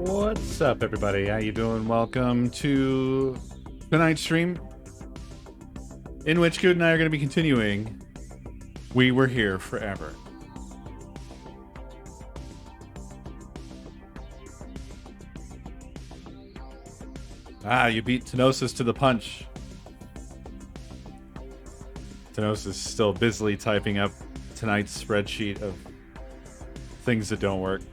What's up, everybody? How you doing? Welcome to tonight's stream, in which Good and I are going to be continuing We Were Here Forever. You beat Tenosis to the punch. Tenosis still busily typing up tonight's spreadsheet of things that don't work.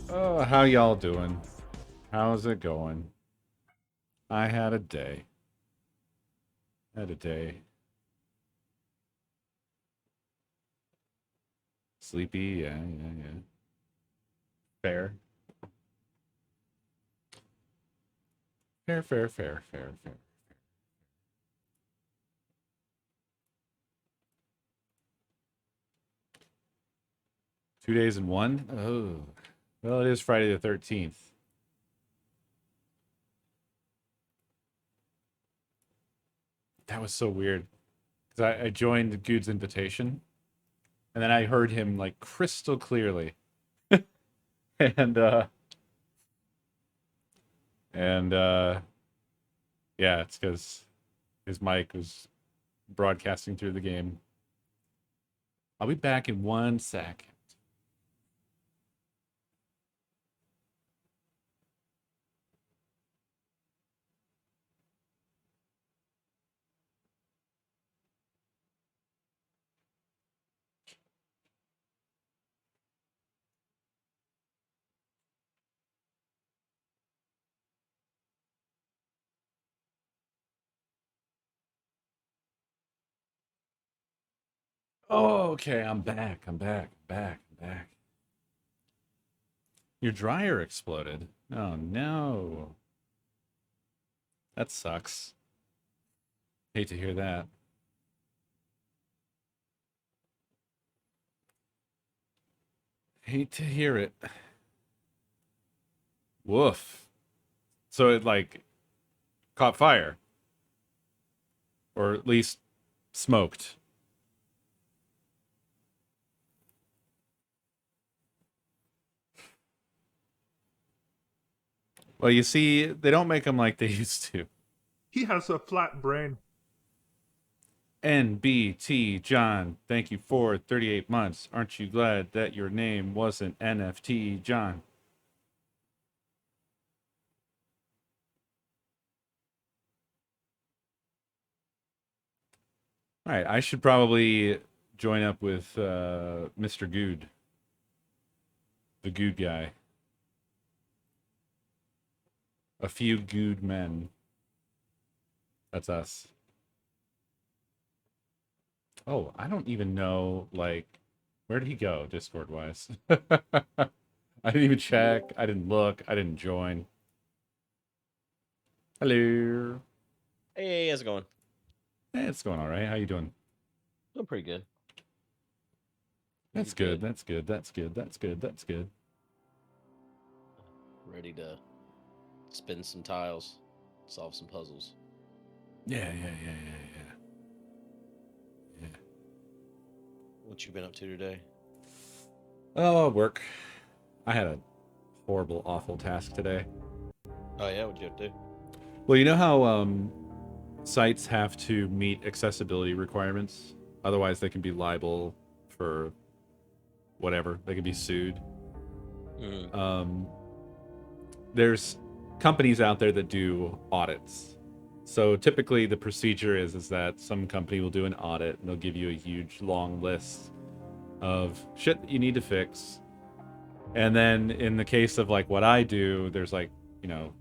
Oh, how y'all doing? How's it going? I had a day. Sleepy, yeah. Fair. 2 days in one? Oh. Well, it is Friday the 13th. That was so weird. Because I joined Good's invitation, and then I heard him, like, crystal clearly. and, yeah, it's because his mic was broadcasting through the game. I'll be back in 1 second. Oh, okay, I'm back. Your dryer exploded. Oh, no. That sucks. Hate to hear that. Hate to hear it. Woof. So it, like, caught fire. Or at least smoked. Well, you see, they don't make them like they used to. He has a flat brain. NBT John, thank you for 38 months. Aren't you glad that your name wasn't NFT John? All right, I should probably join up with Mr. Good, the Good guy. A few Good men. That's us. Oh, I don't even know, like, where did he go, Discord-wise? I didn't even check. I didn't look. I didn't join. Hello. Hey, how's it going? Hey, it's going all right. How you doing? Doing pretty good. That's good. That's good. Ready to spin some tiles, solve some puzzles. Yeah. What you been up to today? Oh, work. I had a horrible, awful task today. Oh yeah, what'd you have to do? Well, you know how sites have to meet accessibility requirements? Otherwise, they can be liable for whatever. They can be sued. There's companies out there that do audits. So typically the procedure is that some company will do an audit and they'll give you a huge long list of shit that you need to fix. And then in the case of like what I do, there's like, you know,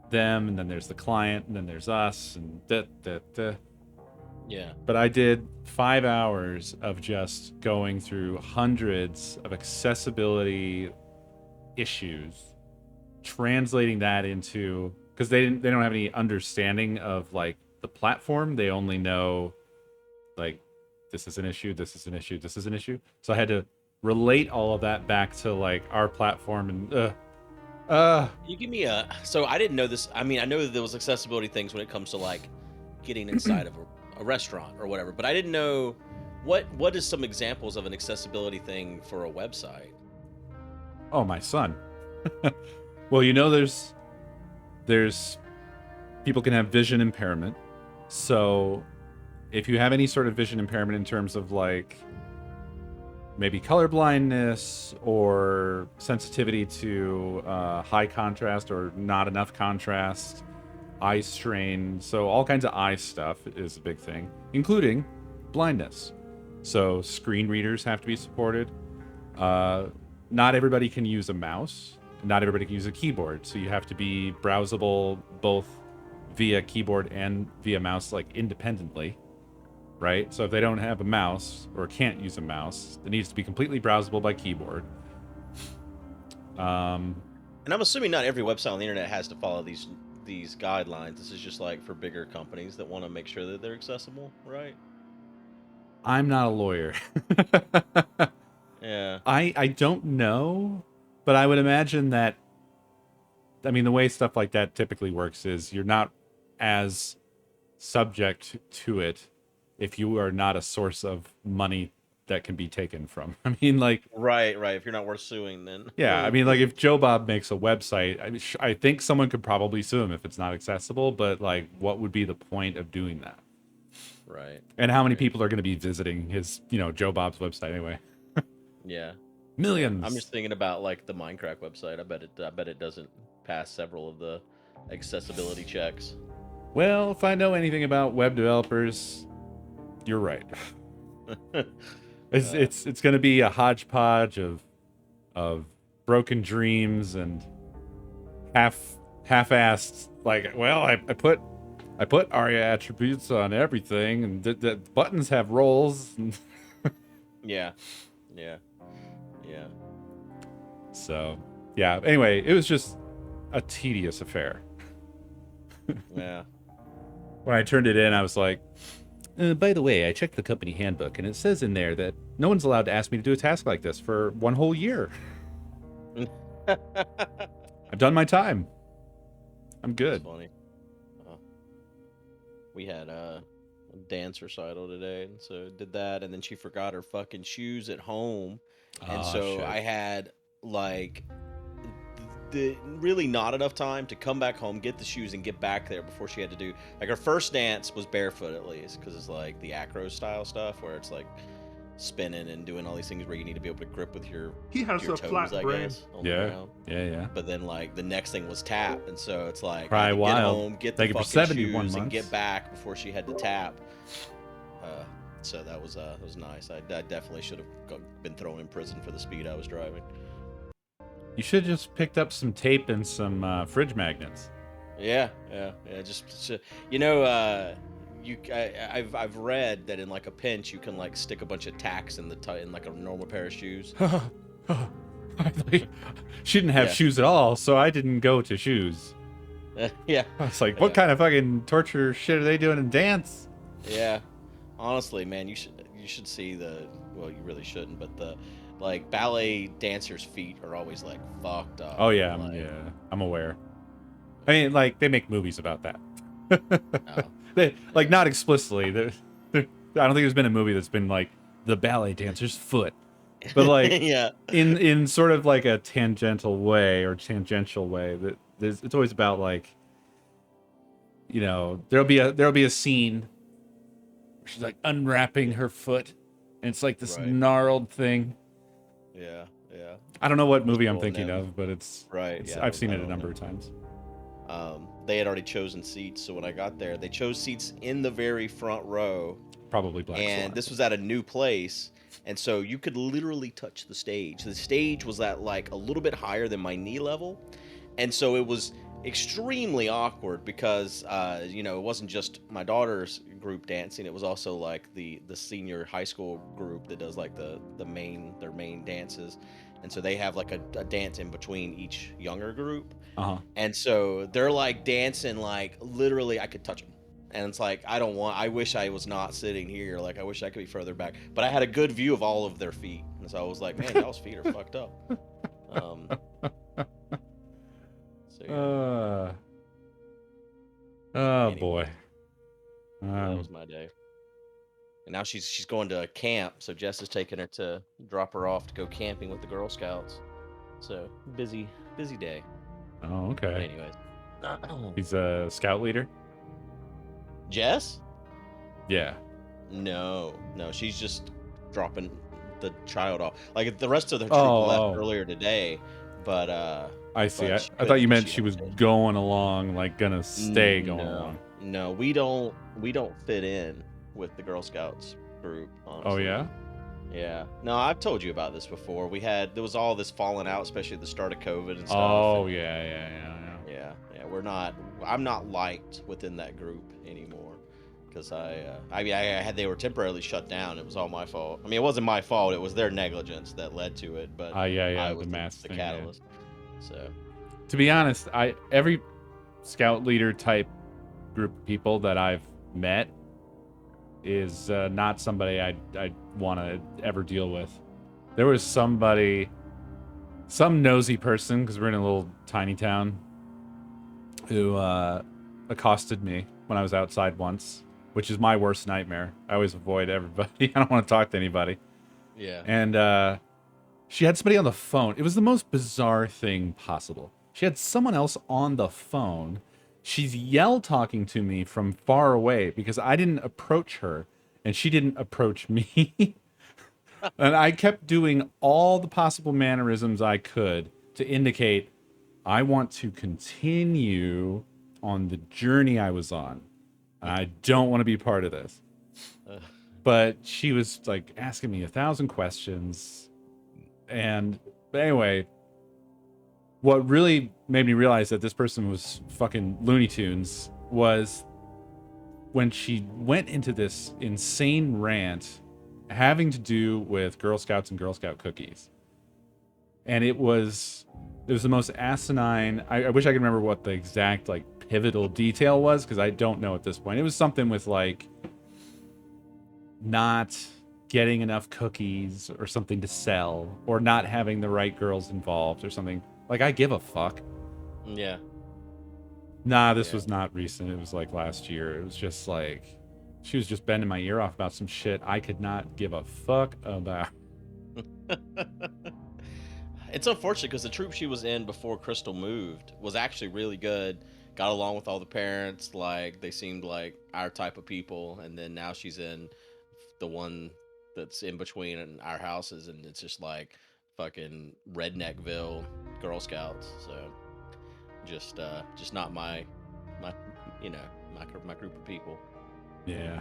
them, and then there's the client, and then there's us, and Yeah. But I did 5 hours of just going through hundreds of accessibility issues, translating that into, because they don't have any understanding of like the platform. They only know like this is an issue, this is an issue, this is an issue. So I had to relate all of that back to like our platform, and You give me a. So I didn't know this. I mean, I know that there was accessibility things when it comes to like getting inside of a restaurant or whatever. But I didn't know what is some examples of an accessibility thing for a website. Oh, my son. Well, there's people can have vision impairment. So if you have any sort of vision impairment in terms of like maybe color blindness or sensitivity to high contrast or not enough contrast, eye strain, so all kinds of eye stuff is a big thing, including blindness. So screen readers have to be supported. Not everybody can use a mouse. Not everybody can use a keyboard. So you have to be browsable both via keyboard and via mouse, like independently, right? So if they don't have a mouse or can't use a mouse, it needs to be completely browsable by keyboard. And I'm assuming not every website on the internet has to follow these guidelines. This is just like for bigger companies that want to make sure that they're accessible, right? I'm not a lawyer. Yeah. I don't know, but I would imagine that, I mean, the way stuff like that typically works is you're not as subject to it if you are not a source of money that can be taken from. I mean, like, Right. If you're not worth suing, then yeah, I mean, like, if Joe Bob makes a website, I think someone could probably sue him if it's not accessible, but, like, what would be the point of doing that? right. And how many people are going to be visiting his, Joe Bob's website anyway? Yeah. Millions. I'm just thinking about like the Minecraft website. I bet it doesn't pass several of the accessibility checks. Well, if I know anything about web developers, you're right. It's going to be a hodgepodge of broken dreams and half-assed, like, well, I put ARIA attributes on everything, and the buttons have roles. And Yeah. so, yeah. Anyway, it was just a tedious affair. Yeah. When I turned it in, I was like, by the way, I checked the company handbook, and it says in there that no one's allowed to ask me to do a task like this for one whole year. I've done my time. I'm good. That's funny. We had a dance recital today, and so did that, and then she forgot her fucking shoes at home, and so shit. I had like the really not enough time to come back home, get the shoes, and get back there before she had to do like her first dance was barefoot at least because it's like the acro style stuff where it's like spinning and doing all these things where you need to be able to grip with your He has your a toes, flat I brain. guess. On the Yeah. ground. Yeah. But then like the next thing was tap, and so it's like Cry I had to wild. get home, get the Thank you for fucking 71 shoes, and months. get back before she had to tap. So that was nice. I definitely should have been thrown in prison for the speed I was driving. You should have just picked up some tape and some fridge magnets. Yeah. Just I've read that in like a pinch you can like stick a bunch of tacks in in like a normal pair of shoes. She didn't have shoes at all, so I didn't go to shoes. Yeah. I was like, what kind of fucking torture shit are they doing in dance? Yeah. Honestly, man, you should see well, you really shouldn't, but the like ballet dancers' feet are always like fucked up. Oh yeah, like, I'm aware. I mean, like, they make movies about that. oh, They, like, not explicitly. I don't think there's been a movie that's been like the ballet dancer's foot, but like yeah. in sort of like a tangential way or tangential way. That it's always about like, there'll be a scene where she's like unwrapping her foot, and it's like this Right. gnarled thing. Yeah. I don't know what movie I'm Well, thinking no. of, but it's Right. it's- Yeah, I've seen I it a don't number know. of times. They had already chosen seats, so when I got there, they chose seats in the very front row, Probably Black and Swan. this was at a new place, and so you could literally touch the stage. The stage was at like a little bit higher than my knee level, and so it was extremely awkward because it wasn't just my daughter's group dancing; it was also like the senior high school group that does like their main dances, and so they have like a dance in between each younger group. Uh-huh. And so they're like dancing, like literally I could touch them. And it's like, I wish I was not sitting here. Like, I wish I could be further back. But I had a good view of all of their feet. And so I was like, man, y'all's feet are fucked up. So, yeah. Oh Anyway. boy. my day. And now she's going to camp, so Jess is taking her to drop her off to go camping with the Girl Scouts. So busy day. Oh, But okay. anyways, He's a scout leader? Jess? Yeah. No, she's just dropping the child off. Like the rest of the troop left Oh. earlier today, but I see. but I she thought you couldn't 'cause meant she she had was to. going along, like gonna stay going along. No, we don't fit in with the Girl Scouts group, Oh, honestly. yeah? Yeah. No, I've told you about this before. There was all this falling out, especially at the start of COVID and stuff. Oh, And yeah. I'm not liked within that group anymore because they were temporarily shut down. It was all my fault. I mean, it wasn't my fault. It was their negligence that led to it, but I The was mask the thing, catalyst. So, yeah. To be honest, every scout leader type group of people that I've met is not somebody I'd want to ever deal with. There was some nosy person, because we're in a little tiny town, who accosted me when I was outside once, which is my worst nightmare. I always avoid everybody. I don't want to talk to anybody. yeah. And she had somebody on the phone. It was the most bizarre thing possible. She had someone else on the phone. She's yell talking to me from far away because I didn't approach her and she didn't approach me. And I kept doing all the possible mannerisms I could to indicate I want to continue on the journey I was on. And I don't want to be part of this. But she was like asking me 1,000 questions. But anyway, what really made me realize that this person was fucking Looney Tunes was when she went into this insane rant having to do with Girl Scouts and Girl Scout cookies. And it was the most asinine. I wish I could remember what the exact like pivotal detail was, because I don't know at this point. It was something with like not getting enough cookies or something to sell, or not having the right girls involved or something. Like, I give a fuck. Yeah. Nah, this was not recent. It was like last year. It was just like she was just bending my ear off about some shit I could not give a fuck about. It's unfortunate because the troop she was in before Crystal moved was actually really good. Got along with all the parents. Like, they seemed like our type of people. And then now she's in the one that's in between our houses, and it's just like fucking Redneckville Girl Scouts. So just not my my group of people. Yeah.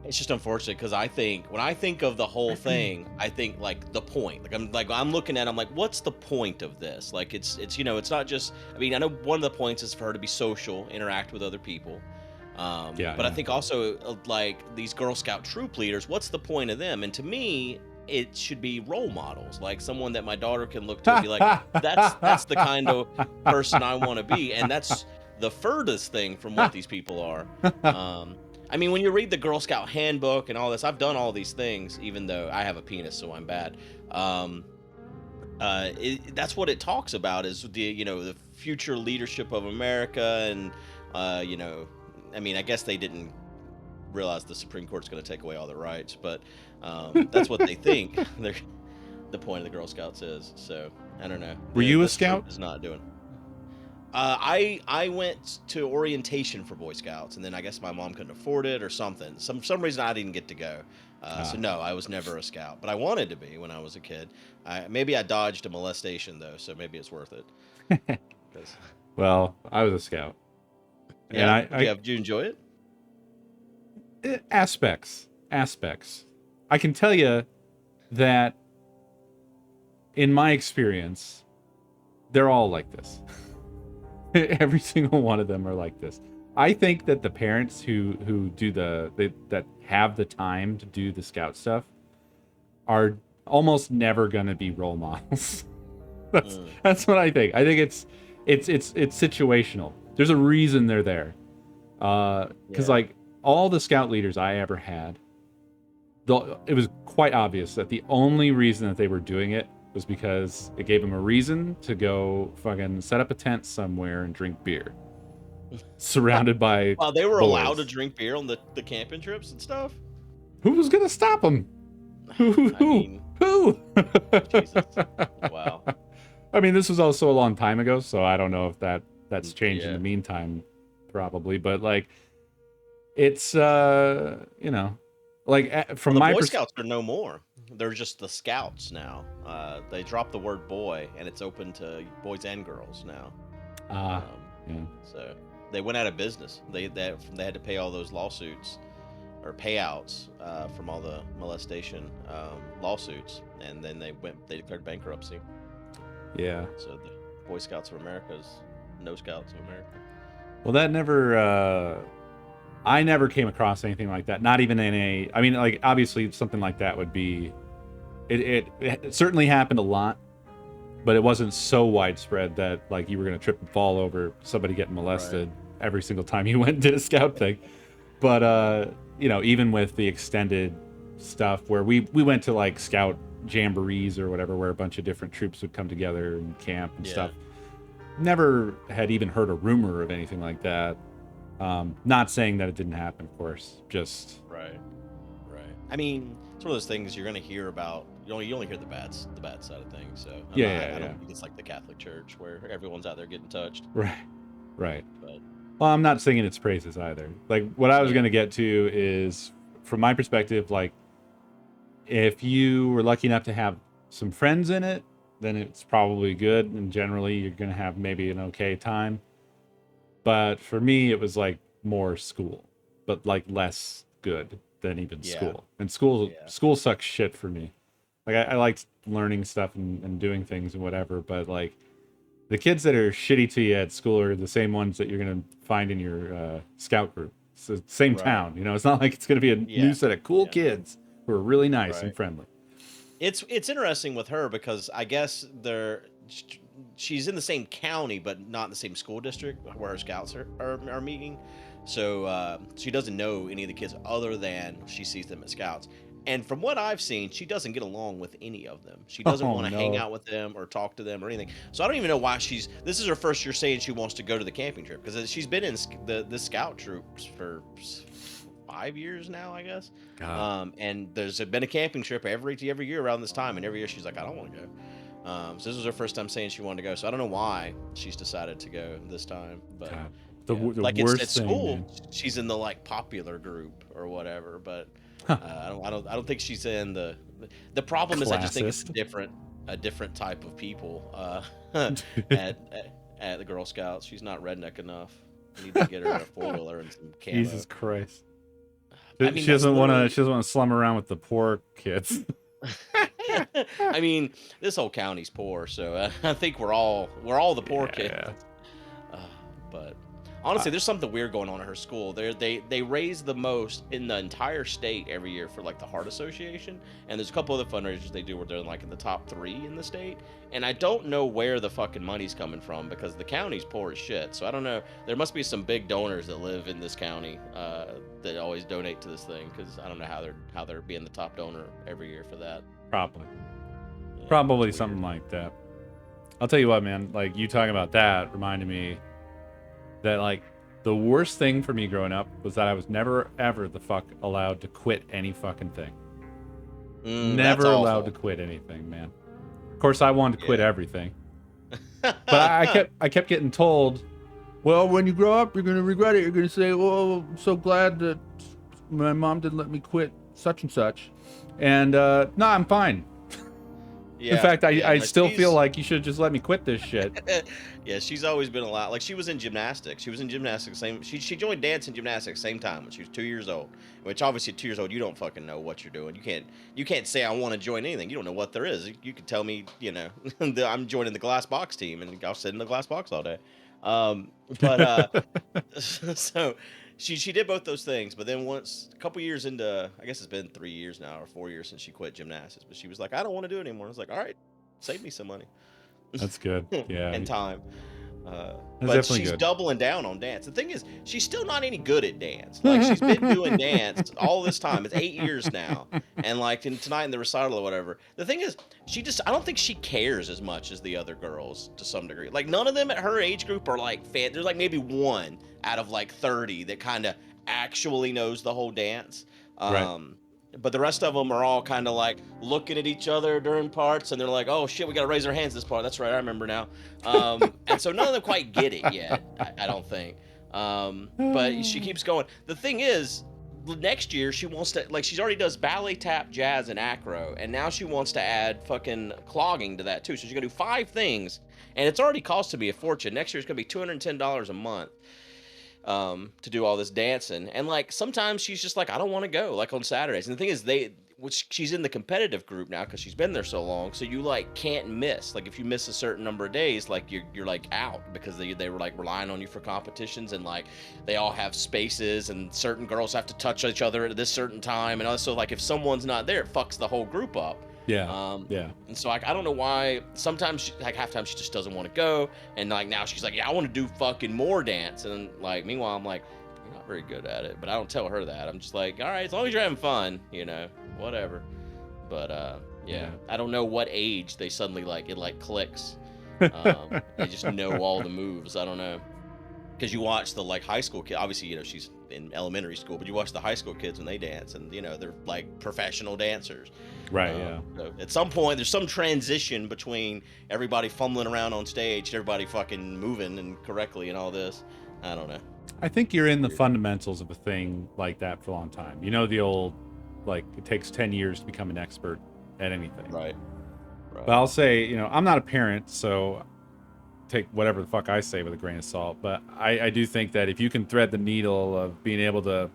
It's just unfortunate because when I think of the whole thing, I think like the point. I'm looking at it, I'm like, what's the point of this? Like it's it's not just, I mean, I know one of the points is for her to be social, interact with other people. But I think also like these Girl Scout troop leaders, what's the point of them? And to me, it should be role models, like someone that my daughter can look to and be like, that's the kind of person I want to be. And that's the furthest thing from what these people are. I mean, when you read the Girl Scout handbook and all this, I've done all these things, even though I have a penis, so I'm bad. That's what it talks about, is the future leadership of America. And I mean, I guess they didn't realize the Supreme Court's going to take away all their rights, but that's what they think the point of the Girl Scouts is. So I don't know. Were you a This troop scout? is not doing. I went to orientation for Boy Scouts, and then I guess my mom couldn't afford it or something. Some reason I didn't get to go. So no, I was never a scout, but I wanted to be when I was a kid. Maybe I dodged a molestation though, so maybe it's worth it. Well, I was a scout. Yeah. And Did you enjoy it? Aspects. I can tell you that in my experience, they're all like this. Every single one of them are like this. I think that the parents who do that have the time to do the scout stuff are almost never going to be role models. That's what I think. I think it's situational. There's a reason they're there. Because like all the scout leaders I ever had, it was quite obvious that the only reason that they were doing it was because it gave them a reason to go fucking set up a tent somewhere and drink beer. surrounded by Well, they were allowed to boys. drink beer on the camping trips and stuff. Who was gonna stop them? Who? I mean, Who? Jesus. Wow. I mean, this was also a long time ago, so I don't know if that's changed in Yeah. the meantime, probably. But like, it's like from Well, the my Boy perspective. Scouts are no more. They're just the Scouts now. They dropped the word boy, and it's open to boys and girls now. Ah, Um, yeah. so they went out of business. They had to pay all those lawsuits or payouts from all the molestation lawsuits, and then they declared bankruptcy. Yeah. So the Boy Scouts of America is no Scouts of America. Well, that never. I never came across anything like that. Not even in a. I mean, like obviously something like that would be. It certainly happened a lot, but it wasn't so widespread that like you were gonna trip and fall over somebody getting molested every single time you went and did a scout thing. But even with the extended stuff where we went to like scout jamborees or whatever, where a bunch of different troops would come together and camp and stuff. Never had even heard a rumor of anything like that. Not saying that it didn't happen, of course. Just Right. I mean, it's one of those things you're gonna hear about. You only hear the bad side of things. So I don't think it's like the Catholic Church where everyone's out there getting touched. Right. But Well, I'm not singing its praises either. Like what I was gonna get to is, from my perspective, like if you were lucky enough to have some friends in it, then it's probably good, and generally you're gonna have maybe an okay time. But for me, it was like more school, but like less good than even school. And school sucks shit for me. Like I liked learning stuff and doing things and whatever, but like the kids that are shitty to you at school are the same ones that you're gonna find in your scout group. It's the same town, It's not like it's gonna be a new set of cool kids who are really nice and friendly. It's interesting with her because I guess she's in the same county but not in the same school district where her scouts are meeting. So she doesn't know any of the kids other than she sees them at scouts. And from what I've seen, she doesn't get along with any of them. She doesn't want to hang out with them or talk to them or anything. So I don't even know why this is her first year saying she wants to go to the camping trip, because she's been in the scout troops for 5 years now, I guess. And there's been a camping trip every year around this time, and every year she's like, I don't want to go. So this was her first time saying she wanted to go. So I don't know why she's decided to go this time, but the like worst at thing, school, man. she's in the like popular group or whatever. But I don't think she's in the problem is I just think it's a different type of people at the Girl Scouts. She's not redneck enough. We need to get her a 4-wheeler and some camo. Jesus Christ. I mean, she doesn't want to slum around with the poor kids. I mean, this whole county's poor, so I think we're all the poor kids. But honestly, there's something weird going on at her school. They raise the most in the entire state every year for like the Heart Association, and there's a couple other fundraisers they do where they're like in the top 3 in the state. And I don't know where the fucking money's coming from because the county's poor as shit. So I don't know. There must be some big donors that live in this county that always donate to this thing, because I don't know how they're being the top donor every year for that. Probably something like that. I'll tell you what, man. Like you talking about that reminded me that like the worst thing for me growing up was that I was never ever the fuck allowed to quit any fucking thing. Never allowed to quit anything, man. Of course, I wanted to quit everything, but I kept getting told, well, when you grow up, you're gonna regret it. You're gonna say, "Oh, I'm so glad that my mom didn't let me quit such and such," and no, I'm fine. In fact, I still feel like you should just let me quit this shit. Yeah, she's always been a lot. Like she was in gymnastics. She joined dance and gymnastics same time when she was 2 years old. Which obviously at 2 years old you don't fucking know what you're doing. You can't say I want to join anything. You don't know what there is. You can tell me, I'm joining the glass box team and I'll sit in the glass box all day. So she did both those things, but then once a couple years into, I guess it's been 3 years now or 4 years since she quit gymnastics, but she was like, I don't want to do it anymore. I was like, all right, save me some money. That's good. Yeah. And time. That's but she's good. doubling down on dance. The thing is, she's still not any good at dance. Like she's been doing dance all this time. It's 8 years now. And like tonight in the recital or whatever. The thing is, I don't think she cares as much as the other girls to some degree. Like none of them at her age group are like fan. There's like maybe one out of like 30 that kind of actually knows the whole dance. Right. But the rest of them are all kind of like looking at each other during parts, and they're like, "Oh shit, we gotta raise our hands this part." That's right, I remember now. And so none of them quite get it yet. I don't think. But she keeps going. The thing is, next year she wants to, like, she's already does ballet, tap, jazz, and acro, and now she wants to add fucking clogging to that too. So she's gonna do 5 things, and it's already costing me a fortune. Next year it's gonna be $210 a month. To do all this dancing, and like sometimes she's just like, I don't want to go, like on Saturdays. And the thing is, which she's in the competitive group now because she's been there so long, so you like can't miss. Like if you miss a certain number of days, like you're like out, because they were like relying on you for competitions, and like they all have spaces, and certain girls have to touch each other at this certain time, and also like if someone's not there, it fucks the whole group up. Yeah. And so like I don't know why sometimes like half time she just doesn't want to go, and like now she's like, yeah, I want to do fucking more dance, and like meanwhile I'm like, you're not very good at it. But I don't tell her that. I'm just like, all right, as long as you're having fun, whatever. But yeah, I don't know what age they suddenly like it like clicks. They just know all the moves. I don't know. Because you watch the like high school kid, obviously she's in elementary school, but you watch the high school kids when they dance, and they're like professional dancers. Right. Yeah. So at some point, there's some transition between everybody fumbling around on stage, everybody fucking moving and correctly, and all this. I don't know. I think you're in the fundamentals of a thing like that for a long time. The old, like, it takes 10 years to become an expert at anything. Right. But I'll say, I'm not a parent, so take whatever the fuck I say with a grain of salt. But I do think that if you can thread the needle of being able to,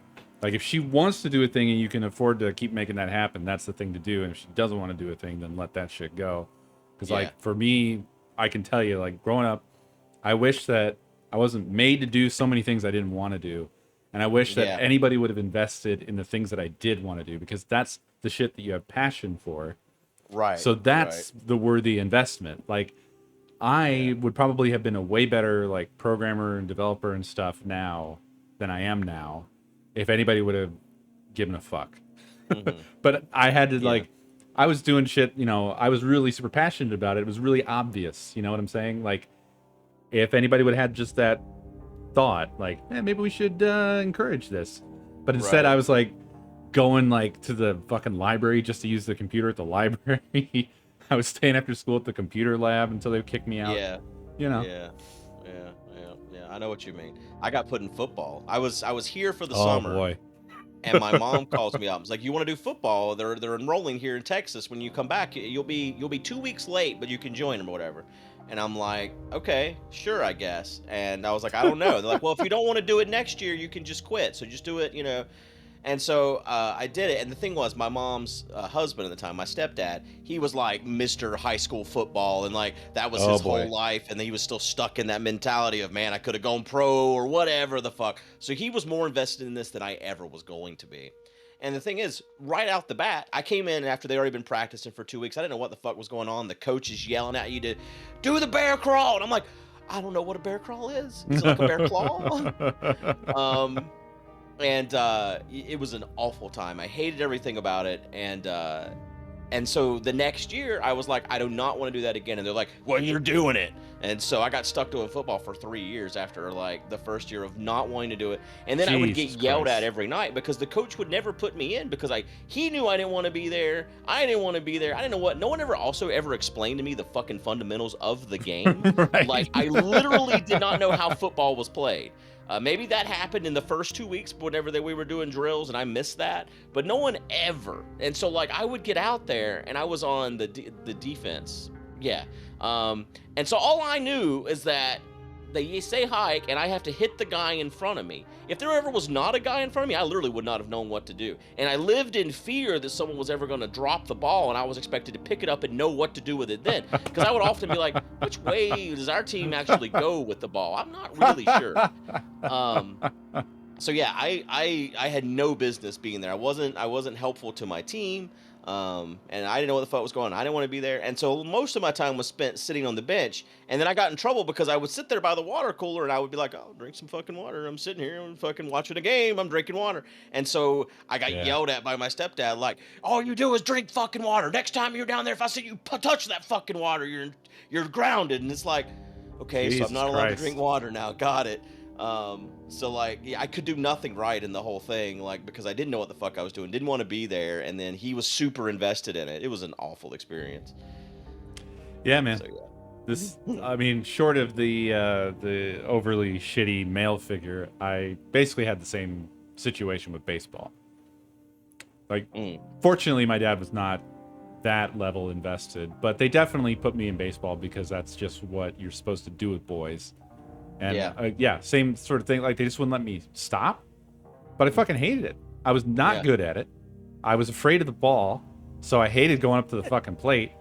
like, if she wants to do a thing and you can afford to keep making that happen, that's the thing to do. And if she doesn't want to do a thing, then let that shit go. Because, like, for me, I can tell you, like, growing up, I wish that I wasn't made to do so many things I didn't want to do. And I wish that anybody would have invested in the things that I did want to do, because that's the shit that you have passion for. Right. So that's the worthy investment. Like, I would probably have been a way better, like, programmer and developer and stuff now than I am now if anybody would have given a fuck. Mm-hmm. But I had to, like, I was doing shit, I was really super passionate about it. It was really obvious. You know what I'm saying? Like, if anybody would have had just that thought, like, maybe we should encourage this. But instead I was like going like to the fucking library just to use the computer at the library. I was staying after school at the computer lab until they kicked me out. Yeah. I know what you mean. I got put in football. I was here for the summer. Oh boy. And my mom calls me up. It's like, you want to do football? They're enrolling here in Texas. When you come back, you'll be 2 weeks late, but you can join them or whatever. And I'm like, okay, sure, I guess. And I was like, I don't know. They're like, well, if you don't want to do it next year, you can just quit. So just do it, And so I did it. And the thing was, my mom's husband at the time, my stepdad, he was like Mr. High School football. And like, that was his whole life. And then he was still stuck in that mentality of, man, I could have gone pro or whatever the fuck. So he was more invested in this than I ever was going to be. And the thing is, right out the bat, I came in after they already been practicing for 2 weeks. I didn't know what the fuck was going on. The coach is yelling at you to do the bear crawl. And I'm like, I don't know what a bear crawl is. Is it like a bear claw? And it was an awful time. I hated everything about it. And so the next year, I was like, I do not want to do that again. And they're like, well, you're doing it. And so I got stuck doing football for 3 years after like the first year of not wanting to do it. And then I would get yelled at every night because the coach would never put me in because he knew I didn't want to be there. I didn't want to be there. I didn't know what. No one ever explained to me the fucking fundamentals of the game. Right. Like, I literally did not know how football was played. Maybe that happened in the first 2 weeks whenever we were doing drills and I missed that, but no one ever. And so like I would get out there and I was on the defense. Yeah. And so all I knew is that they say hike and I have to hit the guy in front of me. If there ever was not a guy in front of me, I literally would not have known what to do. And I lived in fear that someone was ever going to drop the ball and I was expected to pick it up and know what to do with it then. Because I would often be like, which way does our team actually go with the ball? I'm not really sure. So yeah, I had no business being there. I wasn't helpful to my team. And I didn't know what the fuck was going on. I didn't want to be there. And so most of my time was spent sitting on the bench. And then I got in trouble because I would sit there by the water cooler and I would be like, oh, drink some fucking water. I'm sitting here and fucking watching a game. I'm drinking water. And so I got yelled at by my stepdad, like, all you do is drink fucking water. Next time you're down there, if I see you touch that fucking water, you're grounded. And it's like, okay, Jesus so I'm not allowed to drink water now. Got it. So like, yeah, I could do nothing right in the whole thing, like because I didn't know what the fuck I was doing, didn't want to be there, and then he was super invested in it. It was an awful experience. Yeah, man. So This, yeah. I mean, short of the overly shitty male figure, I basically had the same situation with baseball. Like, Mm, fortunately, my dad was not that level invested, but they definitely put me in baseball because that's just what you're supposed to do with boys. And yeah, yeah, same sort of thing. Like, they just wouldn't let me stop, but I fucking hated it. I was not yeah, good at it. I was afraid of the ball, so I hated going up to the fucking plate.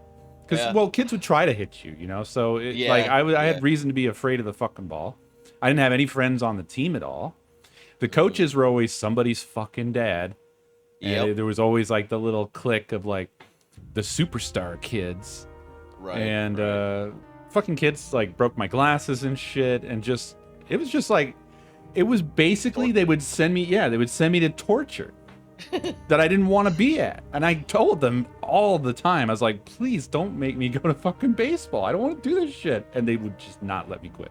Because, yeah, well, kids would try to hit you, So, like, yeah, I yeah. had reason to be afraid of the fucking ball. I didn't have any friends on the team at all. The Hmm. coaches were always somebody's fucking dad. And Yep. there was always, like, the little clique of, like, the superstar kids. Right. And Right. fucking kids, like, broke my glasses and shit. And just, it was just like, it was basically, Torture. they would send me to torture that I didn't want to be at. And I told them all the time, I was like, please don't make me go to fucking baseball. I don't want to do this shit. And they would just not let me quit.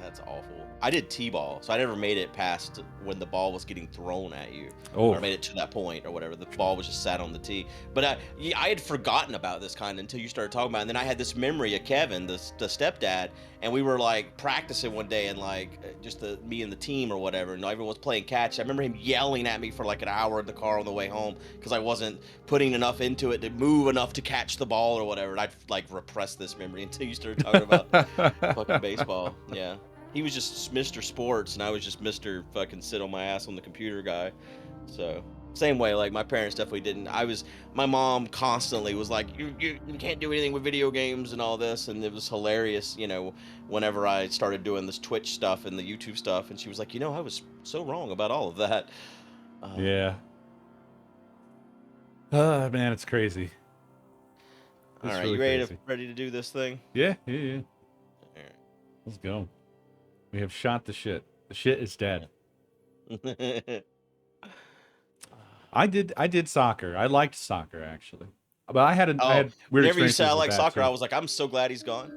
That's awful. I did t-ball, so I never made it past when the ball was getting thrown at you, or Oh, made it to that point or whatever. The ball was just sat on the tee. But yeah, I had forgotten about this kind until you started talking about it. And then I had this memory of Kevin, the stepdad, and we were like practicing one day, and like just me and the team or whatever, and everyone was playing catch. I remember him yelling at me for like an hour in the car on the way home because I wasn't putting enough into it to move enough to catch the ball or whatever. And I'd like repress this memory until you started talking about fucking baseball. Yeah. He was just Mr. Sports, and I was just Mr. fucking sit on my ass on the computer guy. So same way, like my parents definitely didn't. My mom constantly was like, you can't do anything with video games and all this, and it was hilarious, whenever I started doing this Twitch stuff and the YouTube stuff, and she was like, I was so wrong about all of that. Um, yeah. Oh, man, it's crazy. all It's right, really you crazy. ready to do this thing? Yeah, yeah, yeah. All Let's go. We have shot the shit. The shit is dead. right. I did soccer. I liked soccer actually. But I Oh, had weird whenever you experiences sound with like that soccer, I too. was like, I'm so glad he's gone.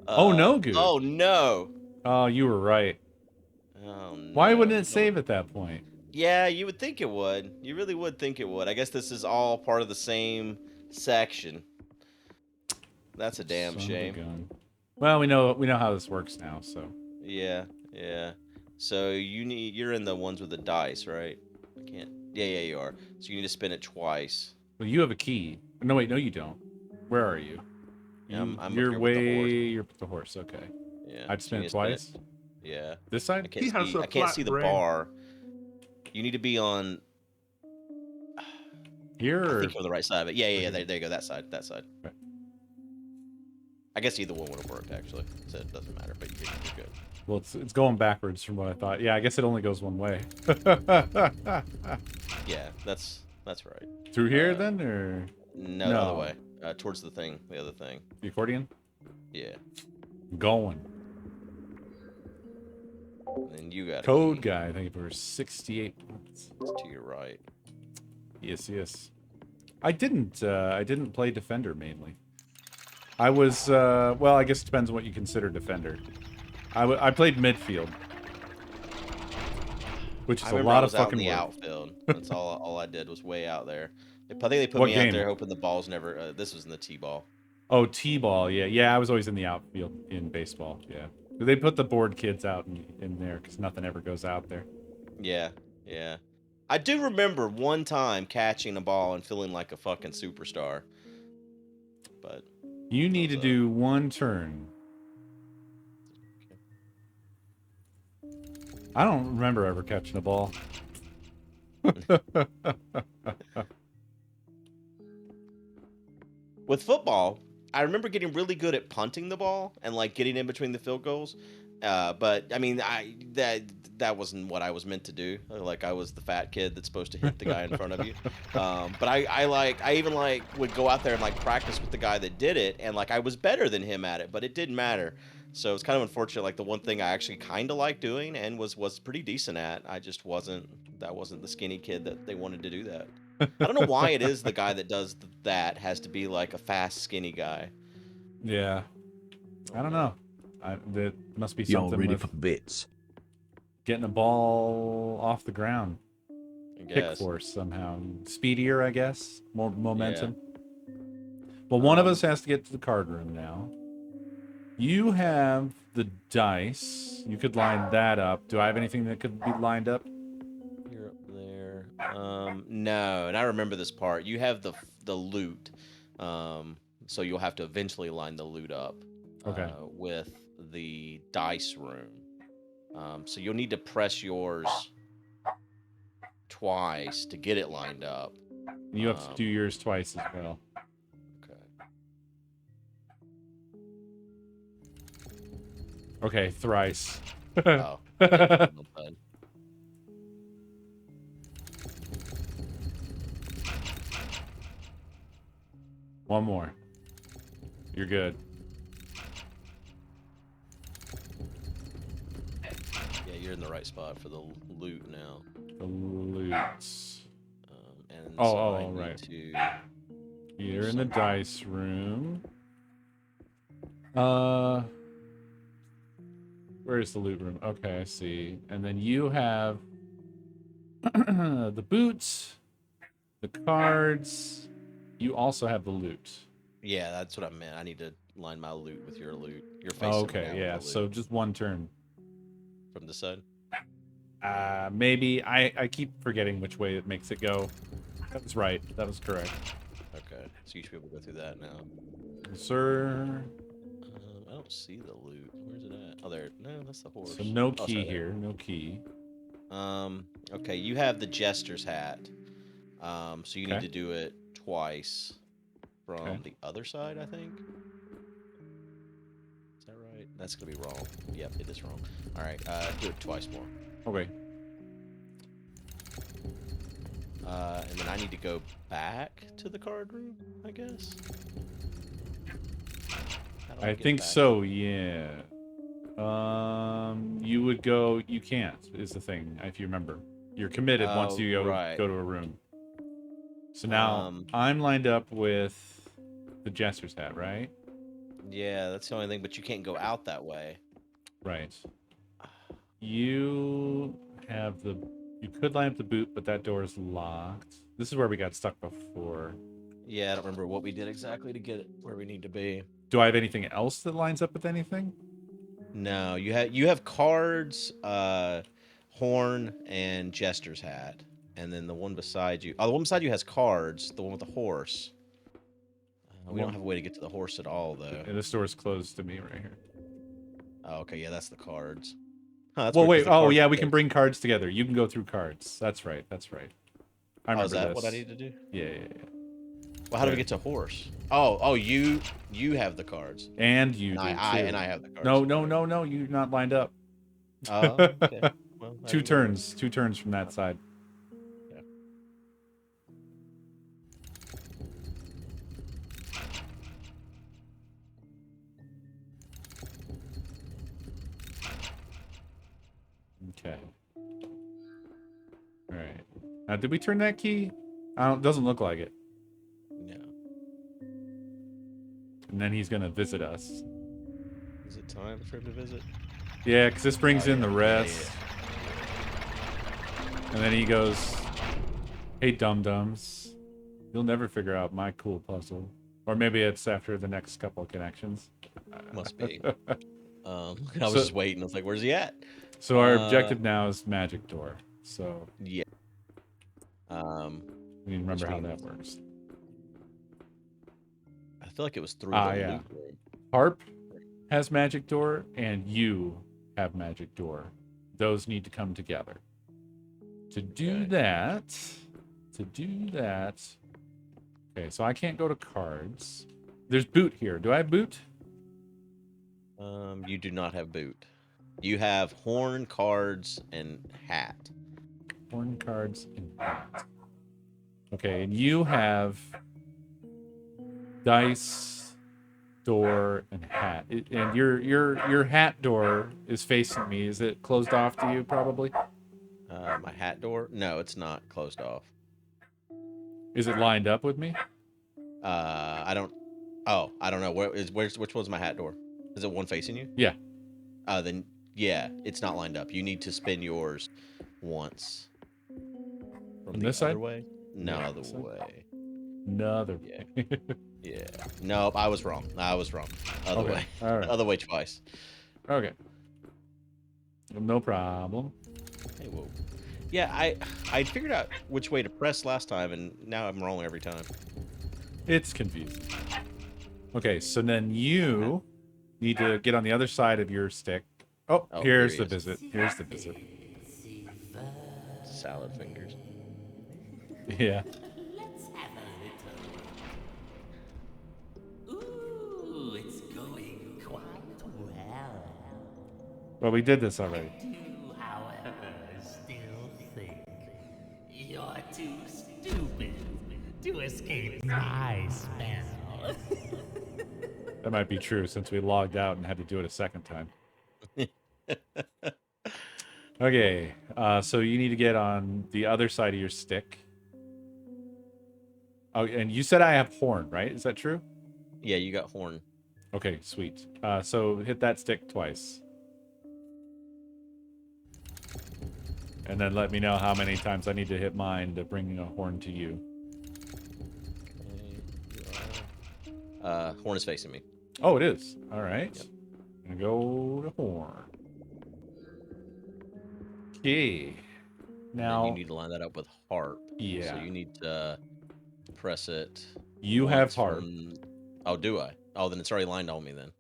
Oh no, good. Oh no. Oh, you were right. Oh Why wouldn't no. it save at that point? Yeah, you would think it would. You really would think it would. I guess this is all part of the same section. That's a damn Son of a shame. gun. Well, we know how this works now, so. Yeah, yeah. So you're in the ones with the dice, right? I can't. Yeah, yeah, you are. So you need to spin it twice. Well, you have a key. No, wait, no, you don't. Where are you? Yeah, You I'm up you're here with the horse. way you're the horse. Okay, Yeah. I'd So you spin need it to spin it. twice. Yeah. This I side. can't He has see. a I can't see flat the brain. bar. You need to be on. Here I or think you're on the right side of it. Yeah, yeah, right yeah. here? There you go. That side. That side. Right. I guess either one would have worked actually. So it doesn't matter. But you're good. Well, it's going backwards from what I thought. Yeah, I guess it only goes one way. Yeah, that's right. Through here Uh, then, or no, the other no? way. Towards the thing, the other thing. The accordion Yeah. going. And you got a Code key. guy. I think it was 68 points. It's to your right. Yes, yes. I didn't play defender mainly. I was well, I guess it depends on what you consider defender. I played midfield, which I is a remember I lot of was out in fucking the work. outfield. That's all I did was way out there. I think they put What me out game? there hoping the balls never. This was in the t-ball. Oh, T-ball. Yeah, yeah. I was always in the outfield in baseball. Yeah, they put the bored kids out in there because nothing ever goes out there. Yeah, yeah. I do remember one time catching a ball and feeling like a fucking superstar. But You that need was to do one turn. I don't remember ever catching a ball. With football, I remember getting really good at punting the ball and like getting in between the field goals. But I mean, that wasn't what I was meant to do. Like I was the fat kid that's supposed to hit the guy in front of you. But I even like would go out there and like practice with the guy that did it, and like I was better than him at it, but it didn't matter. So it's kind of unfortunate. Like the one thing I actually kind of liked doing and was pretty decent at, I just wasn't. That wasn't the skinny kid that they wanted to do that. I don't know why it is the guy that does that has to be like a fast, skinny guy. Yeah, I I don't don't know. know. That must be Y'all something ready with for bits? getting a ball off the ground. I Kick guess. force somehow. Speedier, I guess. More momentum. Well, one of us has to get to the card room now. You have the dice. You could line that up. Do I have anything that could be lined up? You're up there. No, and I remember this part. You have the loot. So you'll have to eventually line the loot up. Okay. With the dice room. So you'll need to press yours twice to get it lined up. You have to do yours twice as well. Okay, thrice. Oh. Okay. One more. You're good. Yeah, you're in the right spot for the loot now. The loot. And Oh, so oh, I need right. to You're in the dice room. Where's the loot room? Okay, I see. And then you have the boots, the cards. You also have the loot. Yeah, that's what I meant. I need to line my loot with your loot. You're facing me Okay, now yeah. with the So loot. just one turn. From this side? Maybe. I keep forgetting which way it makes it go. That was right. That was correct. Okay, so you should be able to go through that now. Sir. I don't see the loot. Where's it at? Oh, there. No, that's the horse. So no Oh, key sorry, here. No key. Okay, you have the jester's hat. So you need Okay. to do it twice from Okay. the other side, I think. Is that right? That's gonna be wrong. Yep, it is wrong. All right, do it twice more. Okay. And then I need to go back to the card room, I guess. How do I get think back? so, yeah. You would go. You can't. Is the thing. If you remember, you're committed once you go Right. to a room. So now Um, I'm lined up with the jester's hat, right? Yeah, that's the only thing. But you can't go out that way. Right. You have the. You could line up the boot, but that door is locked. This is where we got stuck before. Yeah, I don't remember what we did exactly to get it where we need to be. Do I have anything else that lines up with anything? No, you have cards, horn, and jester's hat, and then the one beside you. Oh, the one beside you has cards. The one with the horse. We don't have a way to get to the horse at all, though. And this door's closed to me right here. Oh, okay, yeah, that's the cards. Huh, that's Well, weird, 'cause wait. the Oh, cards yeah, are we can closed. bring cards together. You can go through cards. That's right. That's right. I remember Oh, is that this. what I need to do? Yeah. Well, how do we get to horse? Oh, you have the cards. And you And do I too. have the cards. No. You're not lined up. Oh, okay. Well, I Two didn't know. turns. 2 turns from that side. Yeah. Okay. All right. Now, did we turn that key? Doesn't look like it. No. And then he's gonna visit us. Is it time for him to visit? Yeah, because this brings in the Yeah, rest. And then he goes, "Hey, dum-dums. You'll never figure out my cool puzzle." Or maybe it's after the next couple of connections. Must be. I was just waiting. I was like, "Where's he at?" So our objective now is magic door. So yeah. we need to remember how that works. I feel like it was through the yeah. loot room. Harp has magic door, and you have magic door. Those need to come together. To do that. Okay, so I can't go to cards. There's boot here. Do I have boot? You do not have boot. You have horn, cards, and hat. Horn, cards, and hat. Okay, and you have dice, door, and hat. And your hat door is facing me. Is it closed off to you? Probably. My hat door? No, it's not closed off. Is it lined up with me? I don't. Oh, I don't know. Which one's my hat door? Is it one facing you? Yeah. Then yeah, it's not lined up. You need to spin yours once from From the this other side? way. No, Yeah. other This side? way. Another. Yeah, yeah. Nope, I was wrong. I was wrong. Other Okay. way. All right. Other way twice. Okay. No problem. Hey, whoa. Yeah, I figured out which way to press last time, and now I'm wrong every time. It's confusing. Okay, so then you need to get on the other side of your stick. Oh, Oh, here here's he the is. visit. Here's the visit. Salad fingers. Yeah. Let's have a little. Ooh, it's going quite well. Well, we did this already. Do, however, still think you're too stupid to escape my spell. That might be true since we logged out and had to do it a second time. Okay, so you need to get on the other side of your stick. Oh, and you said I have horn, right? Is that true? Yeah, you got horn. Okay, sweet. So hit that stick twice. And then let me know how many times I need to hit mine to bring a horn to you. Okay, horn is facing me. Oh, it is. All right. Yep. I'm gonna go to horn. Okay. Now you Now, need to line that up with harp. yeah. So you need to press it. You have once harp. From... Oh, do I? Oh, then it's already lined on me then.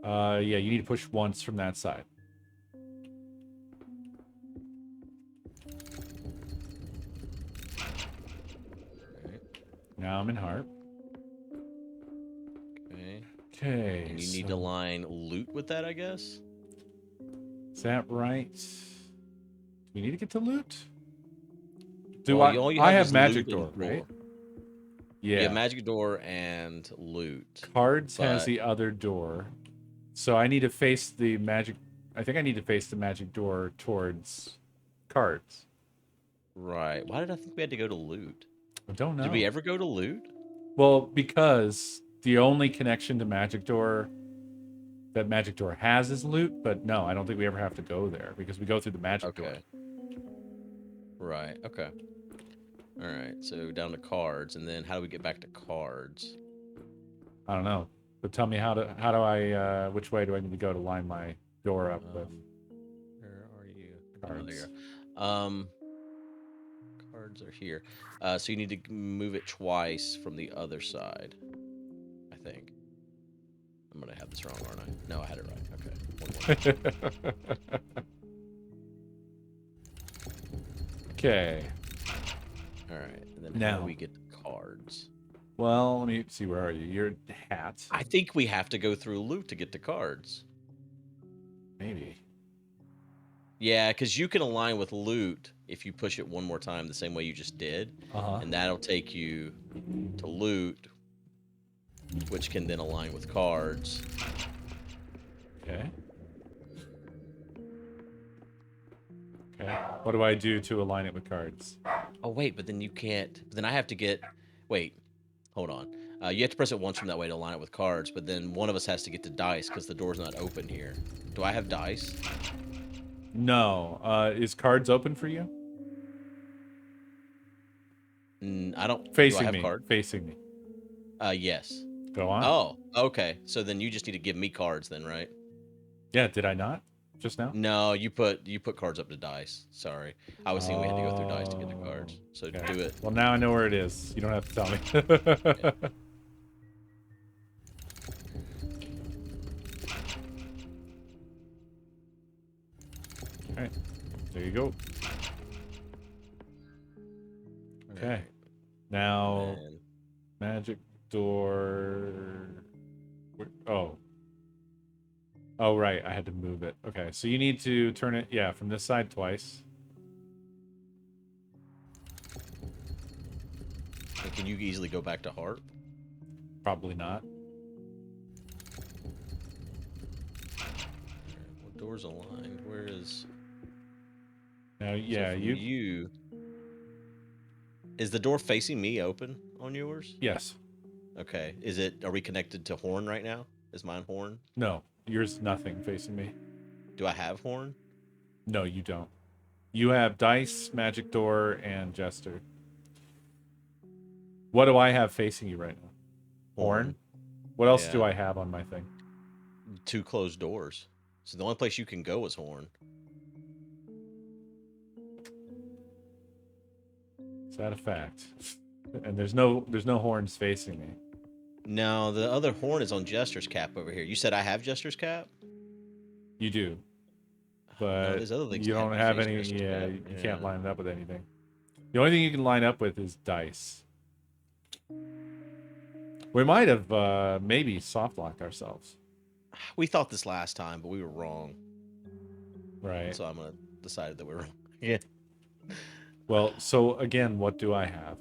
Yeah, you need to push once from that side. Right. Now I'm in harp. Okay. Okay. And you need to line loot with that, I guess? Is that right? Do we need to get to loot? Do Well, all you I have have is magic loot door, and right? door. Yeah. You have magic door and loot. Cards has but- the other door. So I need to face the magic. I think I need to face the magic door towards cards. Right. Why did I think we had to go to loot? I don't know. Did we ever go to loot? Well, because the only connection to magic door that magic door has is loot, but no, I don't think we ever have to go there because we go through the magic door. Okay. Right. Okay. All right. So down to cards, and then how do we get back to cards? I don't know. But tell me how do I which way do I need to go to line my door up with Where are you? cards? Oh, there you go. Cards are here. So you need to move it twice from the other side. I think. I'm gonna have this wrong, aren't I? No, I had it right. Okay. One more. Okay. All right. And then how Now. do we get the cards? Well, let me see. Where are you? You're hat. I think we have to go through loot to get the cards. Maybe. Yeah, because you can align with loot if you push it one more time the same way you just did. Uh-huh. And that'll take you to loot, which can then align with cards. Okay. Okay. What do I do to align it with cards? Oh, wait, but then you can't. Then I have to get. Wait, hold on. You have to press it once from that way to align it with cards, but then one of us has to get to dice because the door's not open here. Do I have dice? No. Is cards open for you? I don't. Do I Facing have me. cards? Facing me. Yes. Go on. Oh, okay. So then you just need to give me cards then, right? Yeah, did I not? Just now? No, you put cards up to dice. Sorry. I was thinking we had to go through dice to get the cards. So Okay. do it. Well, now I know where it is. You don't have to tell me. Yeah. All right. There you go. Okay. Alright. Now, And magic door. Oh. Oh, right. I had to move it. Okay. So you need to turn it, yeah, from this side twice. can you easily go back to harp? Probably not. What door's aligned? Where is? Now, yeah, So from you. you. Is the door facing me open on yours? Yes. Okay. Is it? Are we connected to horn right now? Is mine horn? No, yours nothing facing me. Do I have horn? No, you don't. You have dice, magic door, and jester. What do I have facing you right now? Horn. What else do Yeah. I have on my thing? 2 closed doors. So the only place you can go is horn. Is that a fact? And there's no horns facing me. No, the other horn is on Jester's cap over here. You said I have Jester's cap? You do, No, but there's other things you that don't to have face any. Jester's Yeah, cap. you can't line it up with anything. The only thing you can line up with is dice. We might have maybe soft locked ourselves. We thought this last time, but we were wrong. Right. So I'm gonna decide that we're wrong. Yeah. Well, so again, what do I have?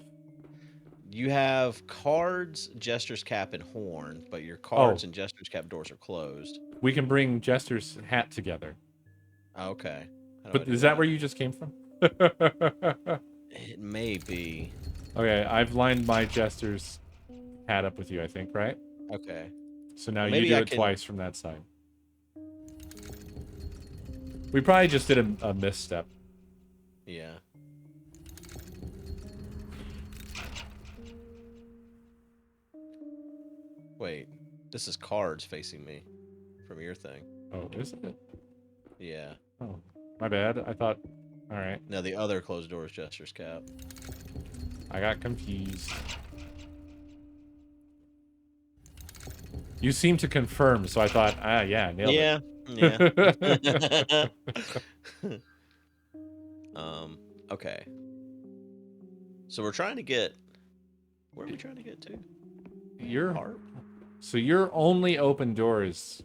You have cards, Jester's cap, and horn, but your cards and Jester's cap doors are closed. We can bring Jester's hat together. Okay. How do I But do is that where you just came from? It may be. Okay, I've lined my Jester's hat up with you, I think, right? Okay. So now Well, you maybe do I it can- twice from that side. We probably just did a misstep. Yeah. Wait. This is cards facing me from your thing. Oh, is it? Yeah. Oh, my bad. I thought. All right, No, the other closed door is Jester's cap. I got confused. You seem to confirm, so I thought, yeah, nailed Yeah. it. Yeah. Okay. So we're trying to get. Where are we trying to get to? Your Harp? So your only open door is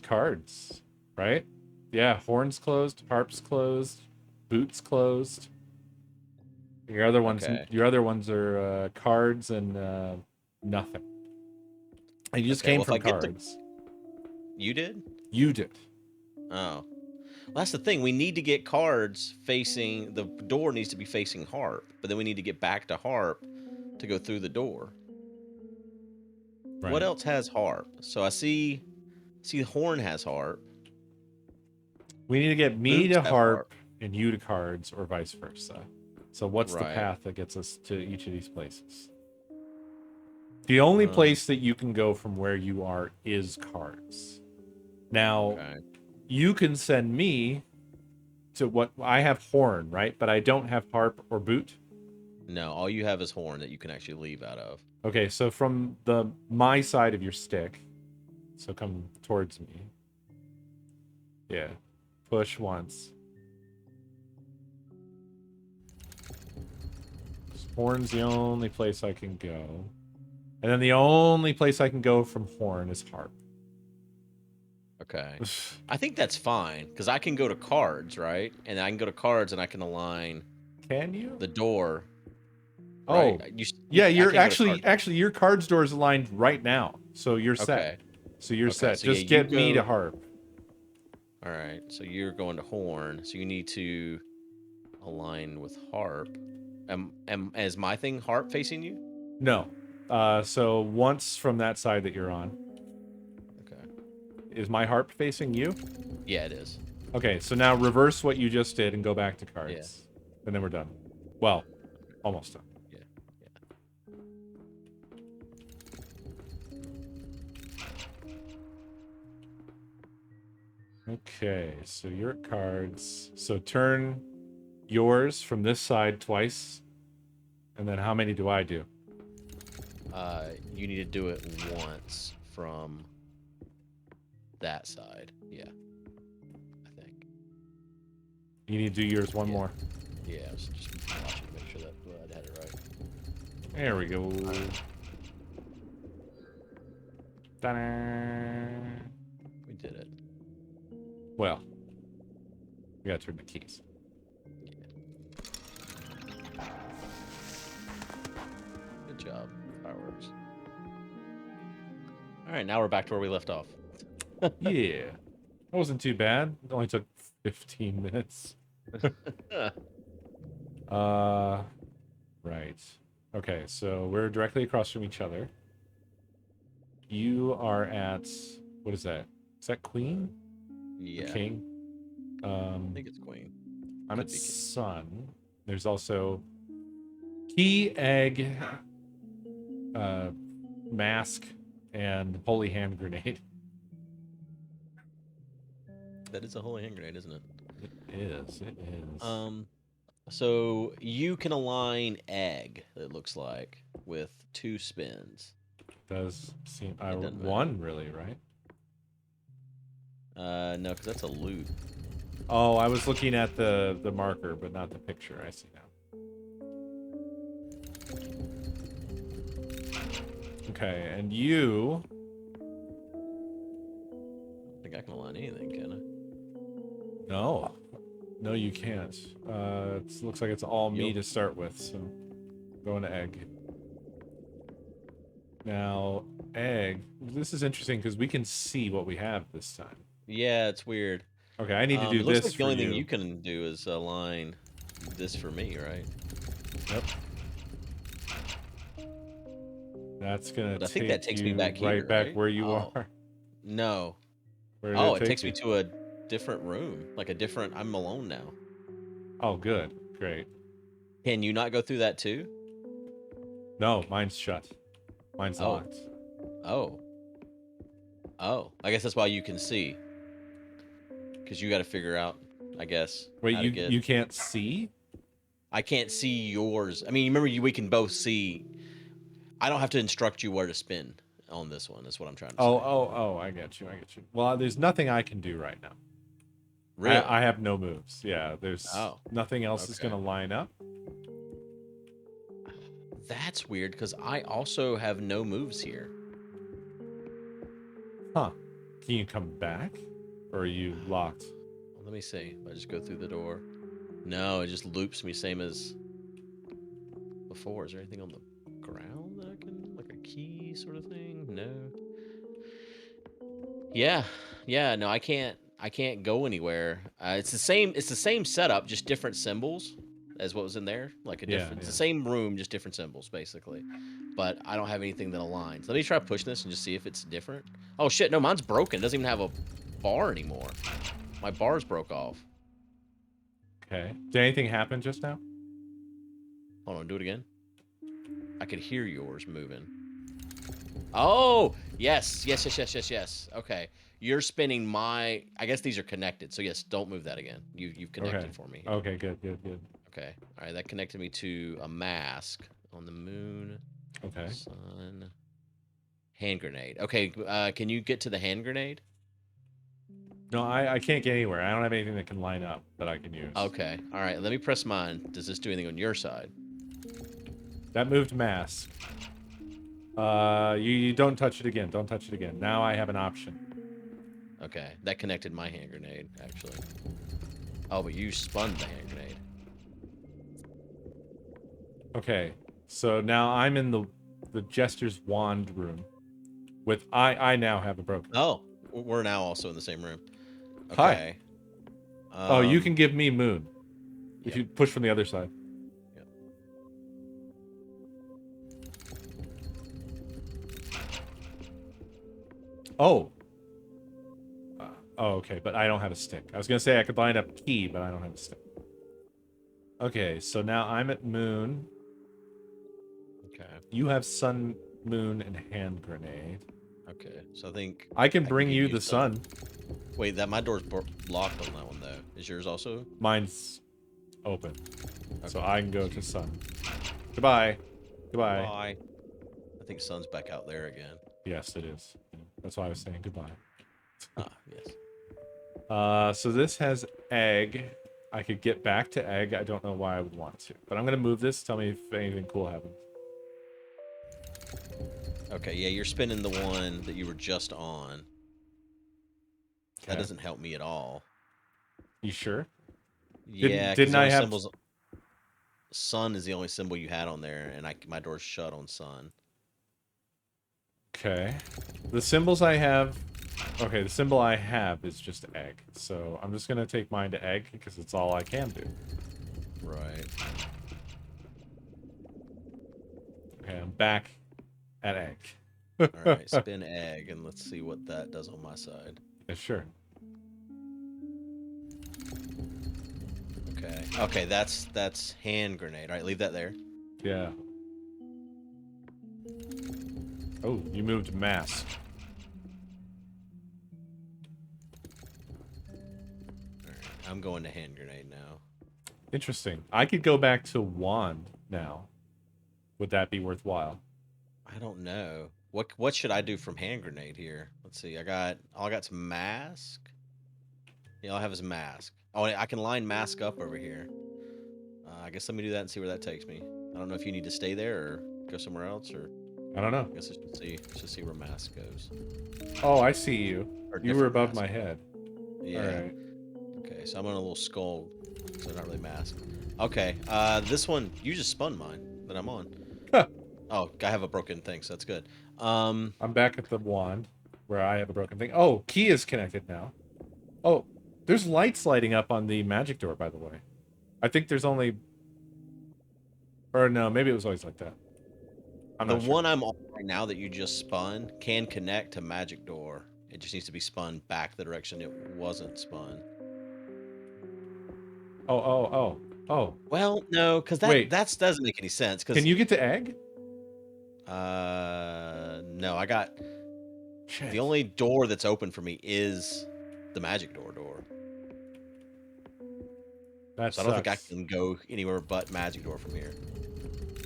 cards, right? Yeah, horns closed, harps closed, boots closed. Your other ones are cards and nothing. And you just Okay, came well, if from I get to- cards. You did? You did. Oh. Well, that's the thing. We need to get cards facing. The door needs to be facing harp, but then we need to get back to harp to go through the door. Right. What else has harp? So I see horn has harp. We need to get me Boots to have harp and you to cards, or vice versa. So what's the Right. path that gets us to each of these places? The only place that you can go from where you are is cards. Now, Okay. you can send me to what I have horn, right? But I don't have harp or boot. No, all you have is horn that you can actually leave out of. Okay, so from my side of your stick, so come towards me. Yeah, push once. Horn's the only place I can go. And then the only place I can go from horn is harp. Okay. I think that's fine because I can go to cards, right? And I can go to cards and I can align Can you? the door. Oh, right? yeah, I you're can't go to cards. actually your cards door is aligned right now. So you're set. Okay. So you're Okay, set. so yeah, Just you get me to go- harp. All right. So you're going to horn. So you need to align with harp. Is my thing harp facing you? No. So once from that side that you're on, Okay. is my harp facing you? Yeah, it is. Okay, so now reverse what you just did and go back to cards. And then we're done. Well, almost done. Yeah. Okay, so your cards. So turn yours from this side twice. And then how many do I do? You need to do it once from that side. Yeah. I think. You need to do yours one Yeah. more. Yeah, I was just watching to make sure that I had it right. There we go. Ta-da. We did it. Well, we gotta turn the keys. Good job. Fireworks. All right, now we're back to where we left off. Yeah. That wasn't too bad. It only took 15 minutes. Right. Okay, so we're directly across from each other. You are at, what is that? Is that queen or Yeah, king? I think it's queen. I'm Could at be king. sun. There's also key, egg, uh, mask, and holy hand grenade. That is a holy hand grenade, isn't it? It is. It is. So you can align egg. It looks like with 2 spins. Does seem It doesn't matter. one really, right? No, because that's a loot. Oh, I was looking at the marker, but not the picture. I see now. Okay, and you. I don't think I can align anything, can I? No, no, you can't. It looks like it's all me Yep. to start with. So, going to egg. Now, egg. This is interesting because we can see what we have this time. Yeah, it's weird. Okay, I need to do It looks this like the for only you. thing you can do is align this for me, right? Yep. That's gonna But I think that take takes me you back right here, back right? where you Oh, are. no. Where did Oh, it it take takes me you? to a different room. Like a different... I'm alone now. Oh, good. Great. Can you not go through that too? No, mine's shut. Mine's Oh. locked. Oh. Oh. I guess that's why you can see. Because you got to figure out, I guess, Wait, how to get... you can't see? I can't see yours. I mean, remember, we can both see. I don't have to instruct you where to spin on this one. That's what I'm trying to Oh, say. oh, oh, I get you. I get you. Well, there's nothing I can do right now. Really? I have no moves. Yeah, there's Oh, nothing else is okay. going to line up. That's weird because I also have no moves here. Huh. Can you come back? Or are you locked? Well, let me see. If I just go through the door. No, it just loops me same as before. Is there anything on the ground that I can, like a key sort of thing? No. Yeah, yeah. No, I can't. I can't go anywhere. It's the same. It's the same setup, just different symbols as what was in there. Like a Yeah, different. It's yeah. the same room, just different symbols, basically. But I don't have anything that aligns. Let me try pushing this and just see if it's different. Oh shit! No, mine's broken. It doesn't even have a bar anymore. My bars broke off. Okay. Did anything happen just now? Hold on, do it again. I could hear yours moving. Oh, yes, yes, yes, yes, yes, yes. Okay, you're spinning my. I guess these are connected. So yes, don't move that again. You've connected Okay. for me. Okay, good, good, good. Okay, all right. That connected me to a mask on the moon. Okay. Sun. Hand grenade. Okay, can you get to the hand grenade? No, I can't get anywhere. I don't have anything that can line up that I can use. Okay, all right. Let me press mine. Does this do anything on your side? That moved mask. You don't touch it again. Don't touch it again. Now I have an option. Okay, that connected my hand grenade actually. Oh, but you spun the hand grenade. Okay, so now I'm in the Jester's wand room. With I now have a broken. Oh, we're now also in the same room. Hi. Okay. Oh, you can give me moon if Yep. you push from the other side. Yep. Oh. Oh, okay, but I don't have a stick. I was gonna say I could line up key, but I don't have a stick. Okay, so now I'm at moon. Okay. You have sun, moon, and hand grenade. Okay. So I think I can I bring give you the some. sun. Wait, that my door's locked on that one though. Is yours also? Mine's open, so Okay. I can go to sun. Goodbye. Goodbye. Bye. I think sun's back out there again. Yes, it is. That's why I was saying goodbye. Ah, yes. So this has egg. I could get back to egg. I don't know why I would want to, but I'm gonna move this. Tell me if anything cool happens. Okay, yeah, you're spinning the one that you were just on. That Okay. doesn't help me at all. You sure? Yeah, because Didn't the I only have? symbols. Sun is the only symbol you had on there, and my door's shut on sun. Okay. The symbols I have. Okay, the symbol I have is just egg. So I'm just gonna take mine to egg because it's all I can do. Right. Okay, I'm back at egg. All right, spin egg, and let's see what that does on my side. Yeah, sure. Okay. Okay, that's hand grenade. All right, leave that there. Yeah. Oh, you moved mask. All right, I'm going to hand grenade now. Interesting. I could go back to wand now. Would that be worthwhile? I don't know. What should I do from hand grenade here? Let's see. I got some mask. Yeah, all I have is mask. Oh, I can line mask up over here. I guess let me do that and see where that takes me. I don't know if you need to stay there or go somewhere else, or I don't know. I guess let's just see where mask goes. Oh, I see you. Or You were different above mask. my head. Yeah. All right. Okay, so I'm on a little skull, so not really mask. Okay, this one you just spun mine that I'm on. Oh, I have a broken thing, so that's good. I'm back at the wand where I have a broken thing. Oh, key is connected now. Oh, there's lights lighting up on the magic door, by the way. I think there's only... Or no, maybe it was always like that. I'm the not sure. one I'm on right now that you just spun can connect to magic door. It just needs to be spun back the direction it wasn't spun. Oh. Well, no, because Wait. that doesn't make any sense. Cause, Can you get to egg? no, I got Shit. the only door that's open for me is the magic door. That So I don't think I sucks. can go anywhere but magic door from here.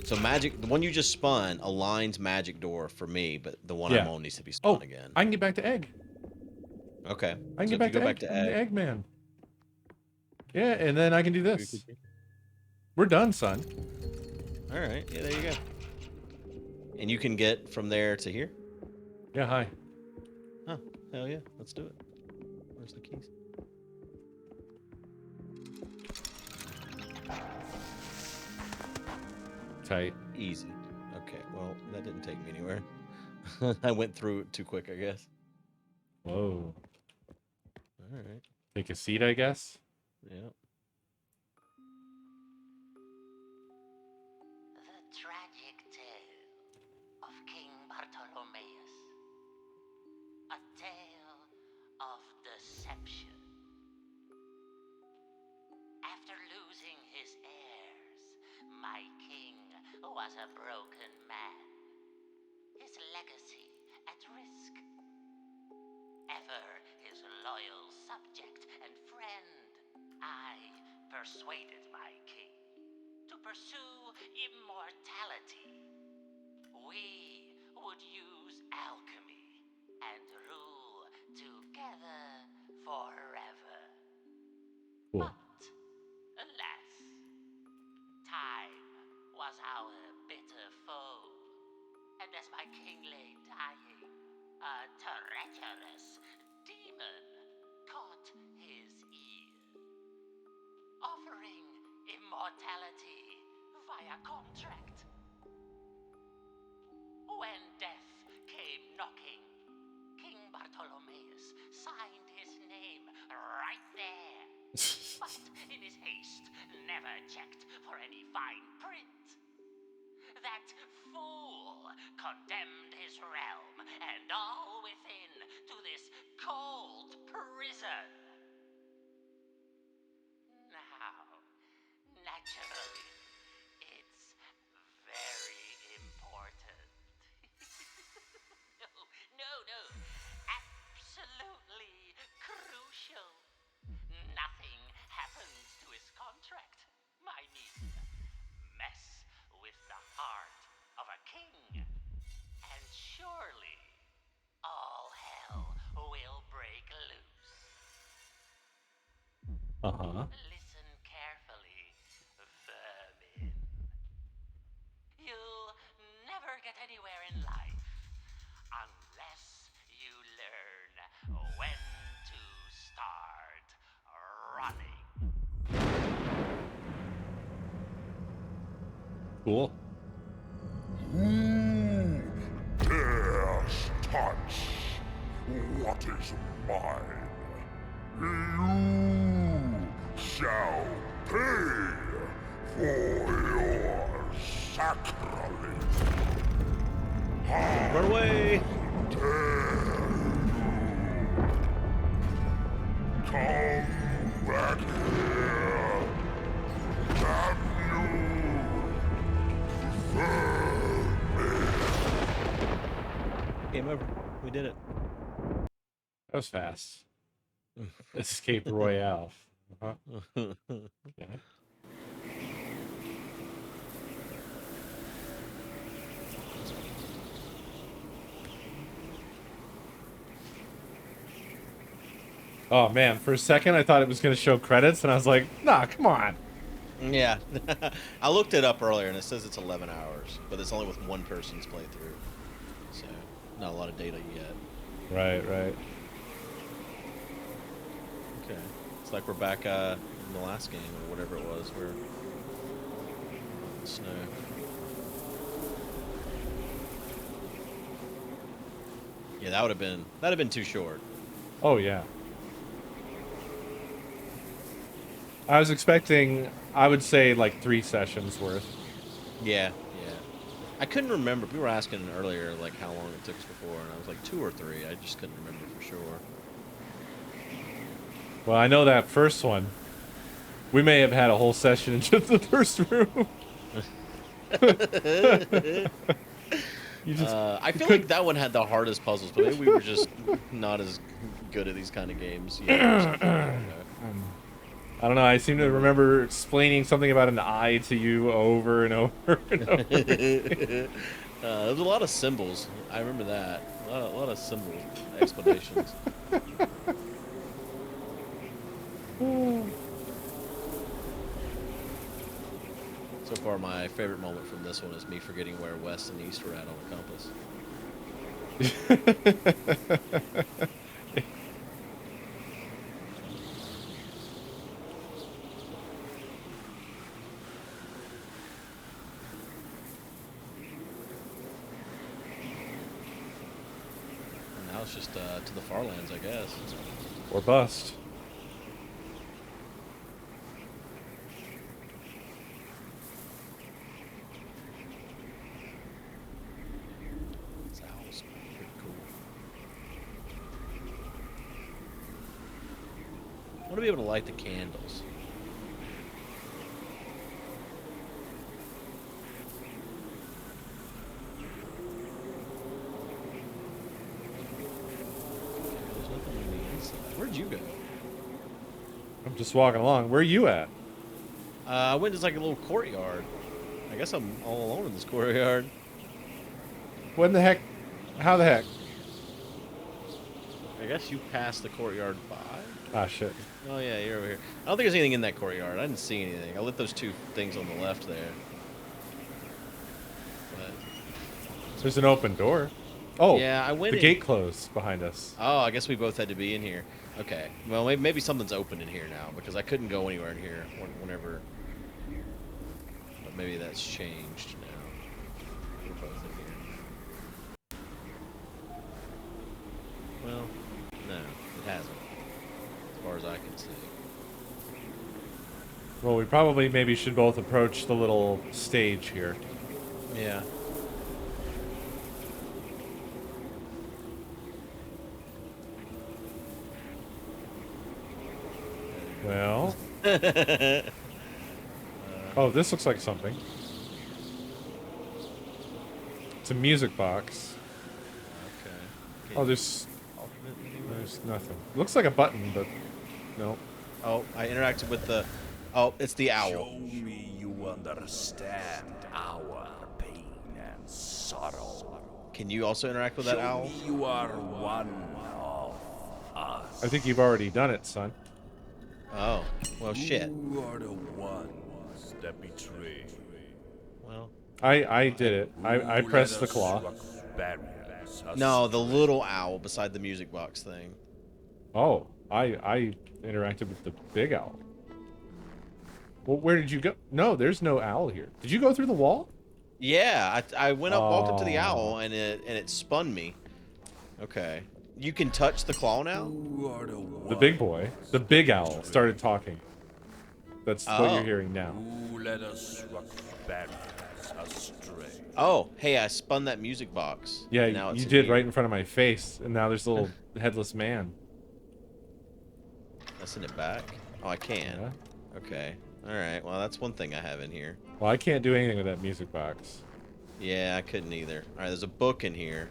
So the one you just spun aligns magic door for me, but the one I'm Yeah. on needs to be spun Oh, again. I can get back to egg. Okay. I can So get if you back go to back egg. to I'm the Eggman. Yeah, and then I can do this. We're done, son. All right. Yeah, there you go. And you can get from there to here? Yeah, hi. Oh, hell yeah. Let's do it. Where's the keys? Tight. Easy. Okay, well, that didn't take me anywhere. I went through it too quick, I guess. Whoa. All right. Take a seat, I guess. Yeah. The tragic tale of King Bartolomeus. A tale of deception. After losing his heirs, my king was a broken man. His legacy at risk. Ever his loyal subject and friend, I persuaded my king to pursue immortality. We would use alchemy and rule together forever. Cool. But, alas, time was our bitter foe. And as my king lay dying, a treacherous demon caught his ear, offering immortality via contract. When death came knocking, King Bartolomeus signed his name right there. But in his haste, never checked for any fine print. That fool condemned his realm and all within to this cold prison. Now, naturally, it's very important. No, absolutely crucial. Nothing happens to his contract, my niece. Mess with the heart of a king, and surely all hell will break loose. Uh-huh. Listen carefully, vermin. You'll never get anywhere in life unless you learn when to start running. Cool. Who dares touch what is mine? You shall pay for your sacrilege. Run away! Come back here. Damn you. Game over. We did it. That was fast. Escape Royale. Uh-huh. Okay. Oh man, for a second I thought it was going to show credits, and I was like, nah, come on. Yeah. I looked it up earlier, and it says it's 11 hours, but it's only with one person's playthrough. So, not a lot of data yet. Right, right. Okay. It's like we're back in the last game, or whatever it was, where... Snow. Yeah, that'd have been too short. Oh yeah. I was expecting, I would say, like 3 sessions worth. Yeah, yeah. I couldn't remember. People were asking earlier, like, how long it took us before, and I was like, 2 or 3. I just couldn't remember for sure. Well, I know that first one. We may have had a whole session in just the first room. You just I feel like that one had the hardest puzzles, but maybe we were just not as good at these kind of games yet. Or something. I don't know. I seem to remember explaining something about an eye to you over and over and over. There was a lot of symbols. I remember that. A lot of symbol explanations. So far, my favorite moment from this one is me forgetting where west and east were at on the compass. And now it's just to the far lands, I guess. Or bust. This owl's pretty cool. I want to be able to light the candles. There's nothing on the inside. Where'd you go? I'm just walking along. Where are you at? I went to like a little courtyard. I guess I'm all alone in this courtyard. When the heck? How the heck? I guess you passed the courtyard by. Ah, shit. Oh yeah, you're over here. I don't think there's anything in that courtyard. I didn't see anything. I lit those 2 things on the left there. But There's an open door. Oh, yeah, I went the in. gate closed behind us. Oh, I guess we both had to be in here. Okay. Well, maybe something's open in here now because I couldn't go anywhere in here whenever. But maybe that's changed now. We're both in here. Well, no, it hasn't. As far as I can see. Well, we probably maybe should both approach the little stage here. Yeah. Well. Oh, this looks like something. It's a music box. Okay. Oh, there's nothing. Looks like a button, but no. Oh, I interacted with the. Oh, it's the owl. Show me you understand our pain and sorrow. Can you also interact with that Show owl? me you are one of us. I think you've already done it, son. Oh, well, shit. You are the ones that betray. Well, I did it. I Who pressed let the claw. us walk barriers no, the astray. little owl beside the music box thing. Oh, I interacted with the big owl. Well, where did you go? No, there's no owl here. Did you go through the wall? Yeah, I went up, walked up to the Oh. owl, and it spun me. Okay, you can touch the claw now. You are the The big boy, the big owl, started talking. That's what Oh. you're hearing now. Who let us walk barriers astray. Oh, hey, I spun that music box. Yeah, and now it's you in did here. right in front of my face, and now there's a little headless man. I send it back. Oh, I can. Yeah. Okay. All right. Well, that's one thing I have in here. Well, I can't do anything with that music box. Yeah, I couldn't either. All right, there's a book in here.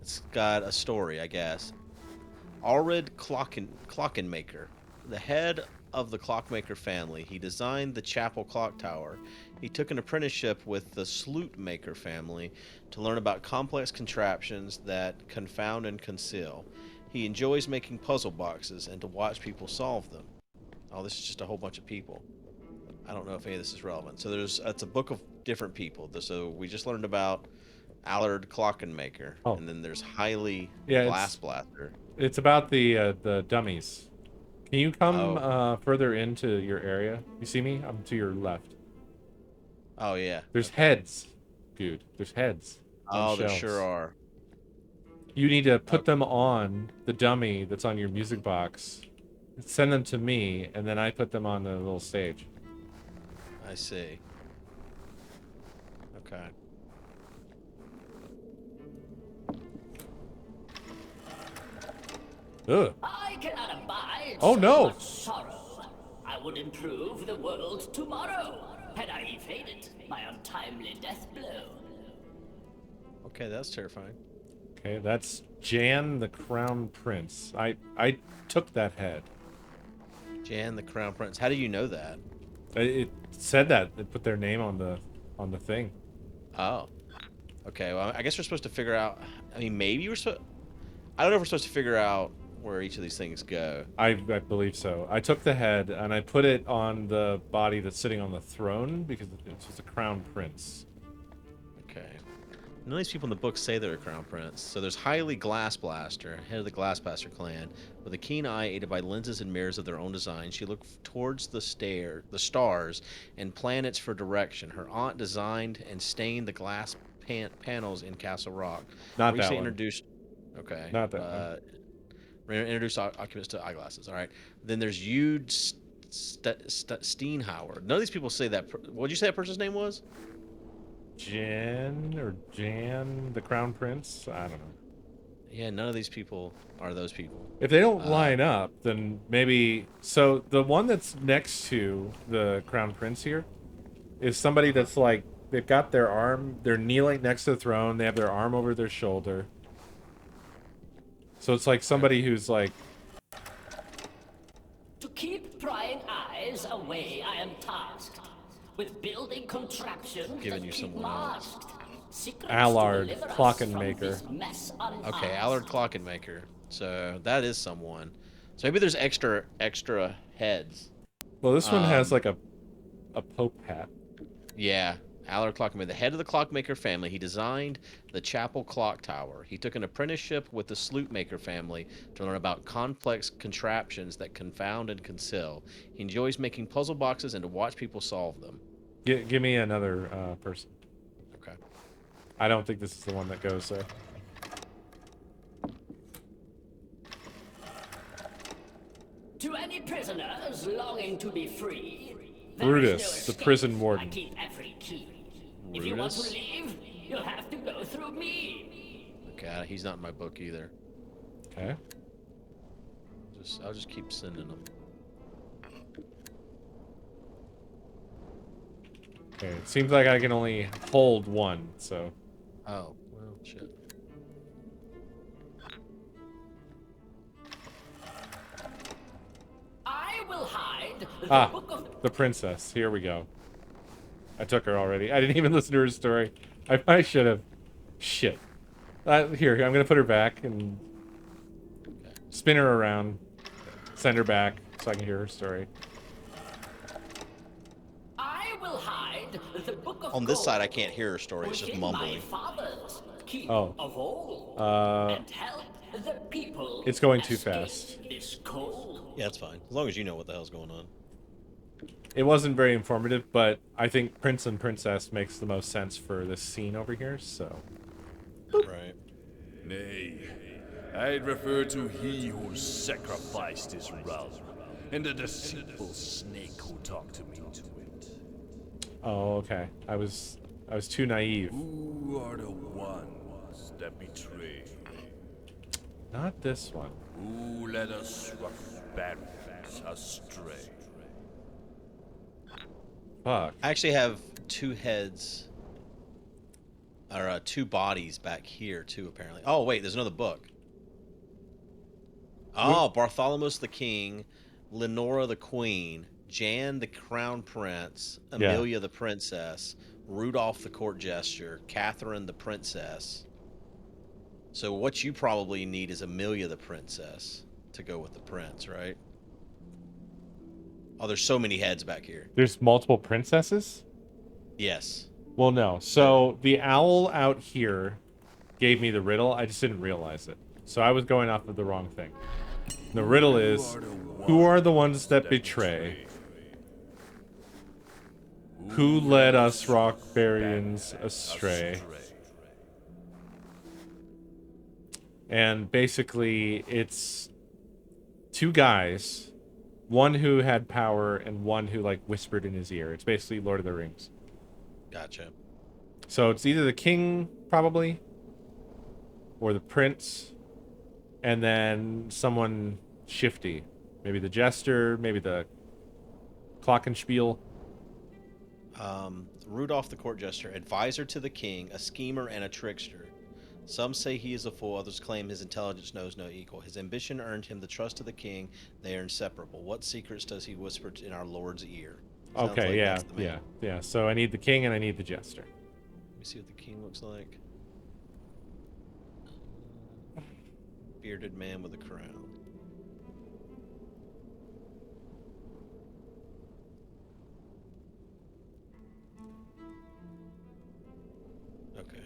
It's got a story, I guess. Alred Clockenmaker, the head of the clockmaker family. He designed the chapel clock tower. He took an apprenticeship with the Slootmaker family to learn about complex contraptions that confound and conceal. He enjoys making puzzle boxes and to watch people solve them. Oh, this is just a whole bunch of people. I don't know if any of this is relevant. So it's a book of different people. So we just learned about Allard Clockenmaker, Oh. and then there's Highly Yeah, Glassblaster. it's about the dummies. Can you come Oh. further into your area? You see me? I'm to your left. Oh yeah. There's heads, dude. There's heads on Oh, there shelves. sure are. You need to put them on the dummy that's on your music box. Send them to me, and then I put them on the little stage. I see. Okay. Ugh. I cannot abide Oh, so no. much sorrow. I would improve the world tomorrow had I evaded my untimely death blow. Okay, that's terrifying. Okay, that's Jan the Crown Prince. I took that head. Jan the Crown Prince. How do you know that? It said that. It put their name on the thing. Oh. Okay, well, I guess we're supposed to figure out... I mean, maybe we're supposed... I don't know if we're supposed to figure out where each of these things go. I believe so. I took the head and I put it on the body that's sitting on the throne because it's just a crown prince. Okay. None of these people in the book say they're a crown prince. So there's Highly Glassblaster, head of the Glassblaster clan. With a keen eye aided by lenses and mirrors of their own design, she looked towards the stars and planets for direction. Her aunt designed and stained the glass panels in Castle Rock. Not that one. Introduced... Okay. Not that one. Introduce occupants to eyeglasses. All right. Then there's Jude Steenhauer. None of these people say that. What did you say that person's name was? Jan the Crown Prince? I don't know. Yeah, none of these people are those people. If they don't line up, then maybe... So the one that's next to the Crown Prince here is somebody that's like, they've got their arm, they're kneeling next to the throne, they have their arm over their shoulder. So it's like somebody who's like... To keep prying eyes away, I am tasked with building contraptions Giving that you keep someone else. masked. Secrets Allard to deliver us Clockenmaker. from this mess unasked. Okay, Allard Clockenmaker. So that is someone. So maybe there's extra heads. Well, this one has like a pope hat. Yeah, Allard Clockmaker, the head of the Clockmaker family. He designed the chapel clock tower. He took an apprenticeship with the Slootmaker family to learn about complex contraptions that confound and conceal. He enjoys making puzzle boxes and to watch people solve them. Give me another person. Okay. I don't think this is the one that goes there. To any prisoners longing to be free, Brutus, the prison warden. I keep every key. If you want to Brutus? leave, you'll have to go through me. Okay, he's not in my book either. Okay. I'll just keep sending them. Okay. It seems like I can only hold one, so... Oh, well, shit. I will hide the Ah, book of the princess. Here we go. I took her already. I didn't even listen to her story. I should have. Shit. Here, I'm gonna put her back and spin her around, send her back so I can hear her story. I will hide the book of On this side, I gold can't hear her story. It's just within mumbling. My father's keep Oh. of old, and help the people. It's going too escape fast. This cold. Yeah, it's fine. As long as you know what the hell's going on. It wasn't very informative, but I think Prince and Princess makes the most sense for this scene over here, so... Right. Nay, I'd refer to he who sacrificed his realm, and the deceitful snake who talked him into it. Oh, okay. I was too naive. Who are the ones that betray? Not this one. Who led us barbarians astray? Fuck. I actually have two heads, or two bodies back here too. Apparently. Oh wait, there's another book. Oh, Bartholomew the king, Lenora the queen, Jan the crown prince, Yeah. Amelia the princess, Rudolph the court jester, Catherine the princess. So what you probably need is Amelia the princess to go with the prince, right? Oh, there's so many heads back here. There's multiple princesses? Yes. Well, no. So the owl out here gave me the riddle. I just didn't realize it. So I was going off of the wrong thing. The riddle is, who are the ones that betray? Who led us rockbarians astray? And basically, it's two guys, one who had power and one who like whispered in his ear. It's basically Lord of the Rings. Gotcha. So it's either the king, probably, or the prince, and then someone shifty. Maybe the jester, maybe the glockenspiel. Rudolph the court jester, advisor to the king, a schemer and a trickster. Some say he is a fool, others claim his intelligence knows no equal. His ambition earned him the trust of the king. They are inseparable. What secrets does he whisper in our lord's ear? Sounds Okay, like yeah, that's the man. yeah. So I need the king and I need the jester. Let me see what the king looks like. Bearded man with a crown. Okay.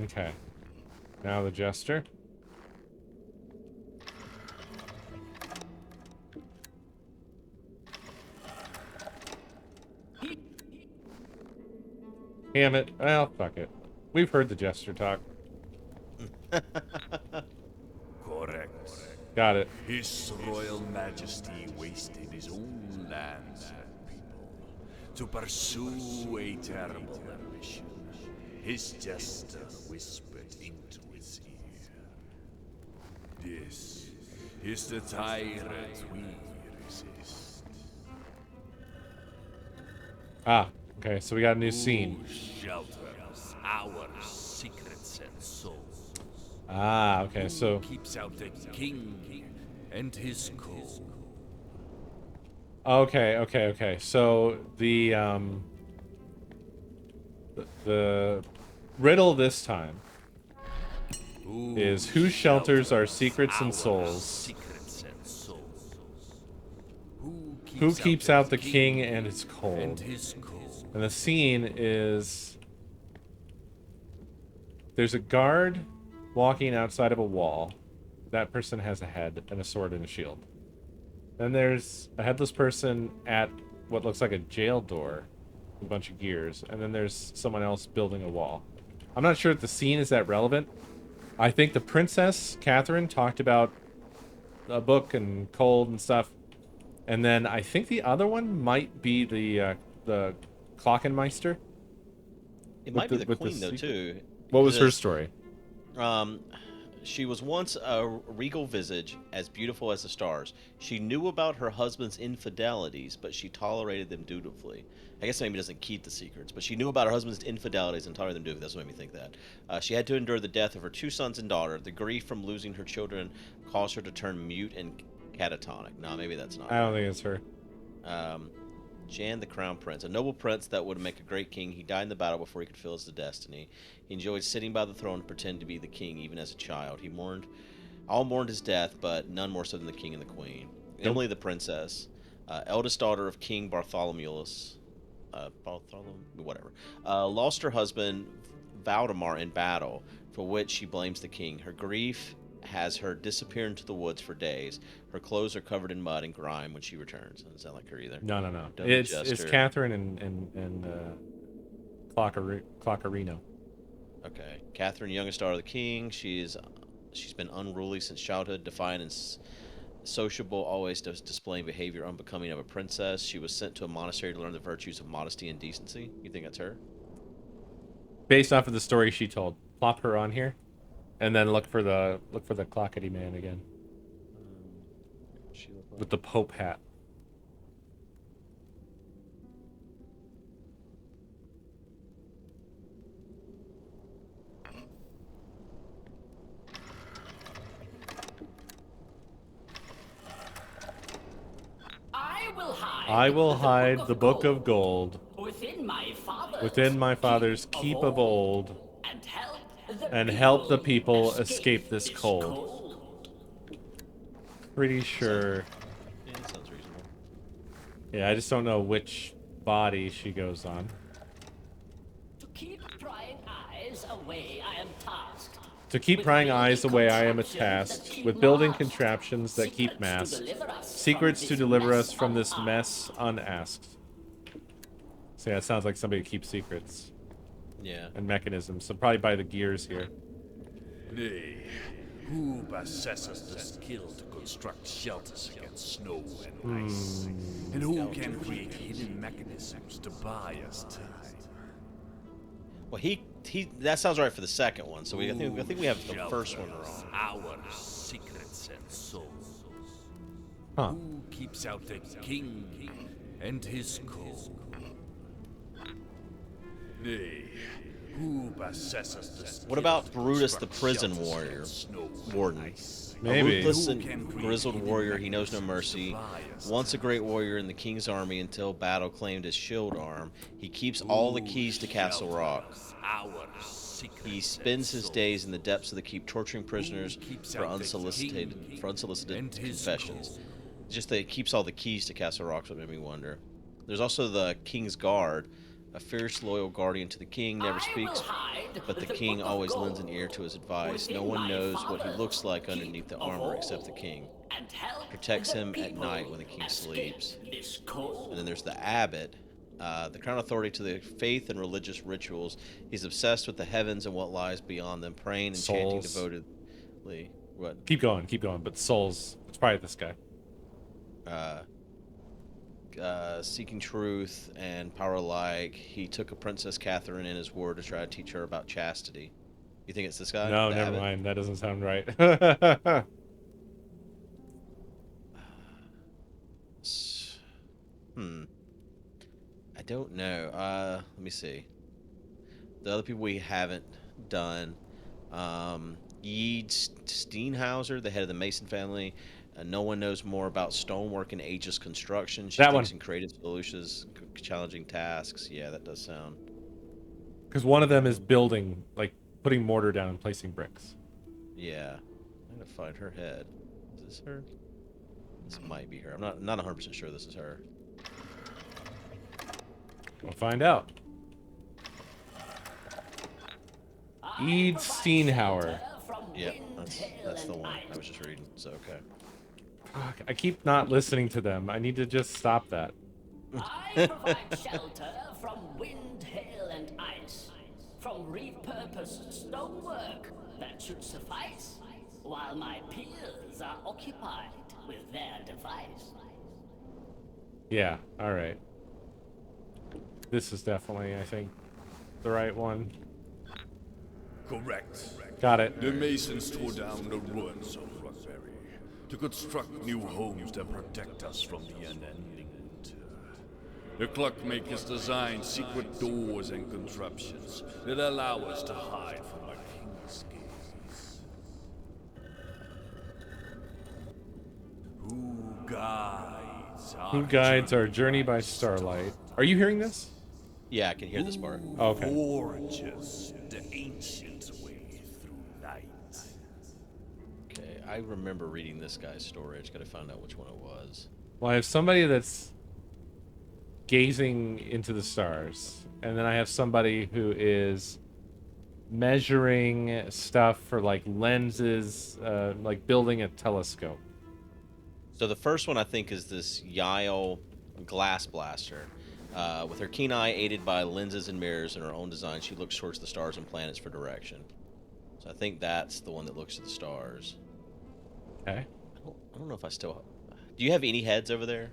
Okay. Now the jester. Damn it. Well, fuck it. We've heard the jester talk. Correct. Got it. His Royal Majesty wasted his own lands and people to pursue a terrible ambition. His jester whispered into his ear. This is the tyrant we resist. Ah, okay, so we got a new scene. Who shelters our secrets and souls? Ah, okay, so Who keeps out the king and his co? okay. So the riddle this time is who shelters our secrets and souls? Who keeps out the king and his cold? And the scene is there's a guard walking outside of a wall. That person has a head and a sword and a shield. Then there's a headless person at what looks like a jail door with a bunch of gears. And then there's someone else building a wall. I'm not sure if the scene is that relevant. I think the princess, Catherine, talked about a book and cold and stuff. And then I think the other one might be the Glockenmeister. It might be the with the queen though secret- too. What was her Because, story? She was once a regal visage, as beautiful as the stars. She knew about her husband's infidelities, but she tolerated them dutifully. I guess maybe doesn't keep the secrets, but she knew about her husband's infidelities and tolerated them dutifully. That's what made me think that. She had to endure the death of her two sons and daughter. The grief from losing her children caused her to turn mute and catatonic. No, maybe that's not. I don't think it's her. Jan the Crown Prince, a noble prince that would make a great king. He died in the battle before he could fulfill his destiny. He enjoyed sitting by the throne and pretend to be the king, even as a child. All mourned his death, but none more so than the king and the queen. Nope. Emily the princess, eldest daughter of King Bartholomew's, whatever, lost her husband Valdemar in battle, for which she blames the king. Her grief has her disappear into the woods for days. Her clothes are covered in mud and grime when she returns. Doesn't sound like her either. No. Done It's Jester. Catherine and Clockarino. Okay. Catherine, youngest daughter of the king. She's been unruly since childhood, defiant and sociable, always displaying behavior unbecoming of a princess. She was sent to a monastery to learn the virtues of modesty and decency. You think that's her? Based off of the story she told. Plop her on here, and then look for the Clockety Man again She look like... with the Pope hat. I will hide the book of gold within my father's keep of old, and help the people escape this cold. Pretty sure. Yeah, that sounds reasonable. Yeah, I just don't know which body she goes on. To keep prying eyes away, I am tasked. To keep prying eyes away, I am tasked with building contraptions that keep masked. Secrets to deliver us from this mess unasked. So yeah, it sounds like somebody keeps secrets. Yeah. And mechanisms. So probably by the gears here. Nay, who possesses the skill to construct shelters against snow and ice? And who can create hidden mechanisms to buy us time? Well, he that sounds right for the second one. So I think we have the first one wrong. Our secrets and souls. Huh. Who keeps out the king and his cold? Nay, who possesses the skill What about to Brutus the construct prison shelters warrior? against snow and Warden. ice? A Maybe. ruthless Who and can create grizzled hidden warrior, he knows no mechanisms to mercy. buy us Once a time? great warrior in the king's army until battle claimed his shield arm. He keeps all the keys to Castle Rock. Our secrets He and spends his souls. days in the depths of the keep, torturing prisoners keeps for out the unsolicited king unsolicited and his confessions. cold? Just that he keeps all the keys to Castle Rock, what made me wonder. There's also the King's Guard, a fierce, loyal guardian to the king, never speaks, but the king always lends an ear to his advice. No one knows what he looks like underneath the armor except the king. Protects him at night when the king sleeps. And then there's the abbot, the crown authority to the faith and religious rituals. He's obsessed with the heavens and what lies beyond them, praying and chanting Souls. devotedly. What? Keep going. But souls. It's probably this guy. Seeking truth and power alike. He took a Princess Catherine in his ward to try to teach her about chastity. You think it's this guy? No, The never abbot? mind. That doesn't sound right. I don't know. Let me see. The other people we haven't done. Yeed Steenhauser, the head of the Mason family. No one knows more about stonework and aegis construction. She That thinks one. in creative solutions, challenging tasks. Yeah, that does sound. Because one of them is building, like putting mortar down and placing bricks. Yeah. I'm gonna find her head. Is this her? This might be her. I'm not 100% sure this is her. We'll find out. Eid Steenhauer. Yeah, that's the one I was just reading. So okay. Fuck, I keep not listening to them. I need to just stop that. I provide shelter from wind, hail, and ice. From repurposed stonework that should suffice, while my peers are occupied with their device. Yeah, alright. This is definitely, I think, the right one. Correct. Got it. The Masons tore down the ruins of Rockberry to construct new homes that protect us from the unending winter. The clockmakers designed secret doors and contraptions that allow us to hide from our king's gaze. Who guides our journey by starlight? Are you hearing this? Yeah, I can hear this part. Okay. Forges the ancient way through night. Okay, I remember reading this guy's story. I just gotta find out which one it was. Well, I have somebody that's gazing into the stars, and then I have somebody who is measuring stuff for like lenses, like building a telescope. So the first one I think is this Yael glass blaster. With her keen eye aided by lenses and mirrors in her own design, she looks towards the stars and planets for direction. So I think that's the one that looks at the stars. Okay. I don't know if I still... Do you have any heads over there?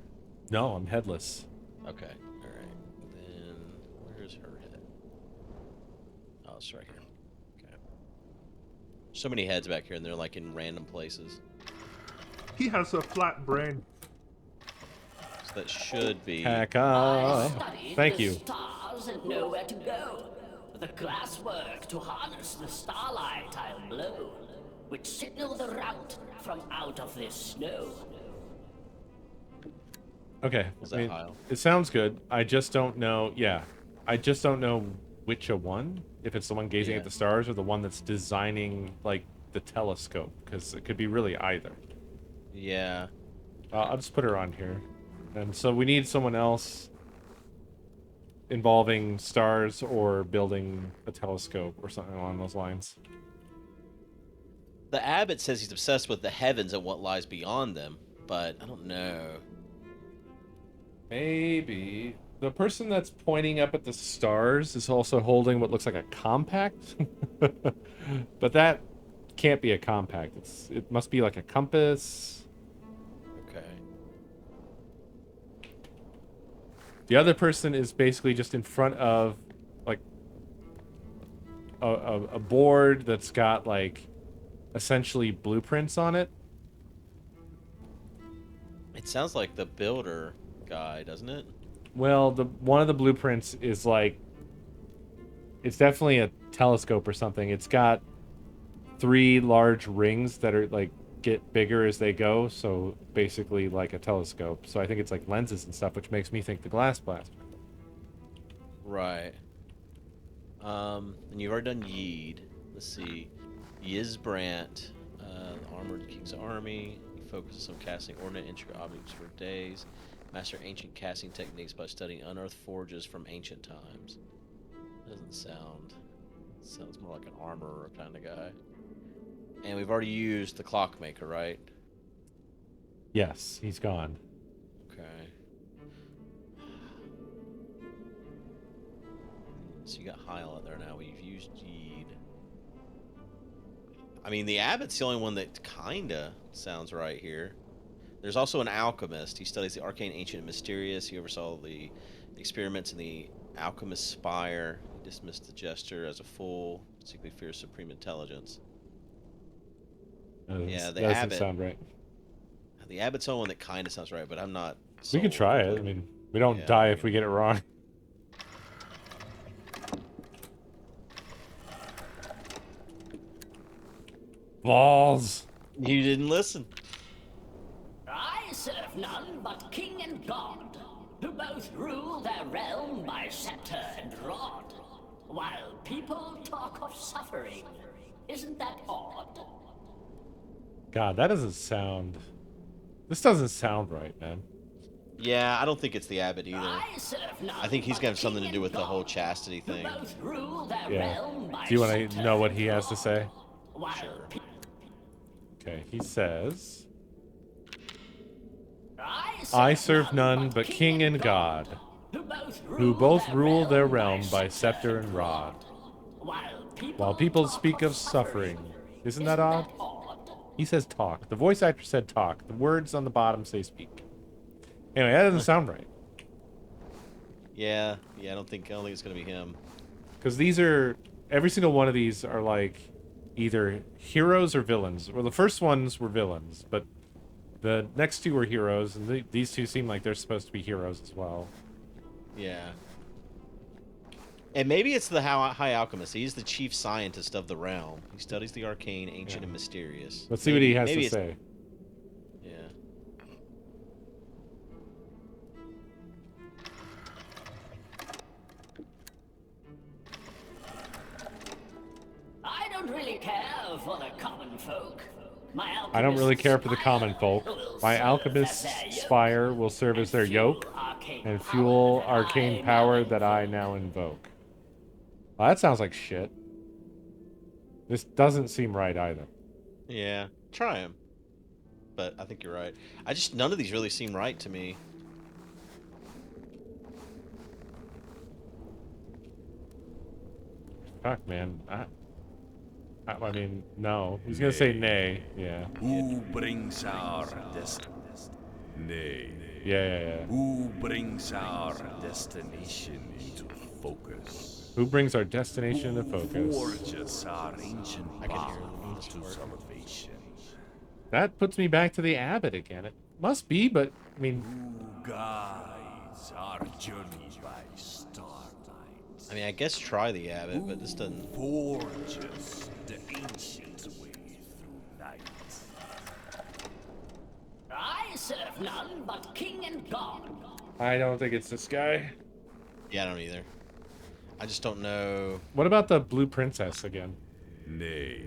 No, I'm headless. Okay. All right. Then where's her head? Oh, it's right here. Okay. So many heads back here, and they're like in random places. He has a flat brain. So that should be... Heck I studied Thank the you. stars and know where to go. The glasswork to harness the starlight I'll blow, which signal the route from out of this snow. Okay. Was that Heil? It sounds good. I just don't know. Yeah. I just don't know which one. If it's the one gazing at the stars or the one that's designing, like, the telescope. Because it could be really either. Yeah. I'll just put her on here. And so we need someone else involving stars or building a telescope or something along those lines. The abbot says he's obsessed with the heavens and what lies beyond them, but I don't know. Maybe the person that's pointing up at the stars is also holding what looks like a compact. But that can't be a compact. It must be like a compass. Okay. The other person is basically just in front of like a board that's got like essentially blueprints on it. It sounds like the builder guy, doesn't it? Well, one of the blueprints is like, it's definitely a telescope or something. It's got 3 large rings that are like get bigger as they go, so basically like a telescope. So I think it's like lenses and stuff, which makes me think the glass blaster. Right. And you've already done Yeed. Let's see. Yizbrant, the Armored King's Army. He focuses on casting ornate, intricate objects for days. Master ancient casting techniques by studying unearthed forges from ancient times. Doesn't sound... Sounds more like an armorer kind of guy. And we've already used the clockmaker, right? Yes, he's gone. Okay. So you got Heil out there now. We've used Yeed. I mean, the Abbot's the only one that kinda sounds right here. There's also an alchemist. He studies the arcane, ancient, and mysterious. He oversaw the experiments in the alchemist's spire. He dismissed the jester as a fool, particularly fears supreme intelligence. Yeah, the that doesn't Abbot sound right. The Abbot's the only one that kind of sounds right, but I'm not. We could sold try it. I completely. mean, we don't Yeah, die we if can- we get it wrong. Balls. You didn't listen. I serve none but king and god, who both rule their realm by scepter and rod, while people talk of suffering. Isn't that odd? God, that doesn't sound... This doesn't sound right, man. Yeah, I don't think it's the Abbot either. I serve none I think he's but gonna have something king to do with and the whole god, chastity who thing. both rule their Yeah. realm by Do you want to scepter know what and he has to rod, say? while Sure. pe- Okay, he says... I serve none but king and god, who both rule their realm by scepter and rod, While people speak of suffering. Isn't that odd? He says talk. The voice actor said talk. The words on the bottom say speak. Anyway, that doesn't sound right. Yeah, I don't think it's gonna be him. Because these are... Every single one of these are like either heroes or villains. Well, the first ones were villains, but the next 2 were heroes, and these 2 seem like they're supposed to be heroes as well. Yeah. And maybe it's the High Alchemist. He's the chief scientist of the realm. He studies the arcane, ancient, and mysterious. Let's see what he has maybe to it's- say. Yeah. I don't really care for the common folk. I don't really care for the common folk. My alchemist's spire will serve as their yoke and fuel arcane power that I now invoke. Well, that sounds like shit. This doesn't seem right either. Yeah. Try him. But I think you're right. None of these really seem right to me. Fuck, man. I mean, no. He's gonna say nay. Yeah. Who brings our destiny? Nay. Yeah. Who brings our destination into focus? Who brings our destination into focus? Forges our ancient I can hear path this to part. salvation. That puts me back to the abbot again. It must be, but I mean, Who guides our journey by starlight? I mean, I guess try the abbot, but this doesn't. Forges the ancient way through night. I serve none but king and god. I don't think it's this guy. Yeah, I don't either. I just don't know. What about the blue princess again? Nay.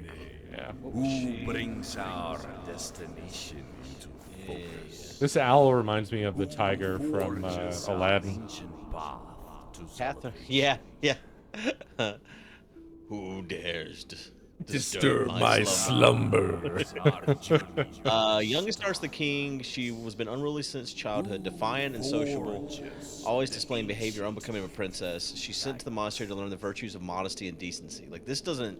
Yeah. Who brings our destination into focus? This owl reminds me of the tiger from Forges our Aladdin. ancient path to Catherine. salvation. Yeah. Who dares Disturb my slumber. Youngest starts the king. She was been unruly since childhood, defiant and sociable, always displaying behavior unbecoming of a princess. She's sent to the monastery to learn the virtues of modesty and decency. Like this doesn't.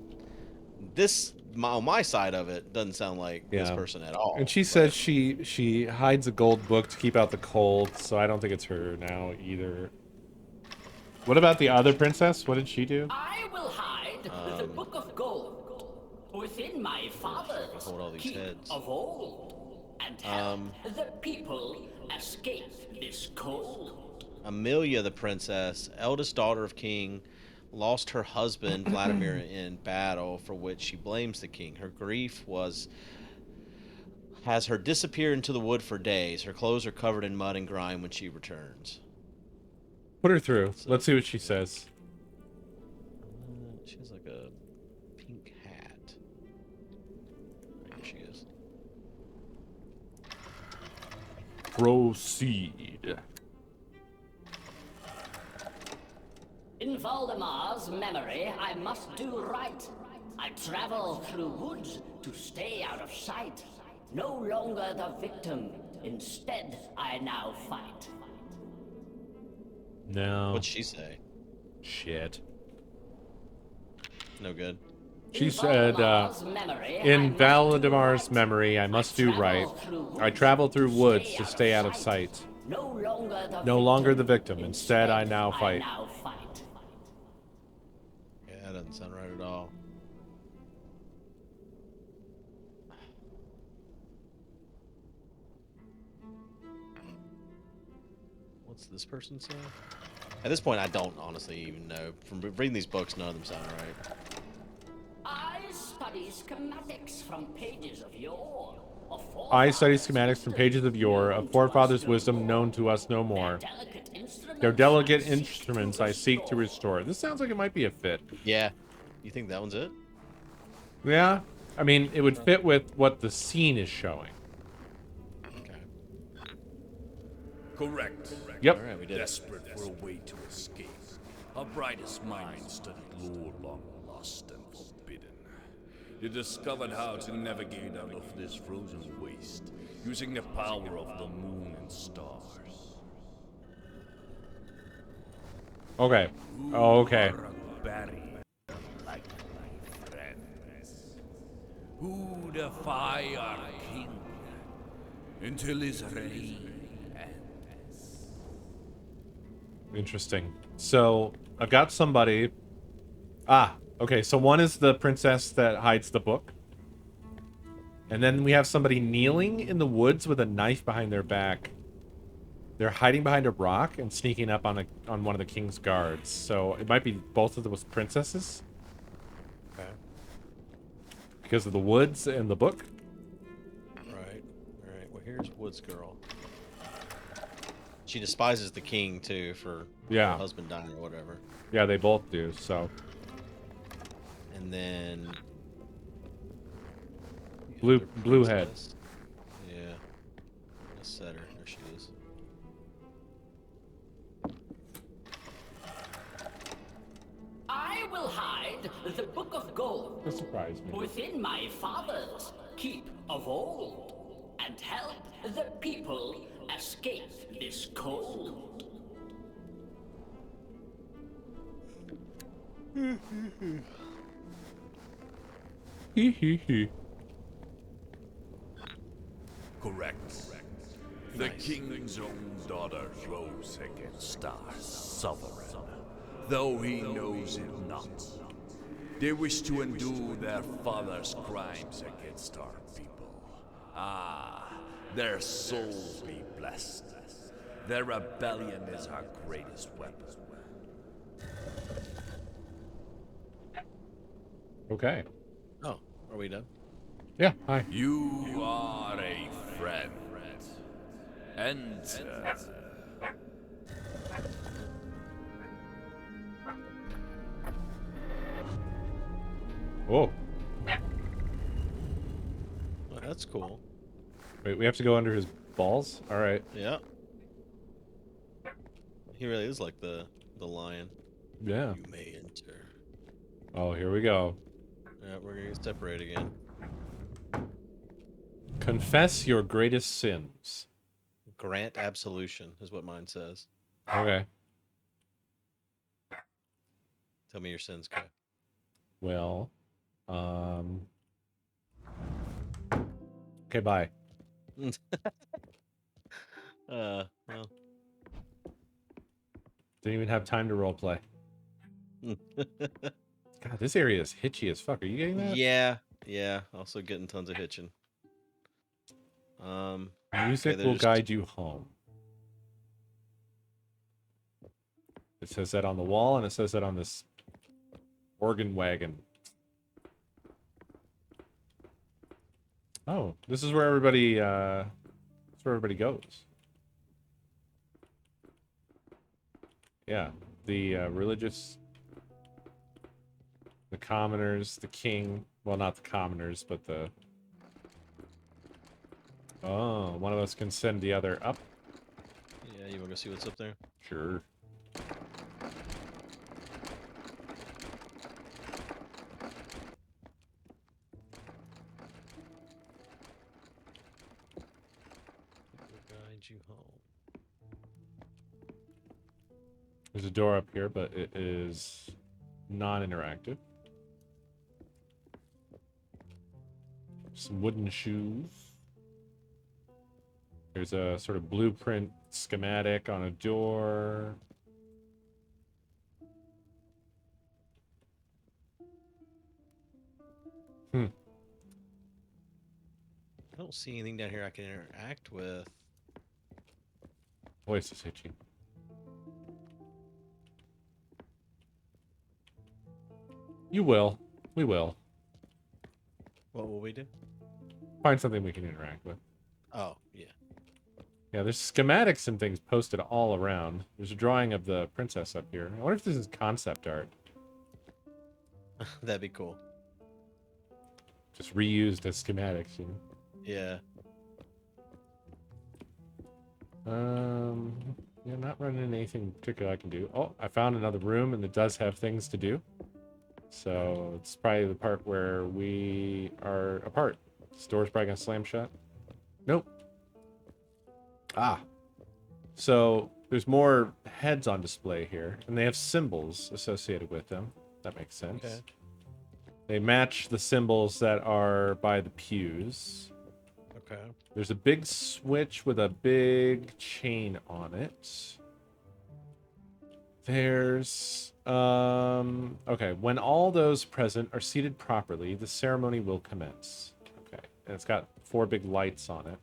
On my side of it doesn't sound like this person at all. And she says she hides a gold book to keep out the cold, so I don't think it's her now either. What about the other princess? What did she do? I will hide the book of gold within my father's hold all these keep heads. of old, and help the people escape this cold. Amelia, the princess, eldest daughter of king, lost her husband Vladimir in battle, for which she blames the king. Her grief has her disappear into the wood for days. Her clothes are covered in mud and grime when she returns. Put her through. Let's see what she says. She has like a pink hat. There she is. Proceed. In Valdemar's memory, I must do right. I travel through woods to stay out of sight. No longer the victim. Instead, I now fight. No. What'd she say? Shit. No good. She said, in Valdemar's memory, I must do right. I travel through woods to stay out of sight. No longer the victim. Instead, I now fight. Yeah, that doesn't sound right at all. What's this person say? At this point, I don't honestly even know. From reading these books, none of them sound right. I study schematics from pages of yore. I study schematics from pages of yore, of forefathers' wisdom known to us no more. Their delicate instruments I seek to restore. This sounds like it might be a fit. Yeah. You think that one's it? Yeah. I mean, it would fit with what the scene is showing. Okay. Correct. Yep. All right, we did it. Desperate for a way to escape, our brightest minds studied lore long lost and forbidden. They discovered how to navigate out of this frozen waste, using the power of the moon and stars. Okay. Oh, okay. Who are buried like my friends, who defy our king until his reign ends. Interesting. So, I've got somebody... Ah, okay. So one is the princess that hides the book. And then we have somebody kneeling in the woods with a knife behind their back. They're hiding behind a rock and sneaking up on one of the king's guards. So it might be both of those princesses. Okay. Because of the woods and the book. Right. All right. Well, here's Woods Girl. She despises the king too for Yeah. her husband dying or whatever. Yeah, they both do. So And then the Blue- other blue head. princess. Yeah. Let's set her. There she is. I will hide the book of gold that surprised me. within my father's keep of old, and help the people escape this cold. Hee hee hee. Correct. The king's own daughter rose against Star Sovereign, though he knows it not. They wish to undo their father's crimes against our people. Ah, their soul be blessed. Their rebellion is our greatest weapon. Okay. Oh, are we done? Yeah. Hi. You are a friend. Enter. Whoa. Oh, that's cool. Wait, we have to go under his balls? All right. Yeah. He really is like the lion. Yeah. You may enter. Oh, here we go. Yeah, we're gonna get separated again. Confess your greatest sins. Grant absolution is what mine says. Okay. Tell me your sins, Kai. Well, okay, bye. Well. Didn't even have time to roleplay. God, this area is hitchy as fuck. Are you getting that? Yeah. Also getting tons of hitching. Music okay, will guide you home. It says that on the wall, and it says that on this organ wagon. Oh, this is where everybody. That's where everybody goes. Yeah, the religious, the commoners, the king. Well, not the commoners, but the. Oh, one of us can send the other up. Yeah, you want to go see what's up there? Sure. Guide you home. There's a door up here, but it is non-interactive. Some wooden shoes. There's a sort of blueprint schematic on a door. I don't see anything down here I can interact with. Voice is itchy. You will. We will. What will we do? Find something we can interact with. Oh, yeah. Yeah, there's schematics and things posted all around. There's a drawing of the princess up here. I wonder if this is concept art. That'd be cool. Just reused as schematics, you know? Yeah. Yeah, not running into anything particular I can do. Oh, I found another room, and it does have things to do. So it's probably the part where we are apart. This door's probably gonna slam shut. Nope. Ah. So there's more heads on display here, and they have symbols associated with them. That makes sense. Okay. They match the symbols that are by the pews. Okay. There's a big switch with a big chain on it. There's okay, when all those present are seated properly, the ceremony will commence. Okay. And it's got 4 big lights on it.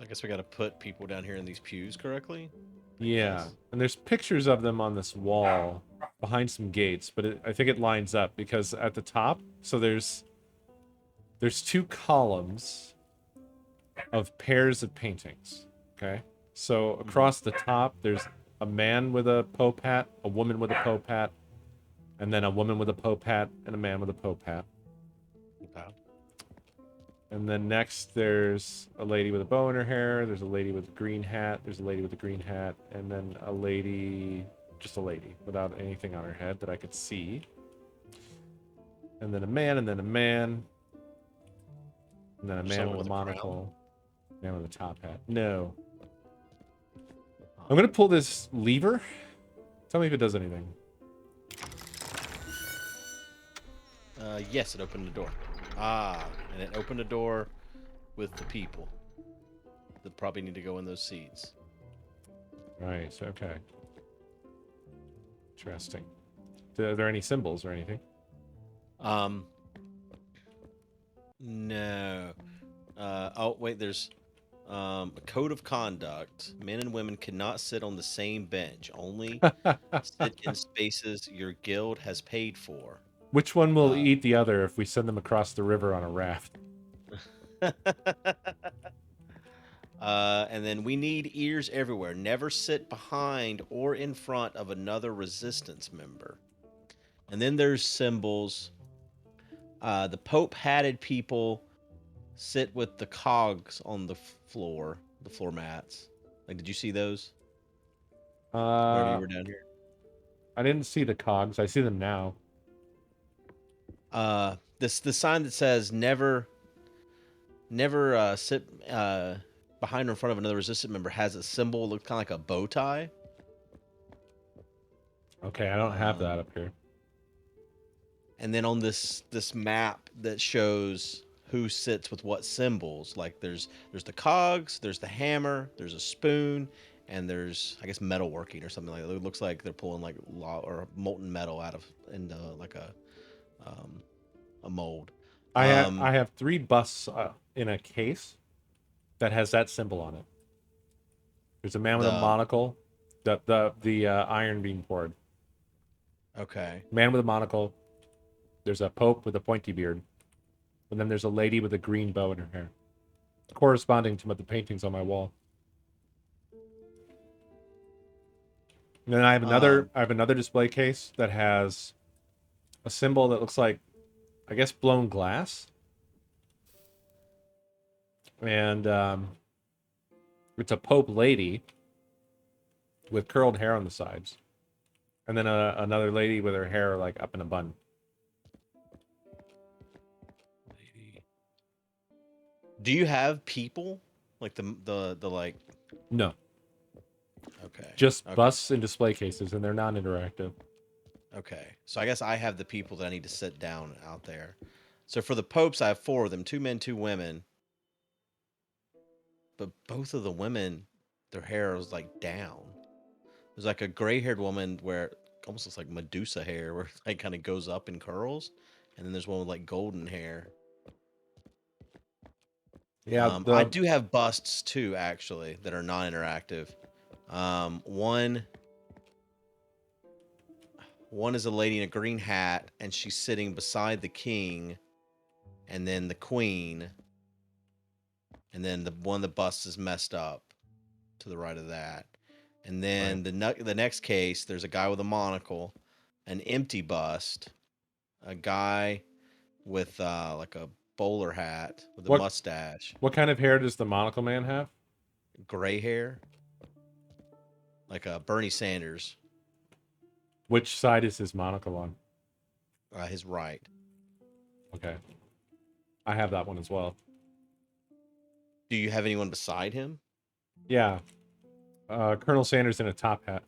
I guess we got to put people down here in these pews correctly. Yeah. And there's pictures of them on this wall behind some gates, but I think it lines up because at the top, so there's 2 columns of pairs of paintings. Okay. So across the top, there's a man with a Pope hat, a woman with a Pope hat, and then a woman with a Pope hat, and a man with a Pope hat. Okay. And then next, there's a lady with a bow in her hair, there's a lady with a green hat, there's a lady with a green hat, and then a lady, just a lady, without anything on her head that I could see. And then a man, and then a man, and then a man Someone with a with a crown? monocle, man with a top hat. No. I'm gonna pull this lever. Tell me if it does anything. Yes, it opened the door. Ah, and it opened the door with the people that probably need to go in those seats. Right. Okay. Interesting. Are there any symbols or anything? No. Oh, wait, there's a code of conduct. Men and women cannot sit on the same bench. Only sit in spaces your guild has paid for. Which one will Uh, eat the other if we send them across the river on a raft? And then we need ears everywhere. Never sit behind or in front of another resistance member. And then there's symbols. The Pope hatted people sit with the cogs on the floor, the floor mats. Like, did you see those? Wherever you Uh, were down here. I didn't see the cogs. I see them now. This the sign that says never sit behind or in front of another resistant member has a symbol looks kind of like a bow tie. Okay, I don't have that up here. And then on this map that shows who sits with what symbols, like there's the cogs, there's the hammer, there's a spoon, and there's I guess metalworking or something like that. It looks like they're pulling like or molten metal out of into like a mold. I have 3 busts in a case that has that symbol on it. There's a man with a The monocle, the iron being poured. okay. Man with a monocle. There's a pope with a pointy beard, and then there's a lady with a green bow in her hair, corresponding to the paintings on my wall. And then I have another display case that has a symbol that looks like, I guess, blown glass, and it's a pope lady with curled hair on the sides, and then another lady with her hair like up in a bun. Do you have people like the like? No, Okay. just Okay. busts and display cases, and they're non-interactive. Okay. So I guess I have the people that I need to sit down out there. So for the popes, I have 4 of them: 2 men, 2 women. But both of the women, their hair was like down. There's like a gray-haired woman where it almost looks like Medusa hair, where it like kind of goes up in curls, and then there's one with like golden hair. Yeah, I the do have busts too, actually, that are non-interactive. One is a lady in a green hat, and she's sitting beside the king, and then the queen, and then the bust is messed up to the right of that. And then the next case, there's a guy with a monocle, an empty bust, a guy with like a bowler hat with a what mustache, what kind of hair does the monocle man have? gray hair, like a Bernie Sanders, Which side is his monocle on? his right. Okay, I have that one as well. Do you have anyone beside him? Yeah, Colonel Sanders in a top hat.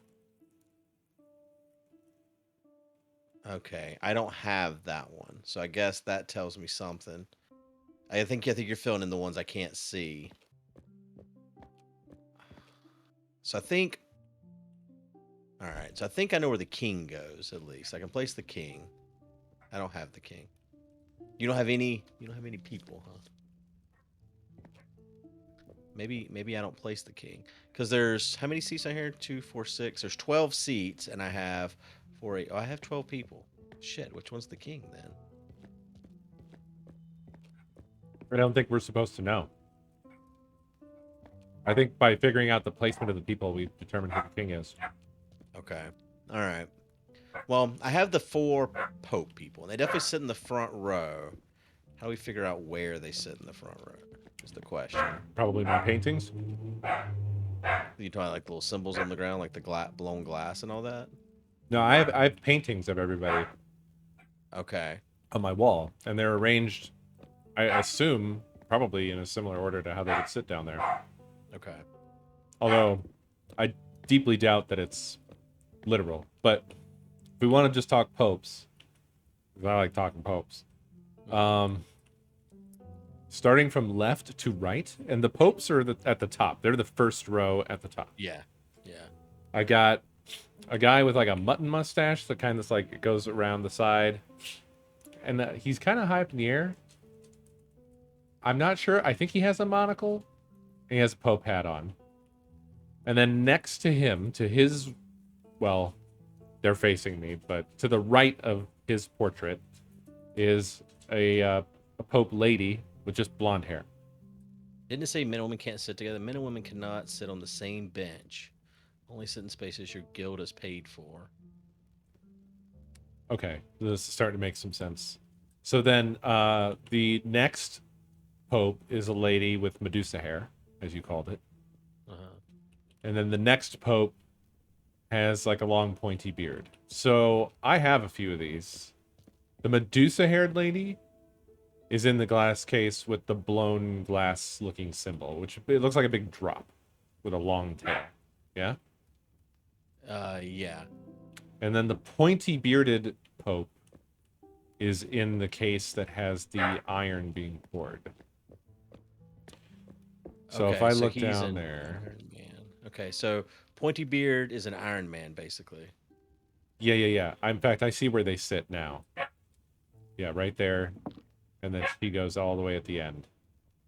Okay, I don't have that one, so I guess that tells me something. I think you're filling in the ones I can't see. So I think. All right, so I think I know where the king goes. At least I can place the king. I don't have the king. You don't have any. You don't have any people, huh? Maybe I don't place the king because there's how many seats I here? 2, 4, 6. There's 12 seats, and I have 4, 8. Oh, I have 12 people. Shit, which one's the king then? I don't think we're supposed to know. I think by figuring out the placement of the people, we determine who the king is. Okay. All right. Well, I have the 4 Pope people, and they definitely sit in the front row. How do we figure out where they sit in the front row? Is the question. Probably my paintings. You talking like little symbols on the ground, like the blown glass and all that? No, I have paintings of everybody Okay. on my wall, and they're arranged, I assume, probably in a similar order to how they would sit down there. Okay. Although, I deeply doubt that it's literal. But if we want to just talk popes, because I like talking popes, Starting from left to right, and the popes are at the top. They're the first row at the top. Yeah. Yeah. I got a guy with like a mutton mustache that kind of like goes around the side, and he's kind of high up in the air. I'm not sure. I think he has a monocle. And he has a pope hat on. And then next to him, to his, well, they're facing me, but to the right of his portrait is a pope lady with just blonde hair. Didn't it say men and women can't sit together? Men and women cannot sit on the same bench. Only sit in spaces your guild has paid for. Okay, this is starting to make some sense. So then the next pope is a lady with Medusa hair, as you called it. Uh-huh. And then the next pope has like a long pointy beard. So I have a few of these. The Medusa-haired lady is in the glass case with the blown glass looking symbol, which it looks like a big drop with a long tail. Yeah? Yeah. And then the pointy bearded pope is in the case that has the iron being poured. So if I look he's down an there. Iron Man. Okay, so Pointy Beard is an Iron Man, basically. Yeah. In fact, I see where they sit now. Yeah, right there. And then she goes all the way at the end.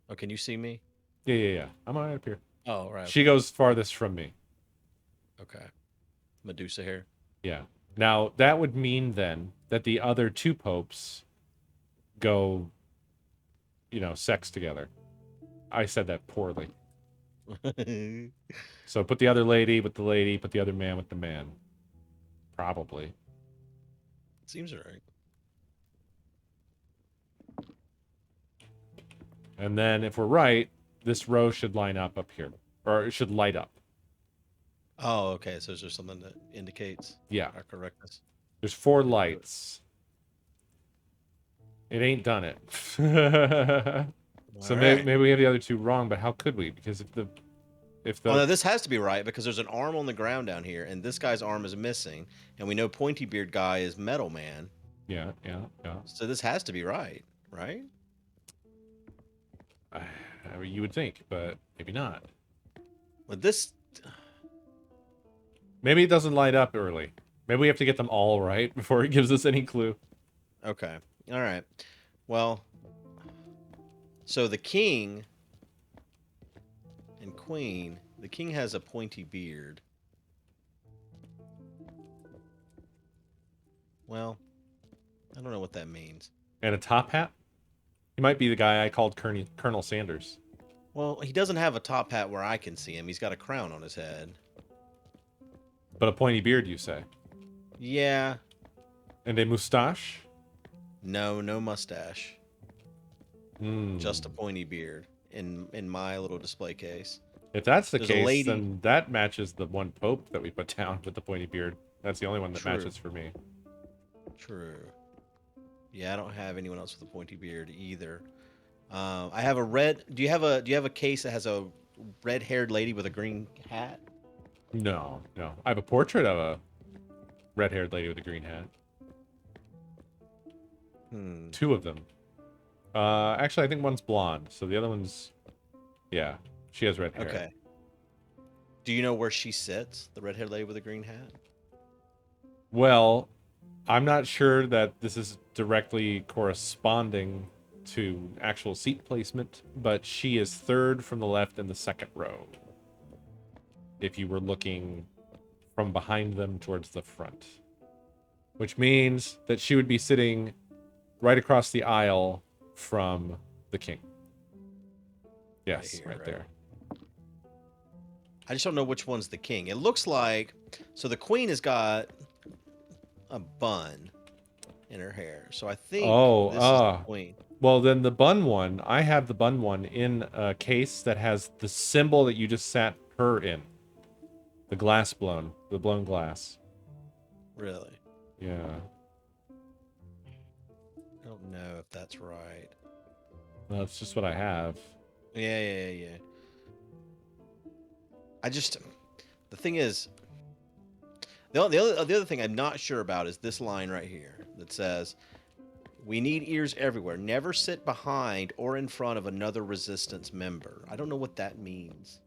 Oh, can you see me? Yeah. I'm right up here. Oh, right. She goes farthest from me. Okay. Medusa hair. Yeah. Now, that would mean then that the other two popes go, sex together. I said that poorly. So put the other lady with the lady, put the other man with the man. Probably. Seems right. And then if we're right, this row should line up here. Or it should light up. Oh, okay. So is there something that indicates Yeah. our correctness? There's 4 lights. It ain't done it. So maybe we have the other 2 wrong, but how could we? Because if the Oh, no, this has to be right because there's an arm on the ground down here, and this guy's arm is missing, and we know Pointy Beard guy is Metal Man. Yeah. So this has to be right? You would think, but maybe not. Well, this. Maybe it doesn't light up early. Maybe we have to get them all right before it gives us any clue. Okay. All right. Well, so the king and queen. The king has a pointy beard. Well, I don't know what that means. And a top hat? He might be the guy I called Colonel Sanders. Well, he doesn't have a top hat where I can see him. He's got a crown on his head. But a pointy beard, you say? Yeah. And a mustache? No mustache. Mm. Just a pointy beard in my little display case. If that's the There's a case, lady- then that matches the one pope that we put down with the pointy beard. That's the only one that True. matches for me. True. Yeah, I don't have anyone else with a pointy beard either. I have a red. Do you have a case that has a red-haired lady with a green hat? No. I have a portrait of a red-haired lady with a green hat. 2 of them. Actually, I think one's blonde, so the other one's... Yeah, she has red hair. Okay. Do you know where she sits? The red-haired lady with a green hat? Well, I'm not sure that this is directly corresponding to actual seat placement, but she is 3rd from the left in the 2nd row. If you were looking from behind them towards the front. Which means that she would be sitting right across the aisle from the king. Yes, right there. I just don't know which one's the king. It looks like... So the queen has got a bun in her hair. So I think this is the queen. Well, then the bun one, I have the bun one in a case that has the symbol that you just sat her in. The blown glass. Really? Yeah. I don't know if that's right. Well, that's just what I have. Yeah. The thing is, the other thing I'm not sure about is this line right here that says, We need ears everywhere. Never sit behind or in front of another resistance member. I don't know what that means.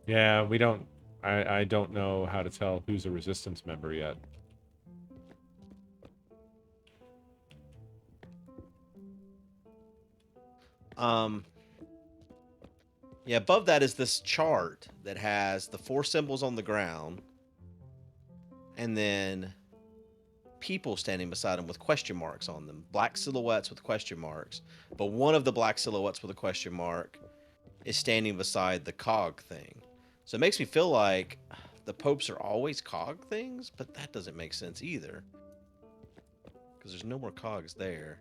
Yeah, we don't. I don't know how to tell who's a resistance member yet. Yeah, above that is this chart that has the 4 symbols on the ground and then people standing beside them with question marks on them. Black silhouettes with question marks. But one of the black silhouettes with a question mark is standing beside the cog thing. So it makes me feel like the popes are always cog things, but that doesn't make sense either. Because there's no more cogs there.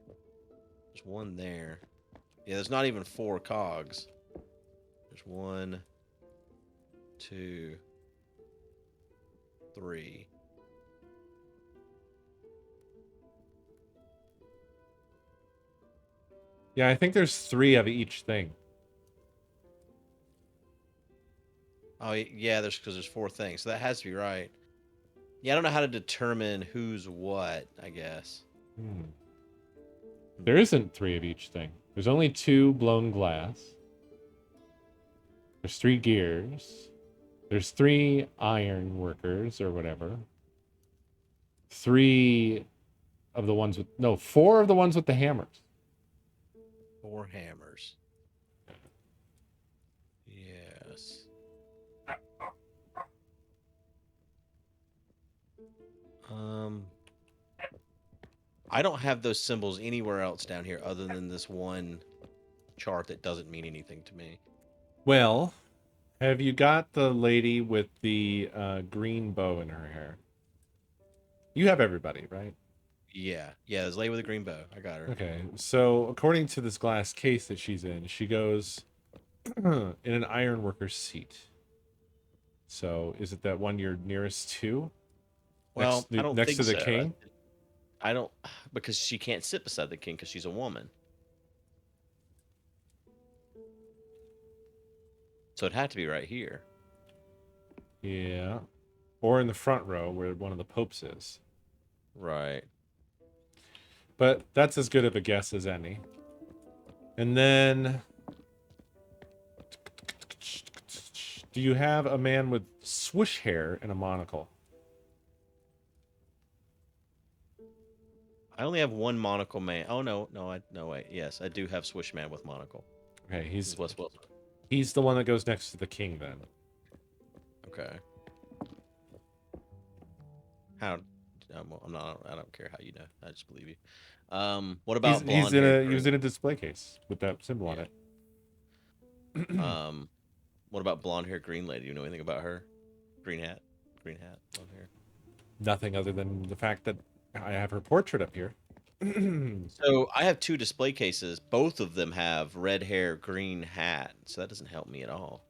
There's one there. Yeah, there's not even 4 cogs. There's 1, 2, 3. Yeah, I think there's 3 of each thing. Oh yeah, there's 4 things, so that has to be right. Yeah, I don't know how to determine who's what. I guess. There isn't 3 of each thing. There's only 2 blown glass. There's 3 gears. There's 3 iron workers or whatever. 3 of the ones with 4 of the ones with the hammers. 4 hammers. Yes. I don't have those symbols anywhere else down here other than this one chart that doesn't mean anything to me. Well, have you got the lady with the green bow in her hair? You have everybody, right? Yeah, there's a lady with a green bow. I got her. Okay, so according to this glass case that she's in, she goes in an ironworker's seat. So is it that one you're nearest to? Well, I don't next think to the so. king? I don't, because she can't sit beside the king because she's a woman. So it had to be right here. Yeah. Or in the front row where one of the popes is. Right. But that's as good of a guess as any. And then... do you have a man with swoosh hair and a monocle? I only have one monocle man. Oh no, wait. Yes, I do have Swish Man with monocle. Okay, He's Wes Wilson. he's the one that goes next to the king then. Okay. How? I'm not. I don't care how you know. I just believe you. What about blonde hair? He was in a display case with that symbol on it. What about blonde hair green lady? Do you know anything about her? Green hat, blonde hair. Nothing other than the fact that I have her portrait up here. So I have 2 display cases. Both of them have red hair, green hat. So that doesn't help me at all.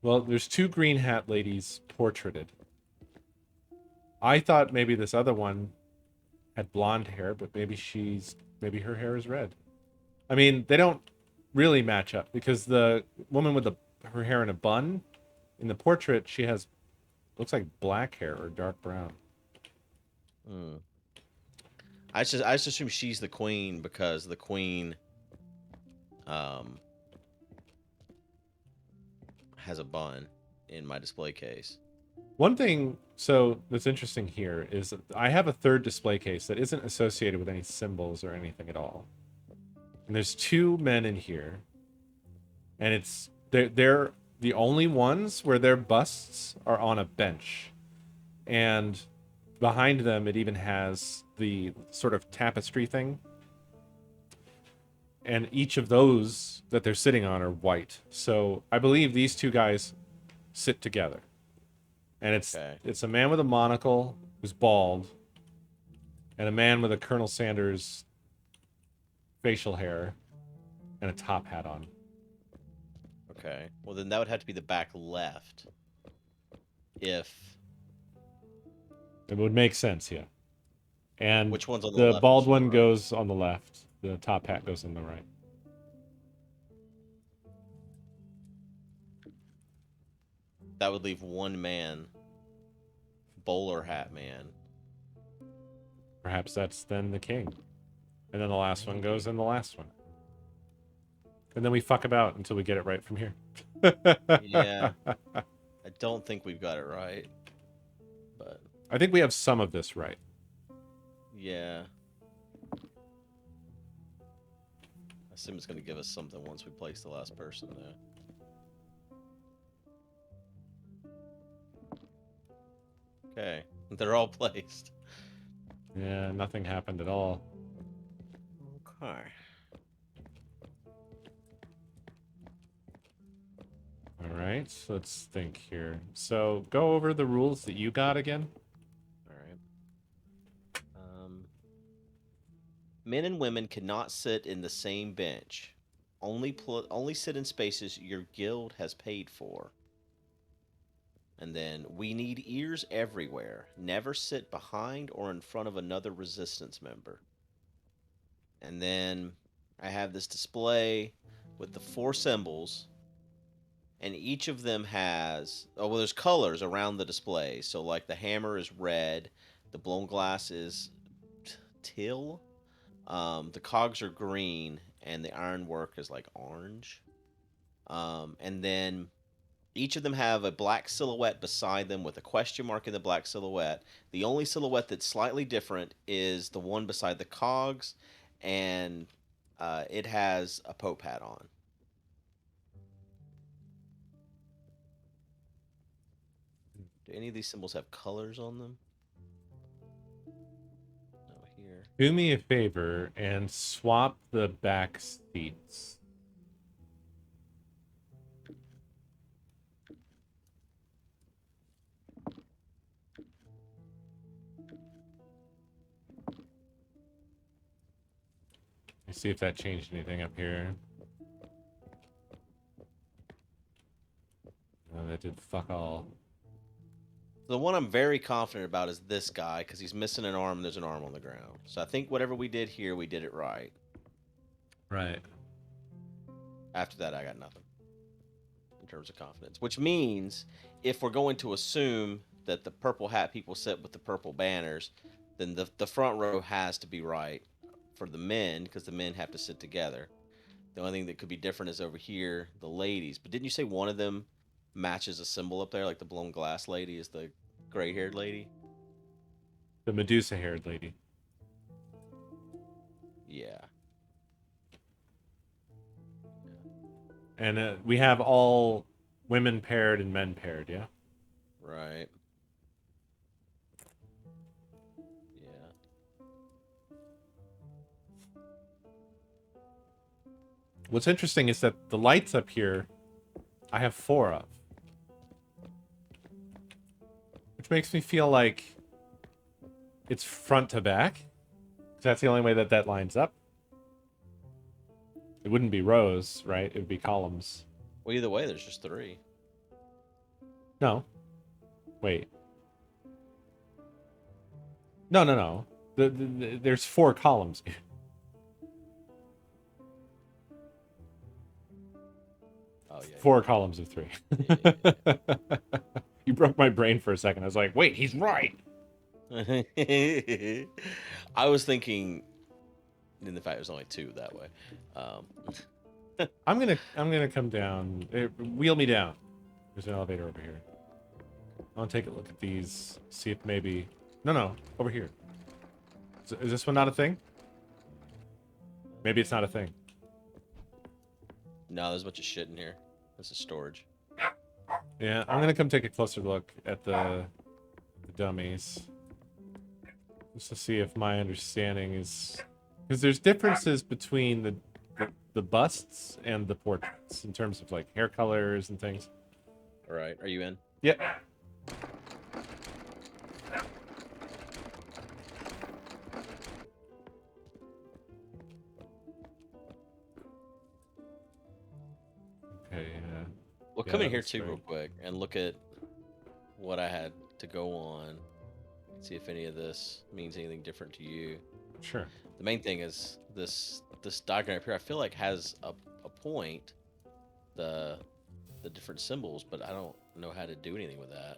Well, there's 2 green hat ladies portraited. I thought maybe this other one had blonde hair, but maybe her hair is red. I mean, they don't really match up because the woman with her hair in a bun in the portrait, she has looks like black hair or dark brown. I just assume she's the queen because the queen has a bun in my display case. One thing that's interesting here is that I have a third display case that isn't associated with any symbols or anything at all. And there's 2 men in here. And they're the only ones where their busts are on a bench. And behind them it even has the sort of tapestry thing. And each of those that they're sitting on are white. So I believe these 2 guys sit together. And it's a man with a monocle who's bald, and a man with a Colonel Sanders facial hair and a top hat on. Okay. Well, then that would have to be the back left. If it would make sense, yeah. And which one's on the left? The bald one goes on the left. The top hat goes on the right. That would leave one man, bowler hat man. Perhaps that's then the king. And then the last one goes in the last one. And then we fuck about until we get it right from here. Yeah. I don't think we've got it right. But I think we have some of this right. yeah. I assume it's going to give us something once we place the last person there. Okay. They're all placed. Yeah, nothing happened at all. Okay. All right, so let's think here. So go over the rules that you got again. All right. Men and women cannot sit in the same bench. Only sit in spaces your guild has paid for. And then we need ears everywhere. Never sit behind or in front of another resistance member. And then I have this display with the 4 symbols, and each of them has there's colors around the display. So like the hammer is red, the blown glass is teal, the cogs are green, and the ironwork is like orange. And then each of them have a black silhouette beside them with a question mark in the black silhouette. The only silhouette that's slightly different is the one beside the cogs, and it has a Pope hat on. Do any of these symbols have colors on them? No, here. Do me a favor and swap the back seats. Let me see if that changed anything up here. No, that did fuck all. The one I'm very confident about is this guy, because he's missing an arm and there's an arm on the ground. So I think whatever we did here, we did it right. Right. After that, I got nothing in terms of confidence. Which means if we're going to assume that the purple hat people sit with the purple banners, then the front row has to be right for the men, because the men have to sit together. The only thing that could be different is over here, the ladies. But didn't you say one of them matches a symbol up there, like the blown glass lady is the gray-haired lady? The Medusa-haired lady. Yeah. And we have all women paired and men paired, yeah? Right. Yeah. What's interesting is that the lights up here, I have 4 of. Which makes me feel like it's front to back. 'Cause that's the only way that that lines up. It wouldn't be rows, right? It would be columns. Well, either way, there's just 3. No. Wait. No. There's 4 columns. Oh, yeah. 4 columns of 3. Yeah. You broke my brain for a second. I was like, wait, he's right. I was thinking, in the fact, it was only 2 that way. I'm gonna come down. Wheel me down. There's an elevator over here. I want to take a look at these. See if maybe. No, over here. Is this one not a thing? Maybe it's not a thing. No, there's a bunch of shit in here. This is storage. Yeah, I'm gonna come take a closer look at the dummies, just to see if my understanding is, because there's differences between the busts and the portraits in terms of like hair colors and things. All right, are you in? Yep. Okay. Well, Yeah, come in that here looks too, great. real quick, and look at what I had to go on. See if any of this means anything different to you. Sure. The main thing is this diagram up here. I feel like has a point. The different symbols, but I don't know how to do anything with that.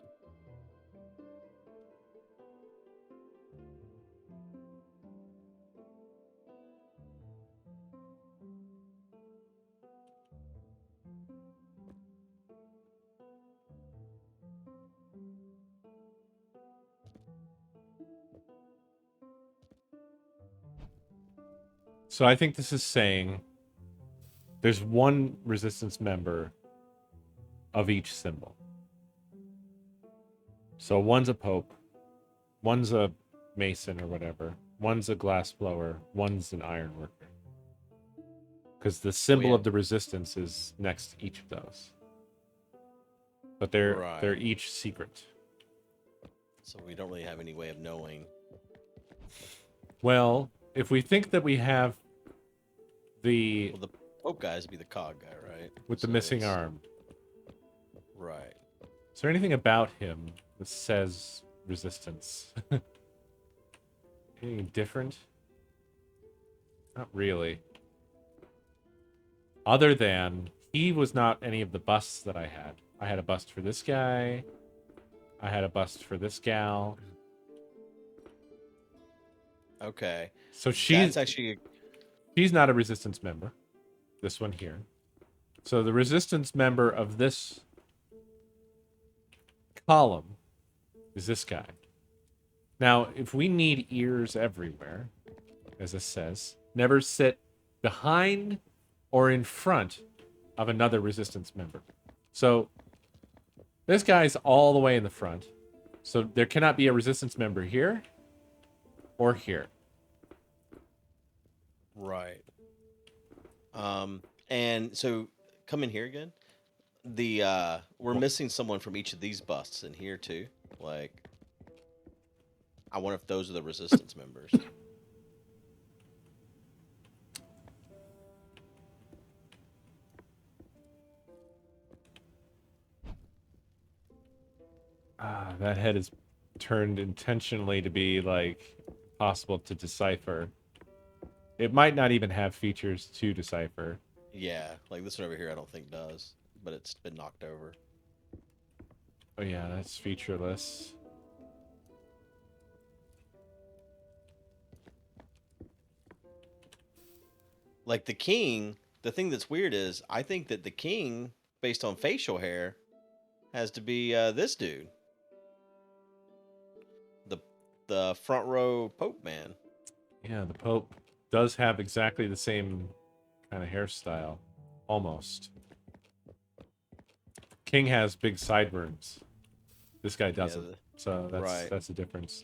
So I think this is saying there's one resistance member of each symbol. So one's a pope, one's a mason or whatever, one's a glass blower, one's an iron worker. Because the symbol yeah. of the resistance is next to each of those. But they're Right. each secret. So we don't really have any way of knowing. Well, if we think that we have the Well, the Pope guys would be the cog guy, right? with the So missing it's- arm, Right. is there anything about him that says resistance? Anything different? Not really. Other than he was not any of the busts that I had. I had a bust for this guy. I had a bust for this gal. Okay. So That's actually she's not a resistance member. This one here. So the resistance member of this column is this guy. Now, if we need ears everywhere, as it says, never sit behind or in front of another resistance member. So this guy's all the way in the front. So there cannot be a resistance member here or here. right. And so come in here again. We're missing someone from each of these busts in here too. Like, I wonder if those are the resistance members. That head is turned intentionally to be like possible to decipher. It might not even have features to decipher. Yeah, like this one over here, I don't think does, but it's been knocked over. Oh yeah, that's featureless. Like the king, the thing that's weird is I think that the king, based on facial hair, has to be this dude. The front row Pope man. Yeah, the Pope does have exactly the same kind of hairstyle. Almost. King has big sideburns. This guy doesn't. So right. that's the difference.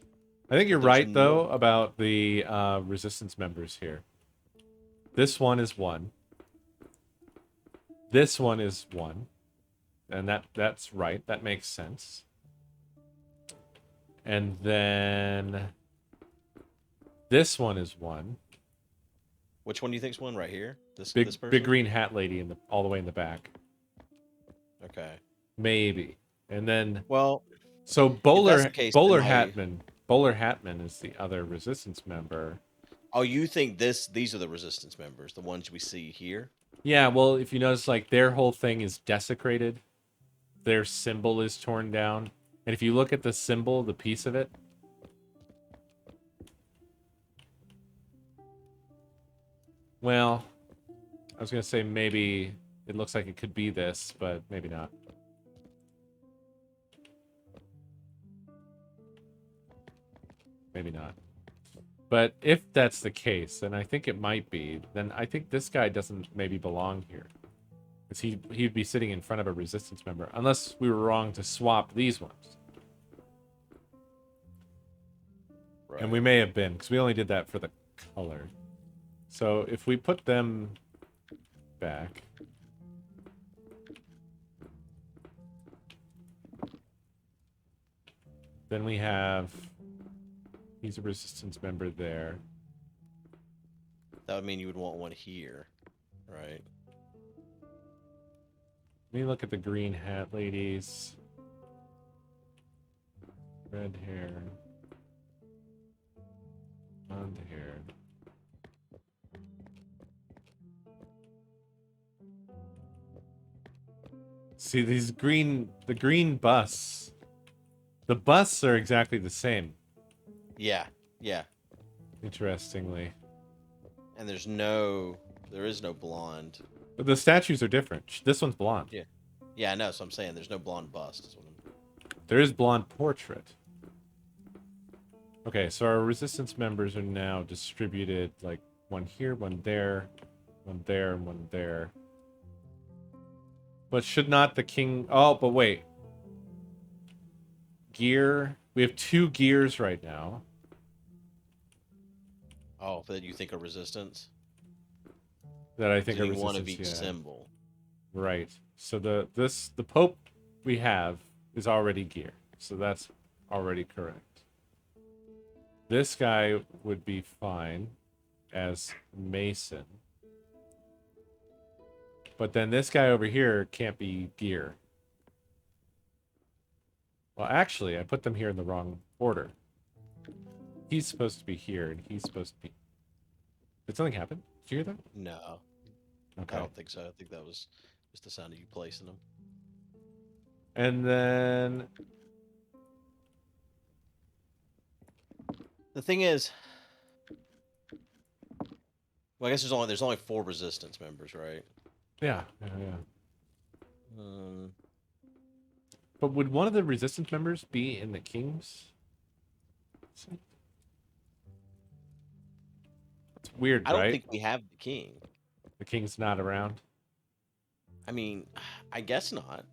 I think you're There's right, no- though, about the resistance members here. This one is 1. This one is 1. And that's right. That makes sense. And then this one is 1. Which one do you think's one right here? This person? Big green hat lady all the way in the back. Okay. Maybe. And then Well, so that's Bowler the case, Bowler then Bowler Hatman is the other resistance member. oh, you think these are the resistance members, the ones we see here? Yeah, well, if you notice, like, their whole thing is desecrated. Their symbol is torn down. And if you look at the symbol, the piece of it, well, I was going to say maybe it looks like it could be this, but maybe not. Maybe not. But if that's the case, and I think it might be, then I think this guy doesn't maybe belong here. Because he'd be sitting in front of a resistance member. Unless we were wrong to swap these ones. Right. And we may have been, because we only did that for the color. So if we put them back... Then we have... He's a resistance member there. That would mean you would want one here, right? Let me look at the green hat ladies. Red hair. Blonde hair. See the green busts. The busts are exactly the same. Yeah, yeah. Interestingly. And there is no blonde. But the statues are different. This one's blonde. Yeah. Yeah, I know. So I'm saying there's no blonde bust. Is what I'm... There is blonde portrait. Okay, so our resistance members are now distributed like One here, one there, one there, and one there. But should not the king... Oh, but wait. Gear. We have 2 gears right now. Oh, that you think are resistance? That I think are Doing one of resistance, each yeah. symbol. Right. So the Pope we have is already gear. So that's already correct. This guy would be fine as Mason. But then this guy over here can't be gear. Well, actually, I put them here in the wrong order. He's supposed to be here, and he's supposed to be... Did something happen? Did you hear that? No, Okay. I don't think so. I think that was just the sound of you placing them. And then... The thing is, well, I guess there's only 4 resistance members, right? Yeah. Um, But would one of the resistance members be in the king's? It's weird, I don't right? think we have the king. The king's not around. I mean, I guess not,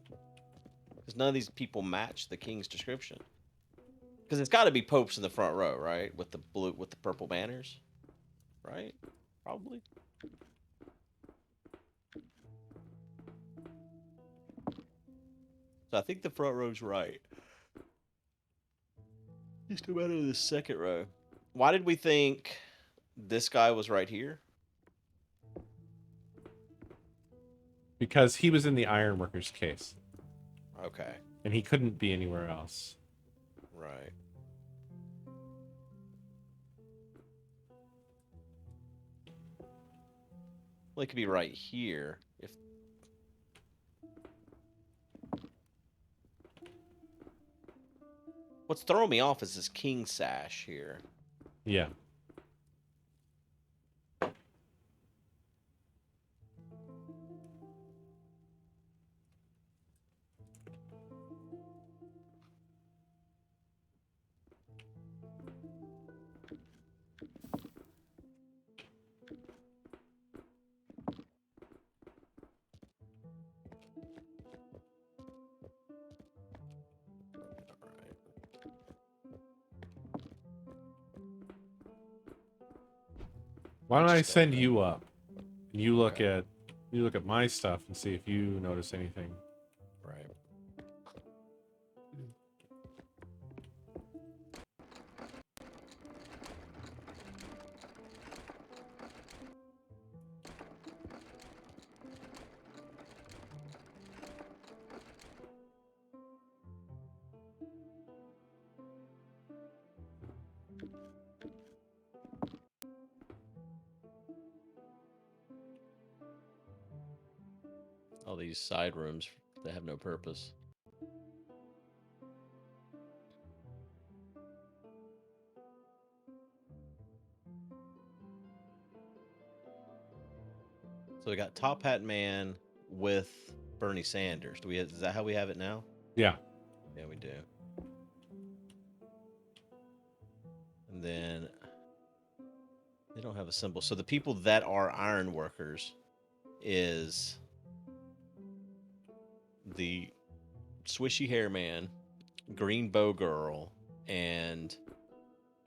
because none of these people match the king's description. Because it's got to be popes in the front row, right? With the purple banners, right? Probably. So I think the front row's right. Just a matter of the second row. Why did we think this guy was right here? Because he was in the ironworkers case. Okay. And he couldn't be anywhere else. Right. Well, it could be right here if. What's throwing me off is this king sash here. Yeah. Why don't I send you up? And you look at my stuff and see if you notice anything. Right. All these side rooms that have no purpose. So we got Top Hat Man with Bernie Sanders. Is that how we have it now? Yeah. Yeah, we do. And then they don't have a symbol. So the people that are iron workers is the Swishy Hair Man, Green Bow Girl, and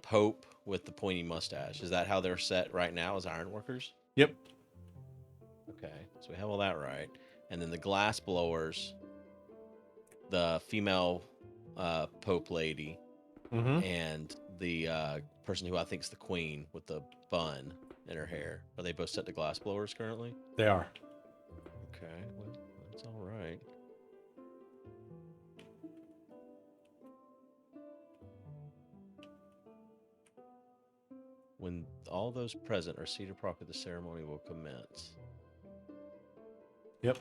Pope with the pointy mustache. Is that how they're set right now as iron workers? Yep. Okay, so we have all that right. And then the glass blowers, the female Pope lady, Mm-hmm. and the person who I think is the queen with the bun in her hair. Are they both set to glass blowers currently? They are. Okay, well, that's all right. When all those present are seated properly, the ceremony will commence. Yep.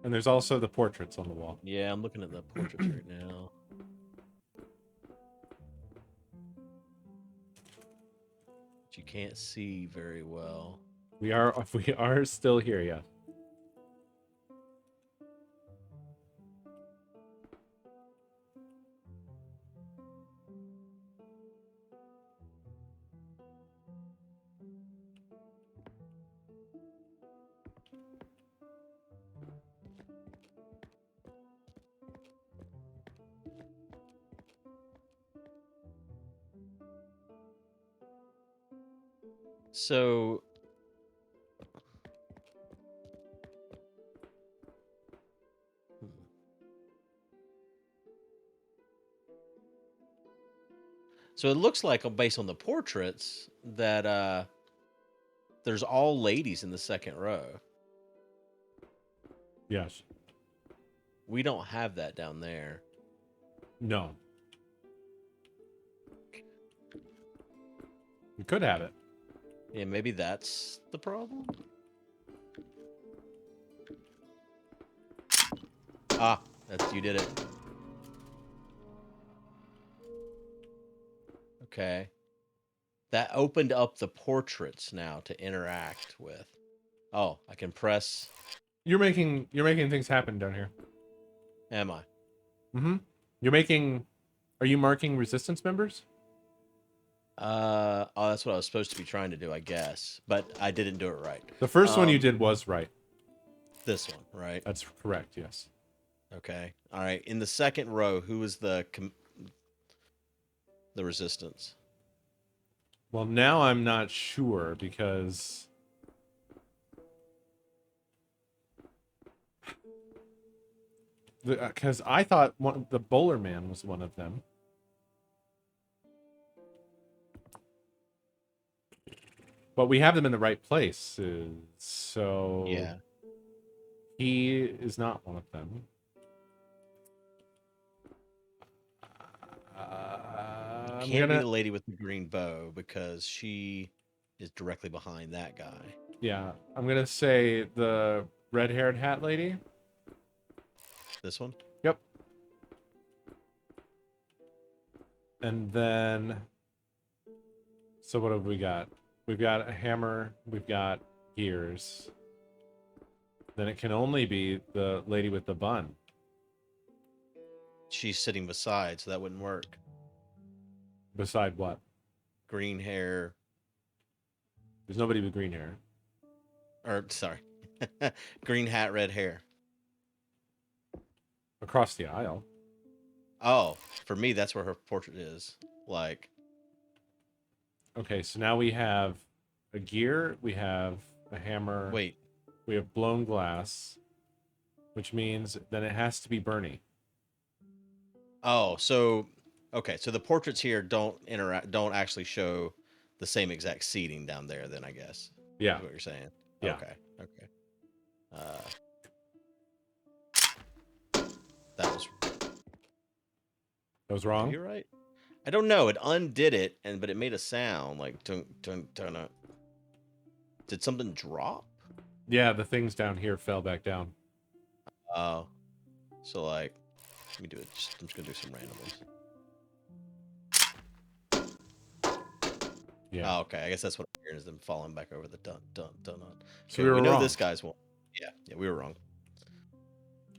And there's also the portraits on the wall. Yeah, I'm looking at the portraits right now. But you can't see very well. We are still here, yeah. So So it looks like, based on the portraits, that there's all ladies in the second row. Yes. We don't have that down there. No. You could have it. Yeah, maybe that's the problem. Ah, you did it. Okay. That opened up the portraits now to interact with. Oh, I can press. You're making things happen down here. Am I? Mm-hmm. You're making. Are you marking resistance members? Oh, that's what I was supposed to be trying to do, I guess. But I didn't do it right. The first one you did was right. This one, right? That's correct. Yes. Okay. All right. In the second row, who is the resistance? Well, now I'm not sure because I thought the bowler man was one of them. But we have them in the right place, so Yeah. he is not one of them. Can't be the lady with the green bow because she is directly behind that guy. Yeah, I'm gonna say the red-haired hat lady. This one? Yep. And then, so what have we got? We've got a hammer. We've got gears. Then it can only be the lady with the bun. She's sitting beside, so that wouldn't work. Beside what? Green hair. There's nobody with green hair. Or, sorry. Green hat, red hair. Across the aisle. Oh, for me, that's where her portrait is. Like. Okay, so now we have a gear. We have a hammer. Wait. We have blown glass, which means then it has to be Bernie. Oh, so okay, so the portraits here don't actually show the same exact seating down there. Then I guess. Yeah. Is what you're saying. Yeah. Okay. Okay. That was wrong. You're right. I don't know. It undid it, but it made a sound like dun dun dun. Did something drop? Yeah, the things down here fell back down. Oh, so like, let me do it. I'm just gonna do some random ones. Yeah. Oh, okay. I guess that's what I'm hearing is them falling back over the dun dun dun. Okay, So we know wrong. this guy's one. Yeah, we were wrong.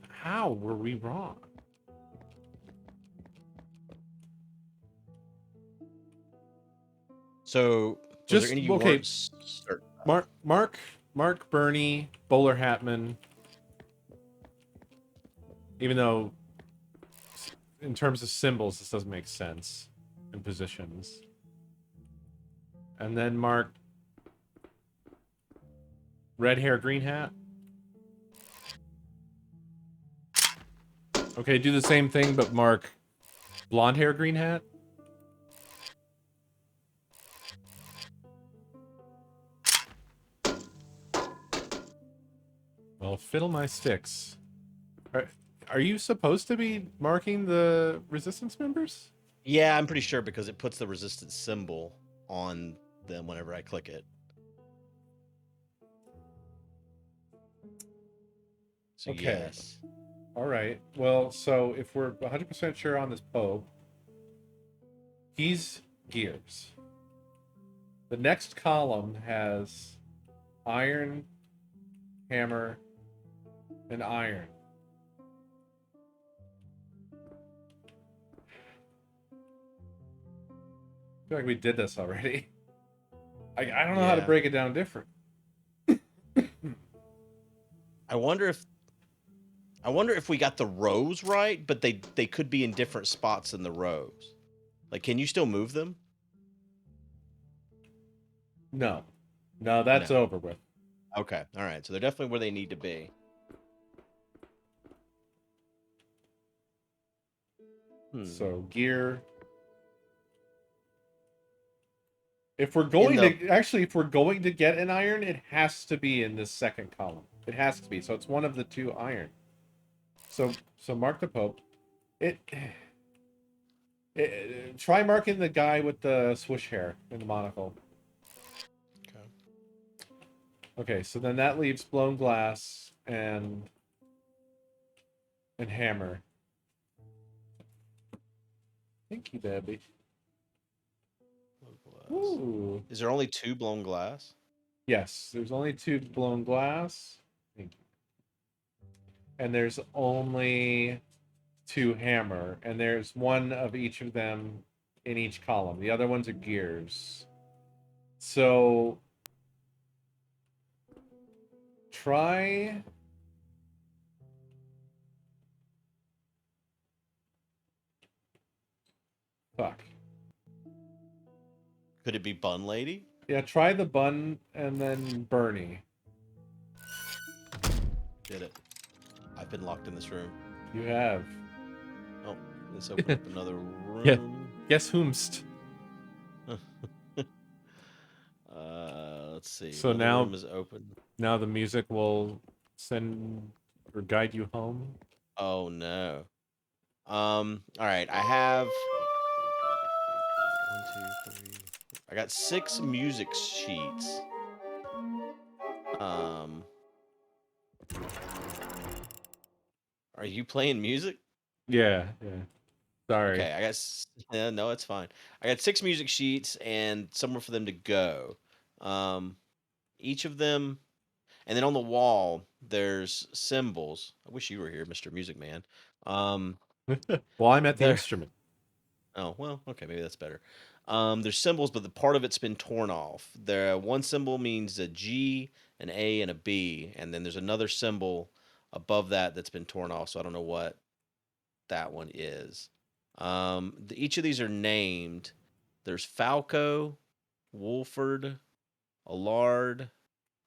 How were we wrong? So just there any okay. Mark, Bernie, Bowler Hatman. Even though, in terms of symbols, this doesn't make sense in positions. And then mark red hair, green hat. Okay, do the same thing, but mark blonde hair, green hat. Well, fiddle my sticks. Are you supposed to be marking the resistance members? Yeah, I'm pretty sure because it puts the resistance symbol on them whenever I click it. So okay. Yes. All right. Well, so if we're 100% sure on this Pope, he's gears. The next column has iron, hammer, and iron. I feel like we did this already. I don't know how to break it down different. I wonder if we got the rows right, but they could be in different spots in the rows. Like, can you still move them? No. No, that's No. over with. Okay. All right. So they're definitely where they need to be. So gear. If we're In going the to actually, if we're going to get an iron, it has to be in this second column. It has to be. So it's one of the 2 iron. So mark the Pope. Try marking the guy with the swoosh hair and the monocle. Okay. Okay, so then that leaves blown glass and hammer. Thank you, Debbie. Ooh. Is there only 2 blown glass? Yes, there's only 2 blown glass. Thank you. And there's only 2 hammer, and there's 1 of each of them in each column. The other ones are gears. So try fuck. Could it be Bun Lady? Yeah, try the bun and then Bernie. Did it. I've been locked in this room. You have. Oh, let's open up another room. Yeah. Guess whomst. Let's see. So Another now room is open. Now the music will send or guide you home. Oh no. All right. I have 1, 2, 3. I got 6 music sheets. Are you playing music? Yeah. Sorry. Okay, no, it's fine. I got 6 music sheets and somewhere for them to go. Each of them, and then on the wall there's symbols. I wish you were here, Mr. Music Man. Well, I'm at the There. instrument. Oh well, okay, maybe that's better. There's symbols, but the part of it's been torn off. There, one symbol means a G, an A, and a B, and then there's another symbol above that that's been torn off. So I don't know what that one is. Each of these are named. There's Falco, Wolford, Allard,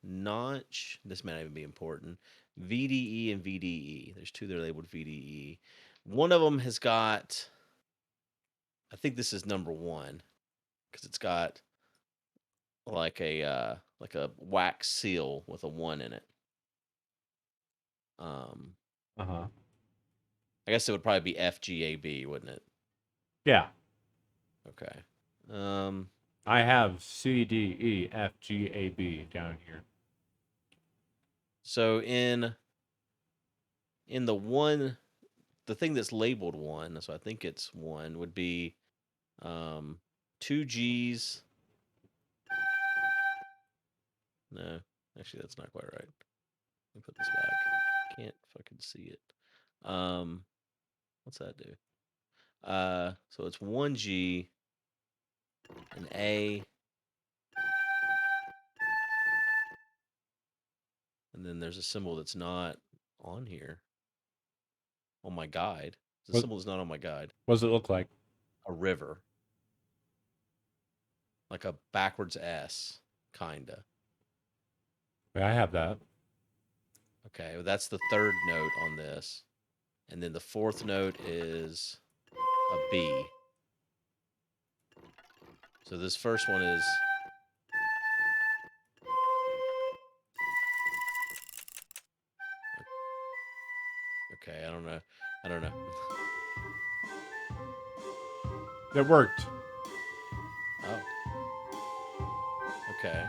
Notch. This might even be important. VDE and VDE. There's 2 that are labeled VDE. One of them has got. I think this is number 1 because it's got like a wax seal with a 1 in it. Uh-huh. I guess it would probably be FGAB, wouldn't it? Yeah. Okay. I have CDEFGAB down here. So in the 1, the thing that's labeled 1, so I think it's 1 would be 2 G's. No, actually that's not quite right. Let me put this back. Can't fucking see it. What's that do? So it's 1 G, an A, and then there's a symbol that's not on here. On my guide. The symbol is not on my guide. What does it look like? A river. Like a backwards S, kinda. Yeah, I have that. Okay, well, that's the 3rd note on this. And then the 4th note is a B. So this first one is. Okay, I don't know. It worked. Oh. Okay.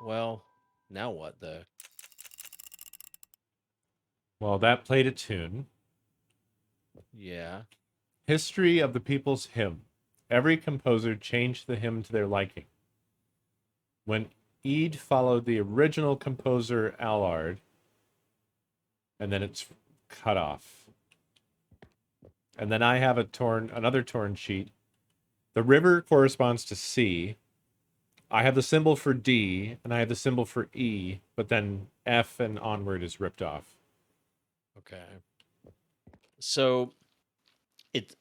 Well, now what though? Well, that played a tune. Yeah. History of the People's Hymn. Every composer changed the hymn to their liking. When Eid followed the original composer Allard, and then it's cut off. And then I have another torn sheet. The river corresponds to C. I have the symbol for D, and I have the symbol for E, but then F and onward is ripped off. Okay. So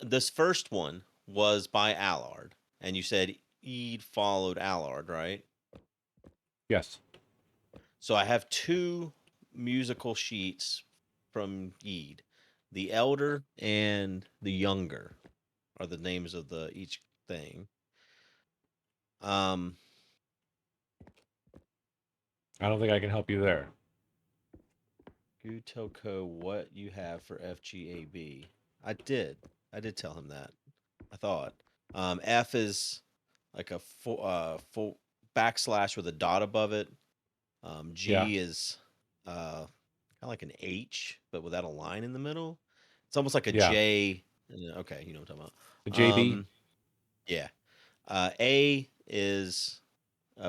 This first one was by Allard, and you said Eid followed Allard, right? Yes. So I have two musical sheets from Eid. The Elder and the Younger are the names of the each thing. Um, I don't think I can help you there. Gutoko, what you have for FGAB? I did. I did tell him that. I thought. F is like a full backslash with a dot above it. Yeah. G is kind of like an H, but without a line in the middle. It's almost like a Yeah. J. Okay, you know what I'm talking The about. JB. Yeah. A is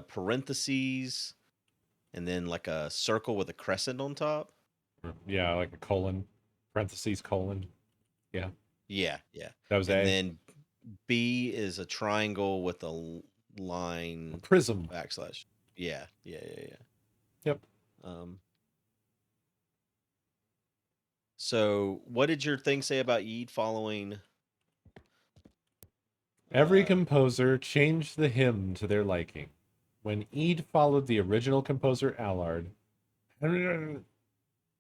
parentheses and then like a circle with a crescent on top. Yeah, like a colon, parentheses colon. Yeah, Yeah, yeah. that was And A. then B is a triangle with a A line prism. backslash. Yeah, yeah, yeah, yeah. Yep. Um, so what did your thing say about Eid following? Every composer changed the hymn to their liking. When Eid followed the original composer Allard,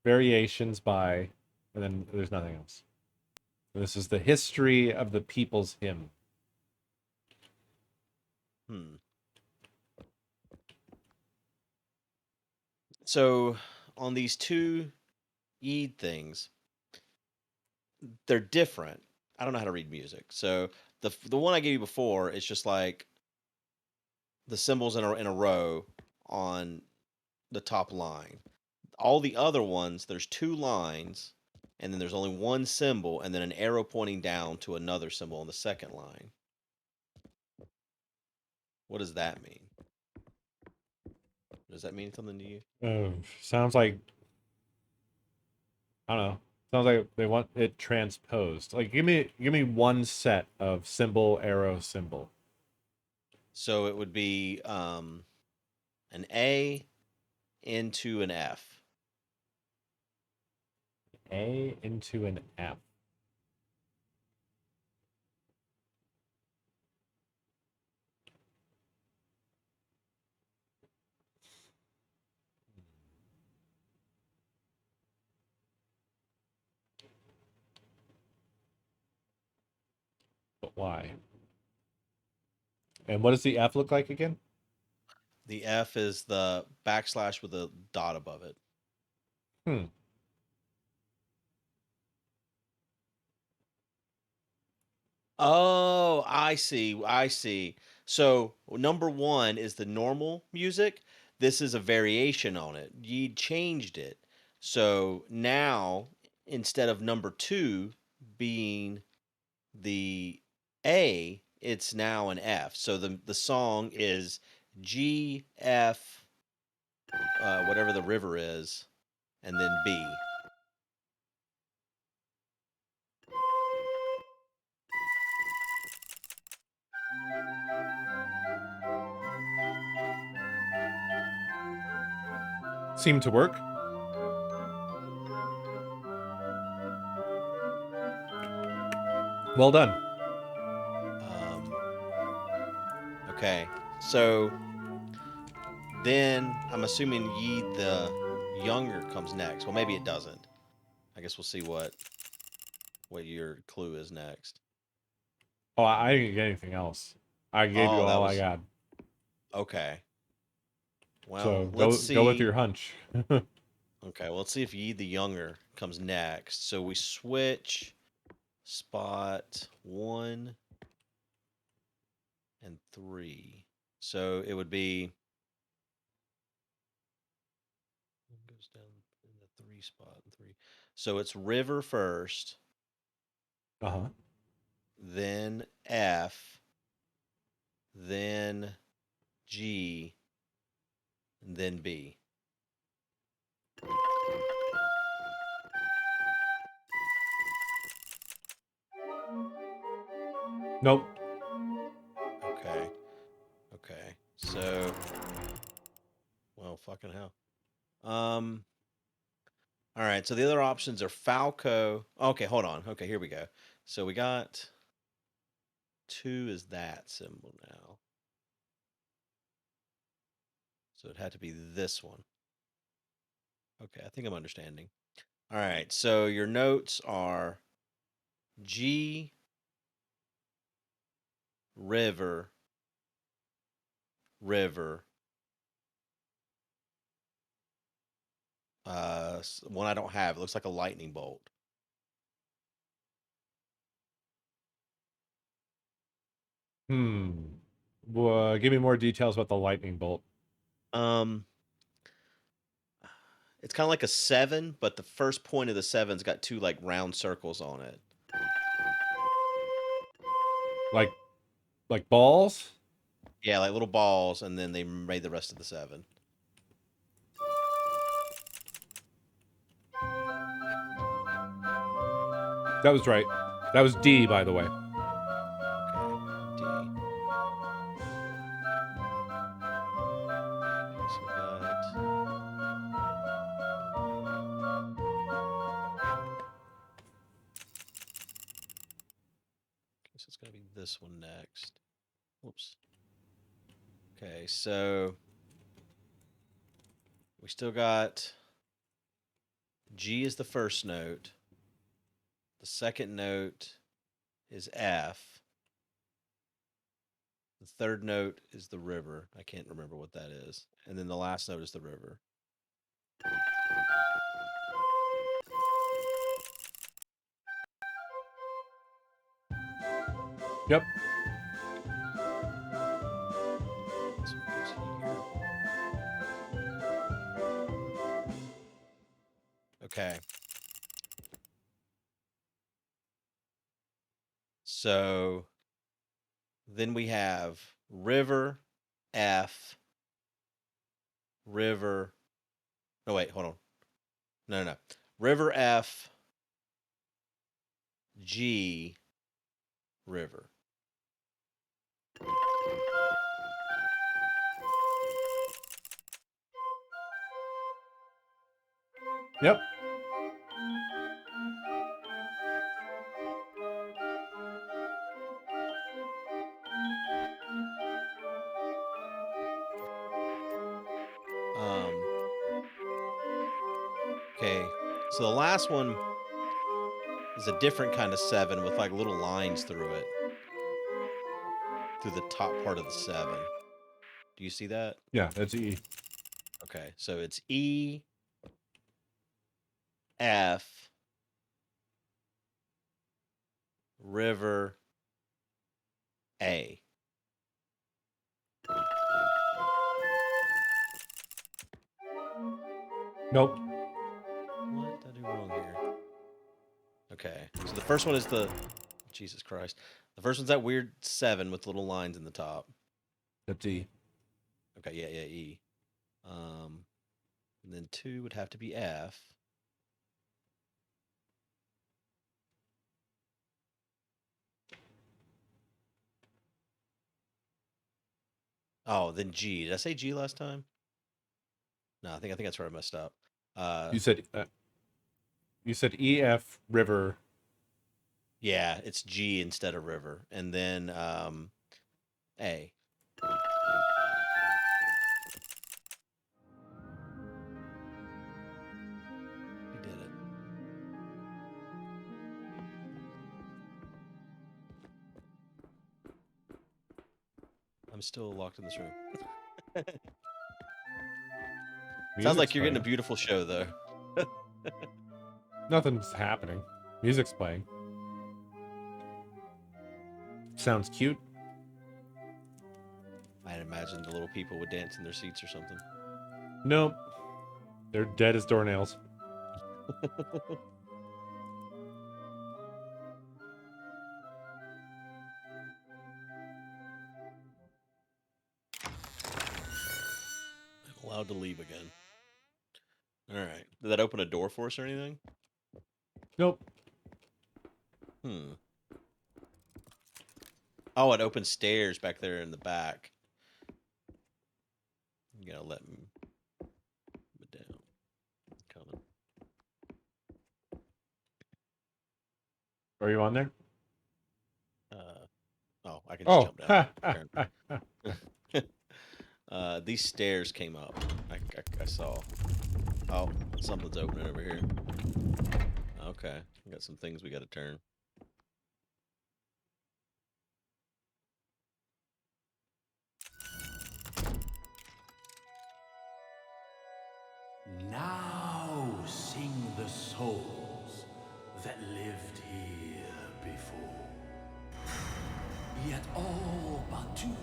variations by, and then there's nothing else. This is the history of the people's hymn. Hmm. So on these two Eid things, they're different. I don't know how to read music. So the one I gave you before is just like the symbols in a row on the top line. All the other ones, there's two lines, and then there's only one symbol, and then an arrow pointing down to another symbol on the second line. What does that mean? Does that mean something to you? Sounds like, I don't know. Sounds like they want it transposed. Like give me one set of symbol, arrow, symbol. So it would be an A into an F. A into an F. But why? And what does the F look like again? The F is the backslash with a dot above it. Hmm. Oh, I see. I see. So number one is the normal music. This is a variation on it. You changed it. So now instead of number two being the A, it's now an F. So the song is G F whatever the river is, and then B. Seemed to work. Well done. Okay, so then I'm assuming Yi the younger comes next. Well, maybe it doesn't. I guess we'll see what your clue is next. Oh, I didn't get anything else. I gave you Oh, that all I was got. okay. Well, So let's go with see. your hunch. Okay, well, let's see if Yi the younger comes next. So we switch spot 1 and 3. So it would be goes down in the 3 spot and 3. So it's river first, Uh-huh. then F, then G, and then B. Nope. Okay. Okay. So, well, fucking hell. Um. All right. So the other options are Falco. Okay, hold on. Okay, here we go. So we got 2 is that symbol now. So it had to be this one. Okay, I think I'm understanding. All right, so your notes are G, river, river. One I don't have. It looks like a lightning bolt. Give me more details about the lightning bolt. It's kind of like a 7, but the first point of the 7's got 2 like round circles on it. Like balls? Yeah, like little balls, and then they made the rest of the 7. That was right. That was D, by the way. Okay, D. Okay, so we got. Okay, so it's gonna be this one next. Whoops. Okay, so we still got G is the first note. The second note is F. The third note is the river. I can't remember what that is. And then the last note is the river. Yep. This one goes here. Okay. So then we have river, F, river. No, wait, hold on. No. River, F, G, river. Yep. Okay. So the last one is a different kind of 7 with like little lines through it. Through the top part of the 7. Do you see that? Yeah, that's E. Okay. So it's E, F, river, A. Nope. What did I do wrong here? Okay. So the first one is the. Jesus Christ. The first one's that weird 7 with little lines in the top. That's E. Okay, yeah, E. And then 2 would have to be F. Oh, then G. Did I say G last time? No, I think that's where I messed up. You said E, F, river. Yeah, it's G instead of river, and then A. We did it. I'm still locked in this room. Sounds like you're getting a beautiful show, though. Nothing's happening. Music's playing. Sounds cute. I'd imagine the little people would dance in their seats or something. Nope. They're dead as doornails. I'm allowed to leave again. All right. Did that open a door for us or anything? Nope. Oh, it opened stairs back there in the back. You gotta let me down. Coming. Are you on there? just Oh. jumped out. Apparently. These stairs came up. I saw. Oh, something's opening over here. Okay, we got some things we got to turn. Now sing the souls that lived here before. Yet all but two,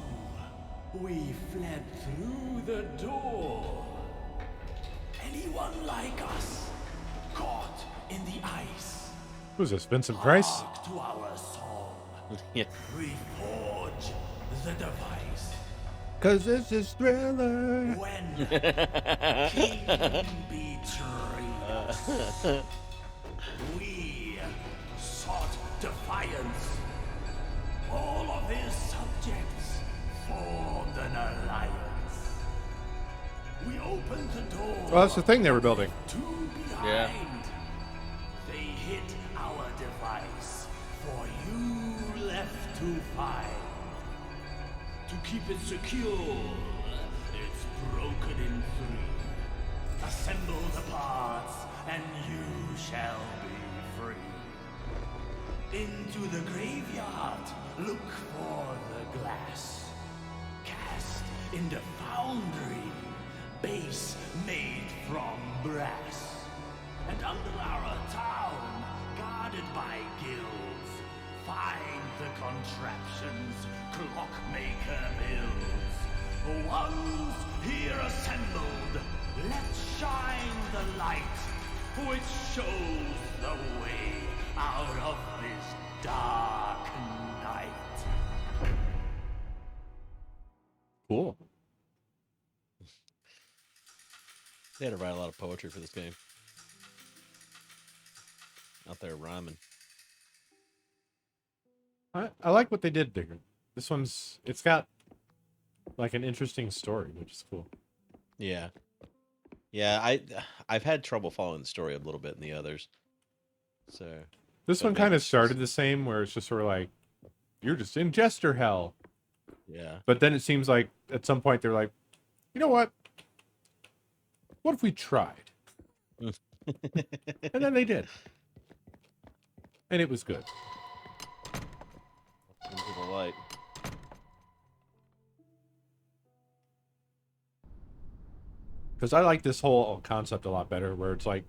we fled through the door. Anyone like us, caught in the ice, Who's this, Vincent Price? hark to our song. Yeah. We forge the device. Cause this is Thriller. When King betrayed us, we sought defiance. All of his subjects formed an alliance. We opened the door. Well, that's the thing they were building. Two behind. Yeah. They hit our device, for you left to find. To keep it secure, it's broken in three. Assemble the parts, and you shall be free. Into the graveyard, look for the glass. Cast in the foundry, base made from brass. And under our town, guarded by guilds, find the contraptions Clockmaker builds. Ones here assembled, let's shine the light, which shows the way out of this dark night. Cool. They had to write a lot of poetry for this game. Out there rhyming. I like what they did there. This one's, it's got like an interesting story, which is cool. Yeah. Yeah, I've had trouble following the story a little bit in the others. So This but one maybe kind of it's just- started the same, where it's just sort of like, you're just in jester hell. yeah. But then it seems like at some point they're like, you know what? What if we tried? And then they did. And it was good. Into the light. Because I like this whole concept a lot better, where it's like,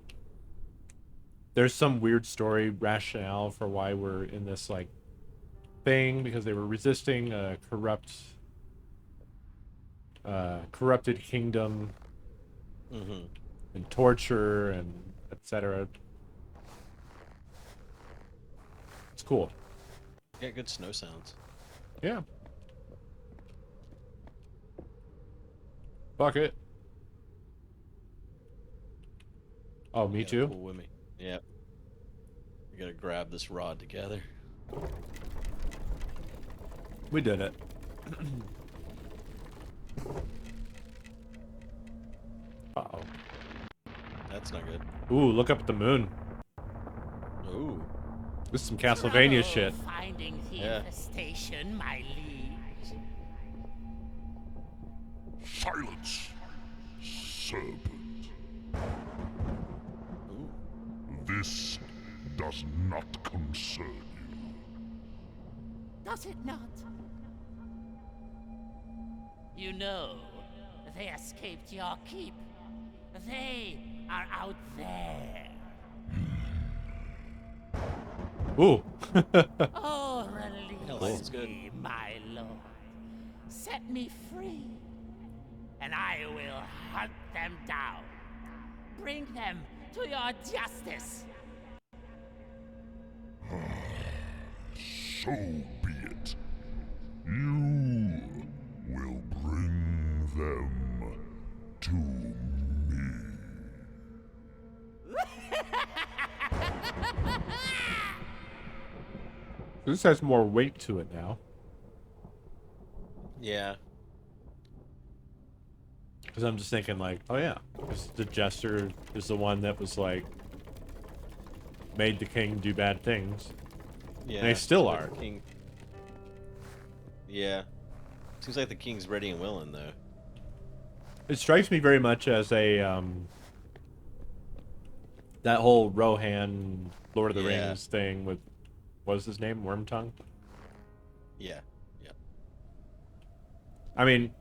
there's some weird story rationale for why we're in this like thing, because they were resisting a corrupted kingdom Mm-hmm. and torture and etc. It's cool. Yeah, good snow sounds. Yeah. Fuck it. Oh, me Yeah, too? Cool with me. Yep. We gotta grab this rod together. We did it. Uh-oh. That's not good. Ooh, look up at the moon. Ooh. This is some Castlevania Trouble shit. Finding the Yeah. infestation, my liege. Silence, serpent. Ooh. This does not concern you. Does it not? You know, they escaped your keep. They are out there. Ooh. Oh, Hell, release that's good. me, my lord. Set me free, and I will hunt them down. Bring them to your justice. So be it. You will bring them to me. This has more weight to it now. Yeah. Because I'm just thinking like, oh yeah, the jester is the one that was like, made the king do bad things. Yeah. They still so are. King. Yeah. Seems like the king's ready and willing, though. It strikes me very much as a that whole Rohan Lord of the Yeah. Rings thing with what was his name? Wormtongue? Yeah. Yeah. I mean,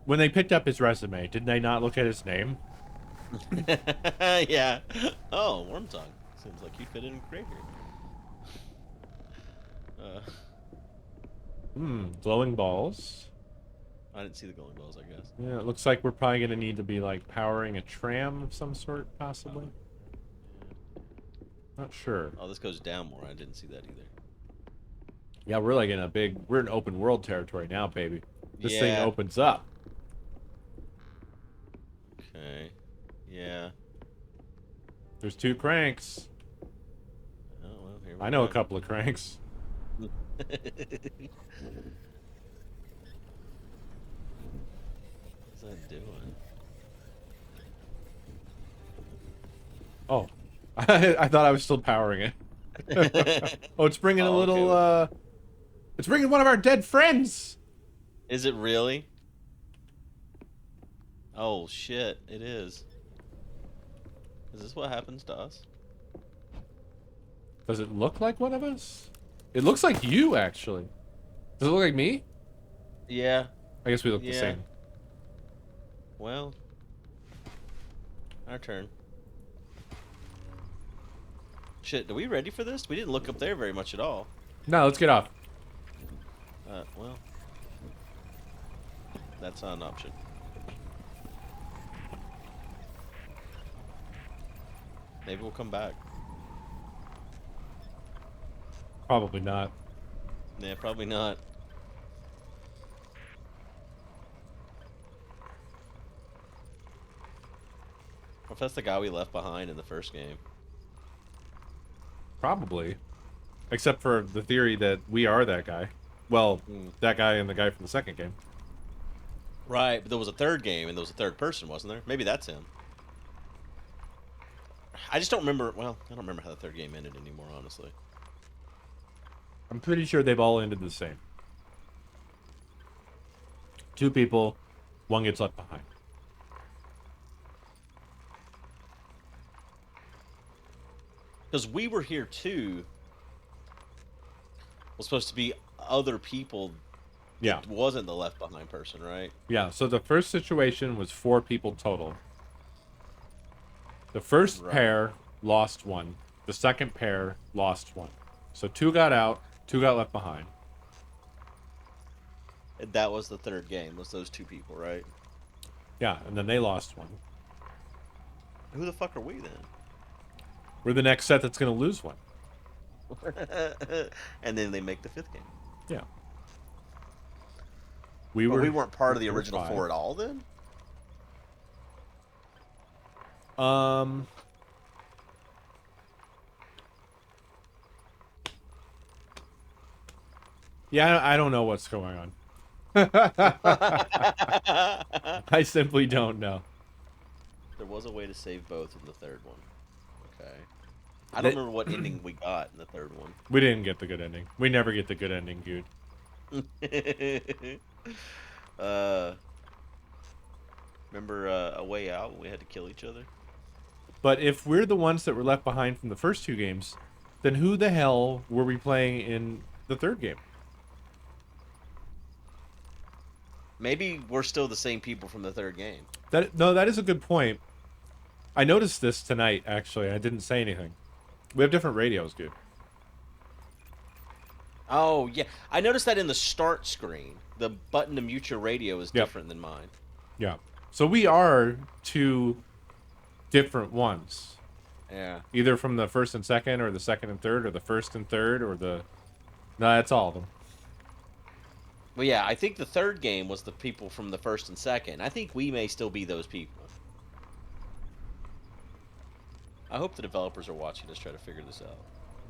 when they picked up his resume, did they not look at his name? Yeah. Oh, Wormtongue. Seems like you fit in great here. Glowing balls. I didn't see the golden balls, I guess. Yeah, it looks like we're probably going to need to be, like, powering a tram of some sort, possibly. Not sure. Oh, this goes down more. I didn't see that either. Yeah, we're, like, we're in open world territory now, baby. This thing Yeah. opens up. Okay. Yeah. There's 2 cranks. Oh, well, here we I know go. a couple of cranks. What's that doing? Oh. I thought I was still powering it. Oh, it's bringing a Oh, okay. little, it's bringing one of our dead friends! Is it really? Oh, shit. It is. Is this what happens to us? Does it look like one of us? It looks like you, actually. Does it look like me? Yeah. I guess we look the Yeah. same. Well. Our turn. Shit, are we ready for this? We didn't look up there very much at all. No, let's get off. Well. That's not an option. Maybe we'll come back. Probably not. Yeah, probably not. What if that's the guy we left behind in the first game? Probably. Except for the theory that we are that guy. Well, that guy and the guy from the second game. Right, but there was a third game and there was a third person, wasn't there? Maybe that's him. I just don't remember. Well, I don't remember how the third game ended anymore, honestly. I'm pretty sure they've all ended the same. 2 people, 1 gets left behind. Because we were here too. Was supposed to be other people. Yeah. It wasn't the left behind person, right? Yeah, so the first situation was 4 people total. The first Right. pair lost 1. The second pair lost 1. So 2 got out, 2 got left behind. And that was the third game. Was those 2 people, right? Yeah, and then they lost 1. Who the fuck are we then? We're the next set that's going to lose 1. And then they make the 5th game. Yeah. But we weren't part of the we were original 5. 4 at all then? Yeah, I don't know what's going on. I simply don't know. There was a way to save both in the third one. Okay. I don't remember what ending we got in the third one. We didn't get the good ending. We never get the good ending, dude. Remember A Way Out when we had to kill each other? But if we're the ones that were left behind from the first 2 games, then who the hell were we playing in the third game? Maybe we're still the same people from the third game. That is a good point. I noticed this tonight, actually. I didn't say anything. We have different radios, dude. Oh, yeah. I noticed that in the start screen. The button to mute your radio is Yep. different than mine. Yeah. So we are 2 different ones. Yeah. Either from the first and second, or the second and third, or the first and third, or the... No, that's all of them. Well, yeah, I think the third game was the people from the first and second. I think we may still be those people. I hope the developers are watching us try to figure this out.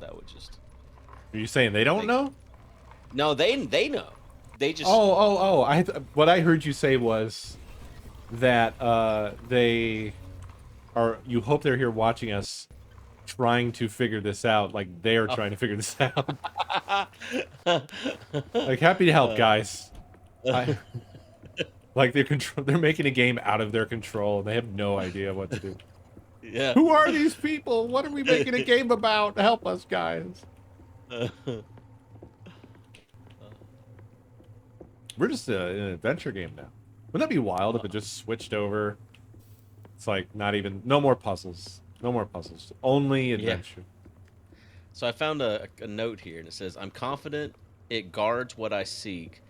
That would just... Are you saying they don't know? No, they know. They just... Oh! What I heard you say was that they are... You hope they're here watching us trying to figure this out, like they're trying to figure this out. Like, happy to help, guys. Like they're making a game out of their control. They have no idea what to do. Yeah. Who are these people? What are we making a game about? Help us, guys. We're just in an adventure game now. Wouldn't that be wild if it just switched over? It's like no more puzzles. No more puzzles. Only adventure. So I found a note here, and it says, I'm confident it guards what I seek,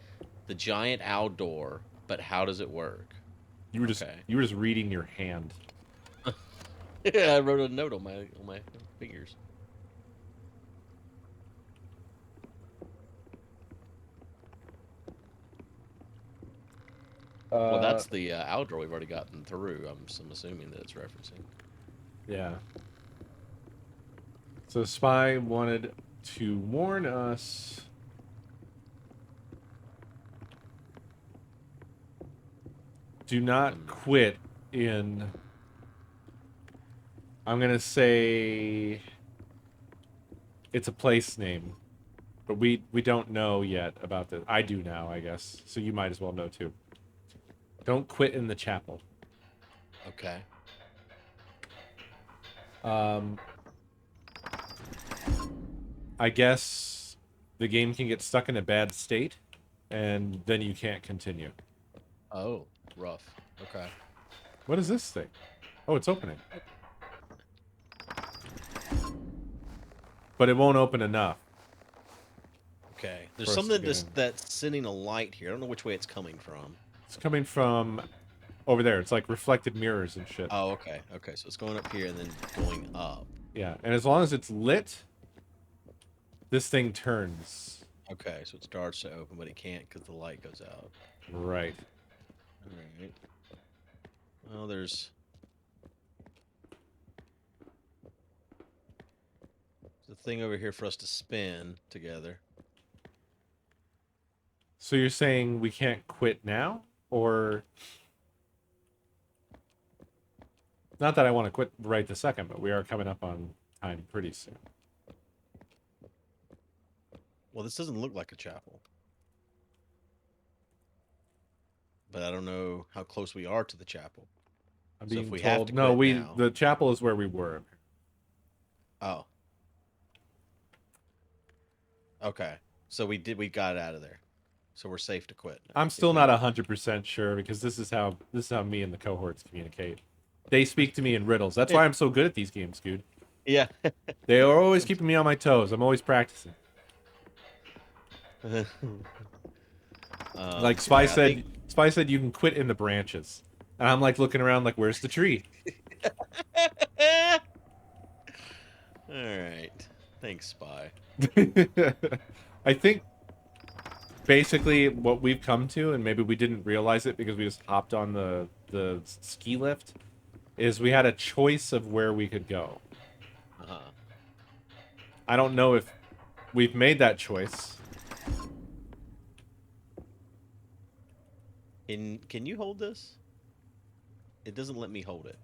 the giant owl door, but how does it work? You were just reading your hand. Yeah, I wrote a note on my fingers. Well, that's the owl door we've already gotten through. I'm assuming that it's referencing. Yeah. So Spy wanted to warn us. Do not quit in... I'm going to say... It's a place name. But we don't know yet about this. I do now, I guess. So you might as well know too. Don't quit in the chapel. Okay. I guess the game can get stuck in a bad state, and then you can't continue. Oh, rough. Okay. What is this thing? Oh, it's opening. But it won't open enough. Okay. There's For us to something get in. that's sending a light here. I don't know which way it's coming from. It's coming from over there. It's like reflected mirrors and shit. Oh, okay. Okay, so it's going up here and then going up. Yeah, and as long as it's lit, this thing turns. Okay, so it starts to open, but it can't because the light goes out. Right. Alright. Well, there's a thing over here for us to spin together. So you're saying we can't quit now? Or... Not that I want to quit right this second, but we are coming up on time pretty soon. Well, this doesn't look like a chapel. But I don't know how close we are to the chapel. I'm So if being we have told... to No, quit now- the chapel is where we were. Oh. Okay. So we got out of there. So we're safe to quit now. I'm still not 100% sure because this is how me and the cohorts communicate. They speak to me in riddles. That's why I'm so good at these games, dude. Yeah. They are always keeping me on my toes. I'm always practicing. Like Spy said, Spy said you can quit in the branches, and I'm like looking around like, where's the tree? All right. Thanks, Spy. I think basically what we've come to, and maybe we didn't realize it because we just hopped on the ski lift, is we had a choice of where we could go. Uh-huh. I don't know if we've made that choice. Can you hold this? It doesn't let me hold it.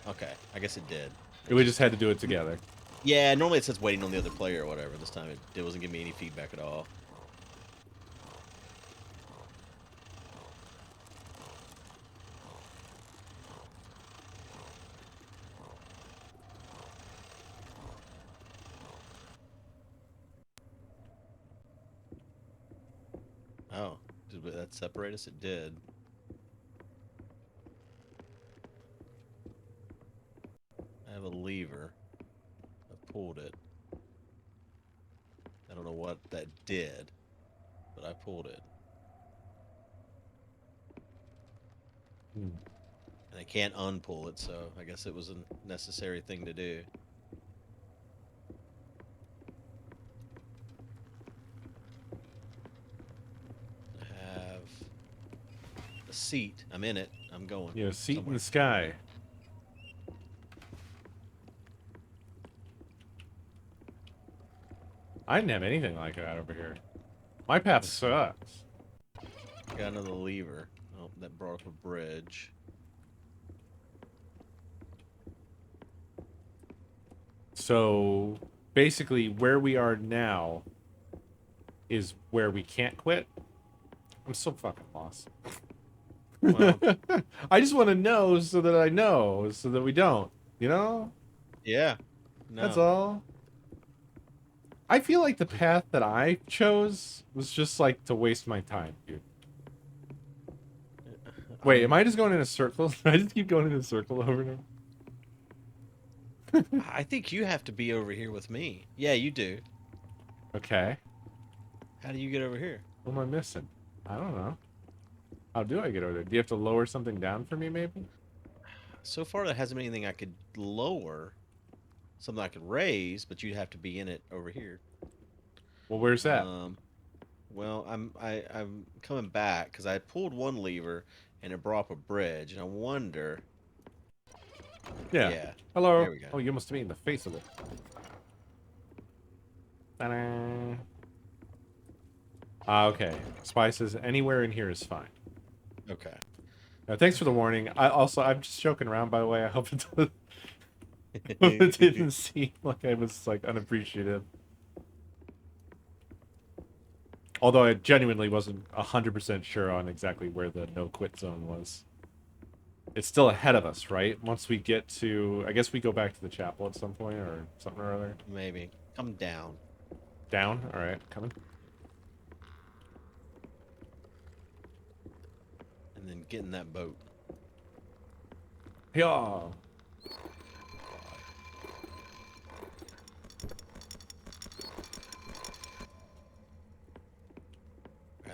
Okay, I guess it did. We just had to do it together. Yeah, normally it says waiting on the other player or whatever. This time it wasn't giving me any feedback at all. Oh, did that separate us? It did. I have a lever. I pulled it. I don't know what that did, but I pulled it. And I can't unpull it, so I guess it was a necessary thing to do. I have a seat. I'm in it. I'm going. You know, seat in somewhere. the sky. I didn't have anything like that over here. My path sucks. Got another lever. Oh, that brought up a bridge. So basically, where we are now is where we can't quit. I'm so fucking lost. Well, I just want to know so that I know, so that we don't. You know? yeah. That's No. all. I feel like the path that I chose was just like to waste my time, dude. Wait, am I just going in a circle? I just keep going in a circle over and over. I think you have to be over here with me. Yeah, you do. Okay. How do you get over here? What am I missing? I don't know. How do I get over there? Do you have to lower something down for me, maybe? So far, there hasn't been anything I could lower. Something I could raise, but you'd have to be in it over here. Well, where's that? Well, I'm coming back because I pulled one lever and it brought up a bridge, and I wonder. Yeah. Yeah. Hello. There we go. Oh, you must be in the face of it. Ta-da. Okay. Spices anywhere in here is fine. Okay. Thanks for the warning. I'm just joking around, by the way. I hope it doesn't, hope it didn't seem like I was like unappreciative. Although I genuinely wasn't 100% sure on exactly where the no-quit zone was. It's still ahead of us, right? Once we get to... I guess we go back to the chapel at some point, or something or other. Maybe. Come down. Down? Alright, coming. And then get in that boat. Yeah.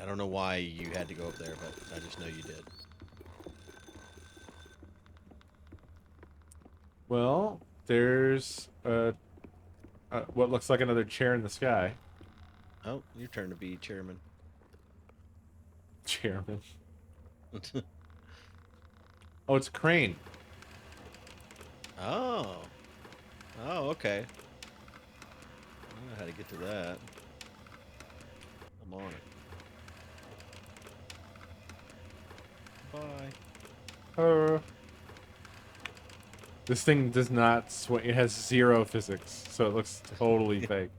I don't know why you had to go up there, but I just know you did. Well, there's what looks like another chair in the sky. Oh, your turn to be chairman. Chairman. Oh, it's a crane. Oh. Oh, okay. I don't know how to get to that. I'm on it. Bye. This thing does not swing. It has 0 physics, so it looks totally fake.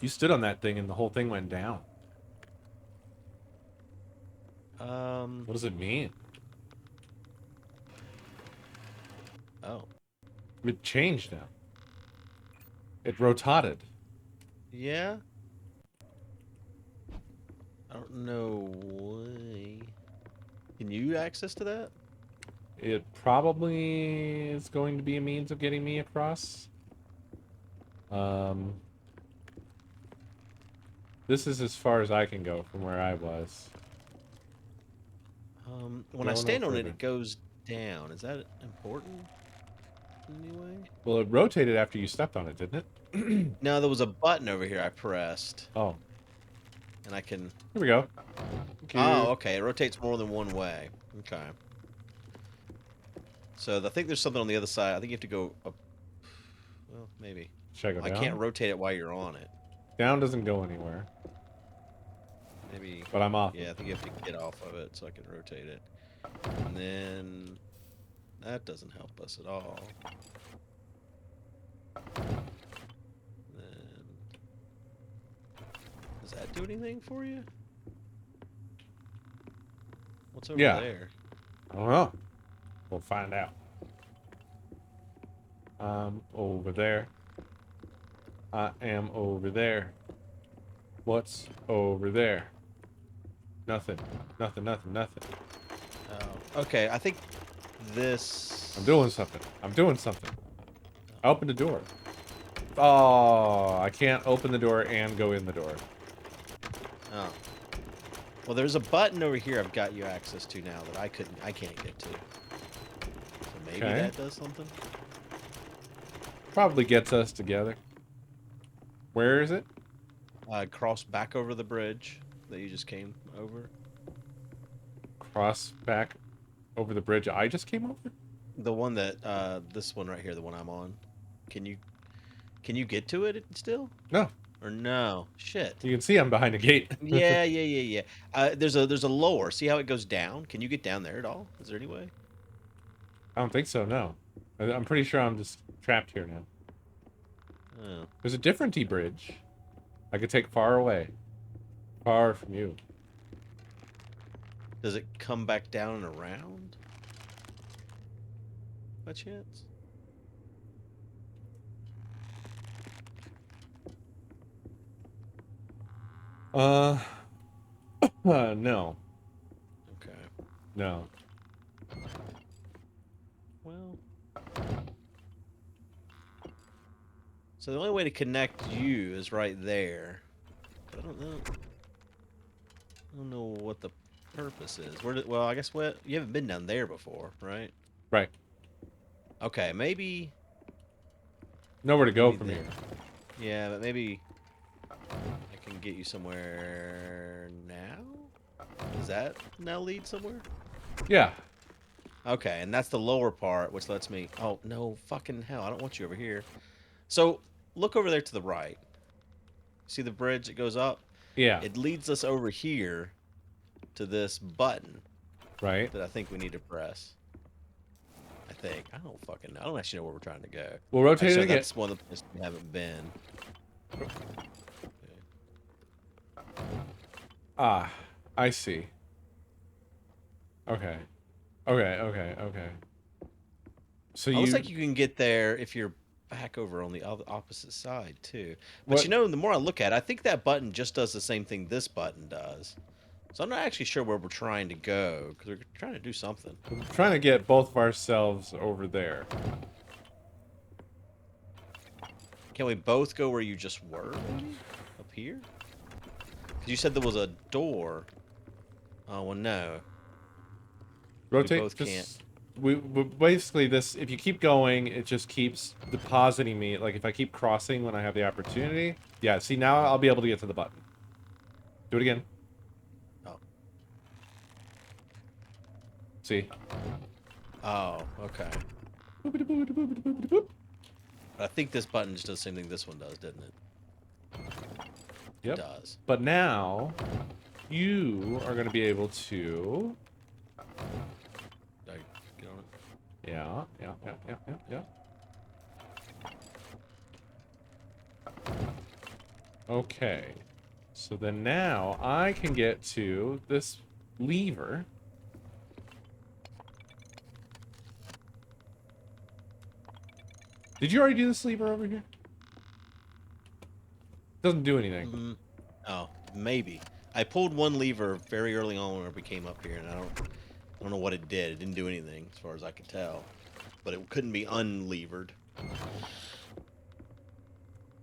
You stood on that thing and the whole thing went down. What does it mean? Oh. It changed now. It rotated. Yeah? I don't know why. Can you access to that? It probably is going to be a means of getting me across. This is as far as I can go from where I was. When Go I no stand on it, further. it goes down. Is that important in any way? Well, it rotated after you stepped on it, didn't it? No, there was a button over here I pressed, Oh, and I can... here we go. Thank you. Oh, okay. It rotates more than one way. Okay. So I think there's something on the other side. I think you have to go up. Well, maybe. Should I go I down? can't rotate it while you're on it. Down doesn't go anywhere, Maybe. but I'm off. Yeah, I think you have to get off of it so I can rotate it. And then that doesn't help us at all. Then does that do anything for you? What's over Yeah. there? I don't know. We'll find out. Over there. I am over there. What's over there? Nothing. Nothing, nothing, nothing. Oh, okay. I think this. I'm doing something. I'm doing something. I opened the door. Oh, I can't open the door and go in the door. Oh. Well, there's a button over here I've got you access to now that I can't get to. So maybe Okay. that does something. Probably gets us together. Where is it? Cross back over the bridge that you just came over. Cross back over the bridge I just came over? The one that this one right here, the one I'm on. Can you get to it still? No. Or no? Shit. You can see I'm behind a gate. Yeah. There's a lower. See how it goes down? Can you get down there at all? Is there any way? I don't think so, no. I'm pretty sure I'm just trapped here now. Oh. There's a different bridge I could take far away. Far from you. Does it come back down and around? By chance? No. Okay. No. Well. So the only way to connect you is right there. But I don't know. I don't know what the purpose is. Well, I guess what you haven't been down there before, right? Right. Okay, maybe. Nowhere to go Maybe from then. here. Yeah, but maybe I can get you somewhere now? Does that now lead somewhere? Yeah. Okay, and that's the lower part, which lets me... Oh, no, fucking hell, I don't want you over here. So, look over there to the right. See the bridge that goes up? Yeah. It leads us over here to this button Right. that I think we need to press. I think. I don't fucking know. I don't actually know where we're trying to go. We'll rotate Actually, it again. that's one of the places we haven't been. Ah, I see. Okay. Okay. So It you... looks like you can get there if you're back over on the opposite side, too. But What? you know, the more I look at it, I think that button just does the same thing this button does. So I'm not actually sure where we're trying to go, because we're trying to do something. I'm trying to get both of ourselves over there. Can we both go where you just were, maybe? Up here? Because you said there was a door. Oh, well, no. Rotate. both just, can't. We basically this. If you keep going, it just keeps depositing me. Like if I keep crossing when I have the opportunity. Yeah. See, now I'll be able to get to the button. Do it again. Oh. See. Oh, okay. I think this button just does the same thing this one does, doesn't it? Yep. It does. But now, you are going to be able to... Did I get on it? Yeah. Okay. So then now, I can get to this lever. Did you already do this lever over here? Doesn't do anything. Oh, maybe. I pulled one lever very early on when we came up here, and I don't know what it did. It didn't do anything, as far as I could tell. But it couldn't be unlevered.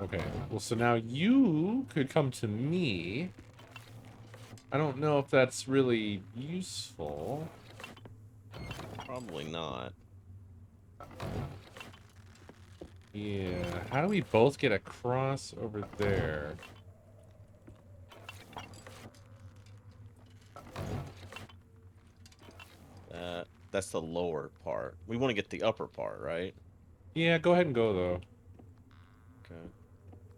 Okay. Well, so now you could come to me. I don't know if that's really useful. Probably not. Yeah. How do we both get across over there? That's the lower part. We want to get the upper part, right? Yeah, go ahead and go, though. Okay.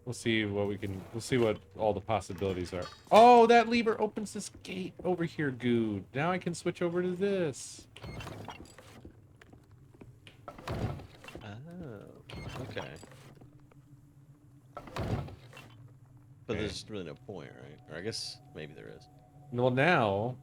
We'll see what we can... We'll see what all the possibilities are. Oh, that lever opens this gate over here, Good. Now I can switch over to this. Oh, okay. But there's really no point, right? Or I guess maybe there is. Well, now...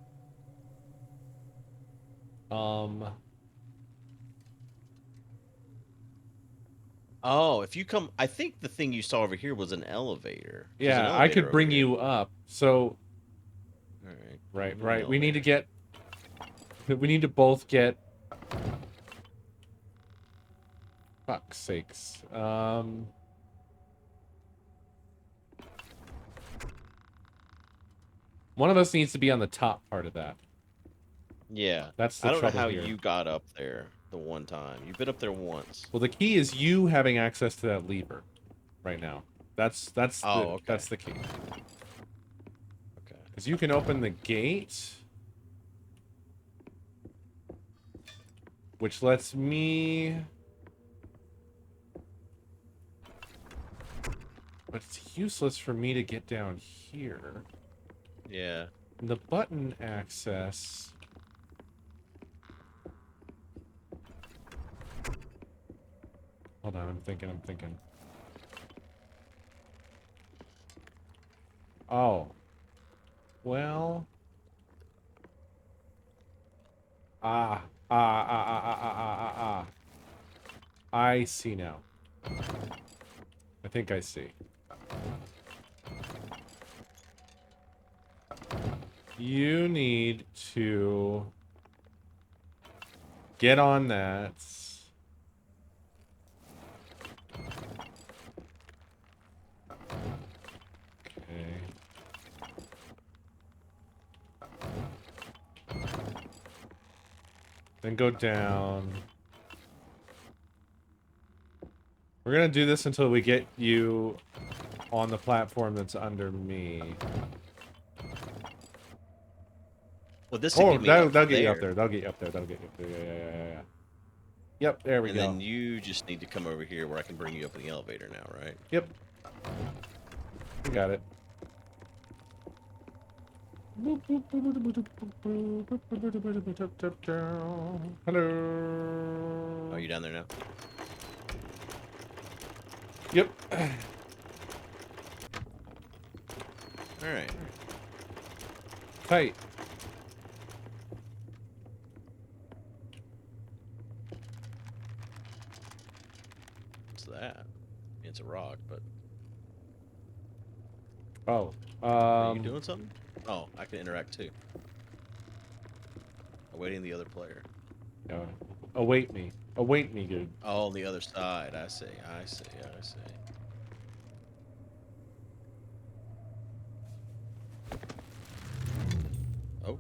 Oh, if you come... I think the thing you saw over here was an elevator. There's an Yeah, I elevator could over bring here. you up. So... Alright. Right. We need to get... We need to both get... Fuck's sakes. One of us needs to be on the top part of that. Yeah. That's the I don't know trouble how here. you got up there the one time. You've been up there once. Well, the key is you having access to that lever right now. That's okay. That's the key. Okay. Because you can open the gate, which lets me... But it's useless for me to get down here. Yeah. And the button access... Hold on, I'm thinking. Oh. Well. Ah. I see now. I think I see. You need to get on that. Okay. Then go down. We're gonna do this until we get you on the platform that's under me. Well, this Oh, would get me up that'll get you up there. there. That'll get you up there. That'll get you up there. Yeah. Yep, there we And go. then you just need to come over here where I can bring you up in the elevator now, right? Yep. We got it. Hello. Are you down there now? Yep. All right. Tight. What's that? It's a rock, but Oh. are you doing something? Oh, I can interact too. Awaiting the other player. Await me. Await me, dude. Oh, on the other side. I see. Oh.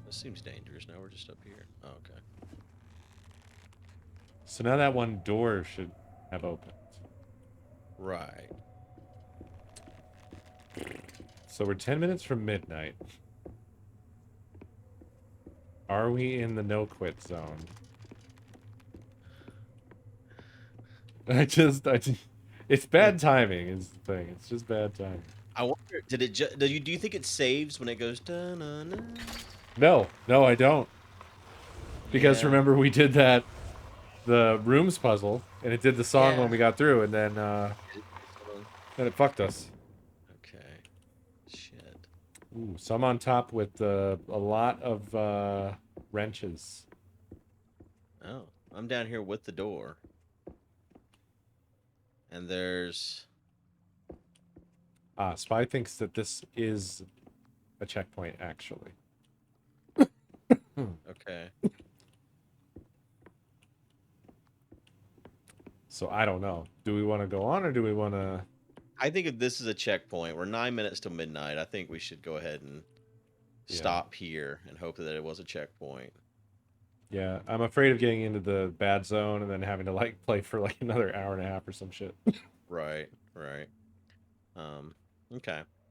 This seems dangerous. Now we're just up here. Oh, okay. So now that one door should have opened. Right. So we're 10 minutes from midnight. Are we in the no-quit zone? It's bad timing is the thing. It's just bad timing. I wonder, do you think it saves when it goes da-na-na? No, I don't. Because Yeah. remember we did the rooms puzzle, and it did the song Yeah. when we got through, and then it fucked us. Okay. Shit. Ooh, some on top with a lot of wrenches. Oh, I'm down here with the door. And there's... Spy thinks that this is a checkpoint, actually. Okay. So I don't know. Do we want to go on, or do we want to... I think if this is a checkpoint, we're 9 minutes till midnight. I think we should go ahead and stop here and hope that it was a checkpoint. Yeah, I'm afraid of getting into the bad zone and then having to like play for like another hour and a half or some shit. Right. Okay.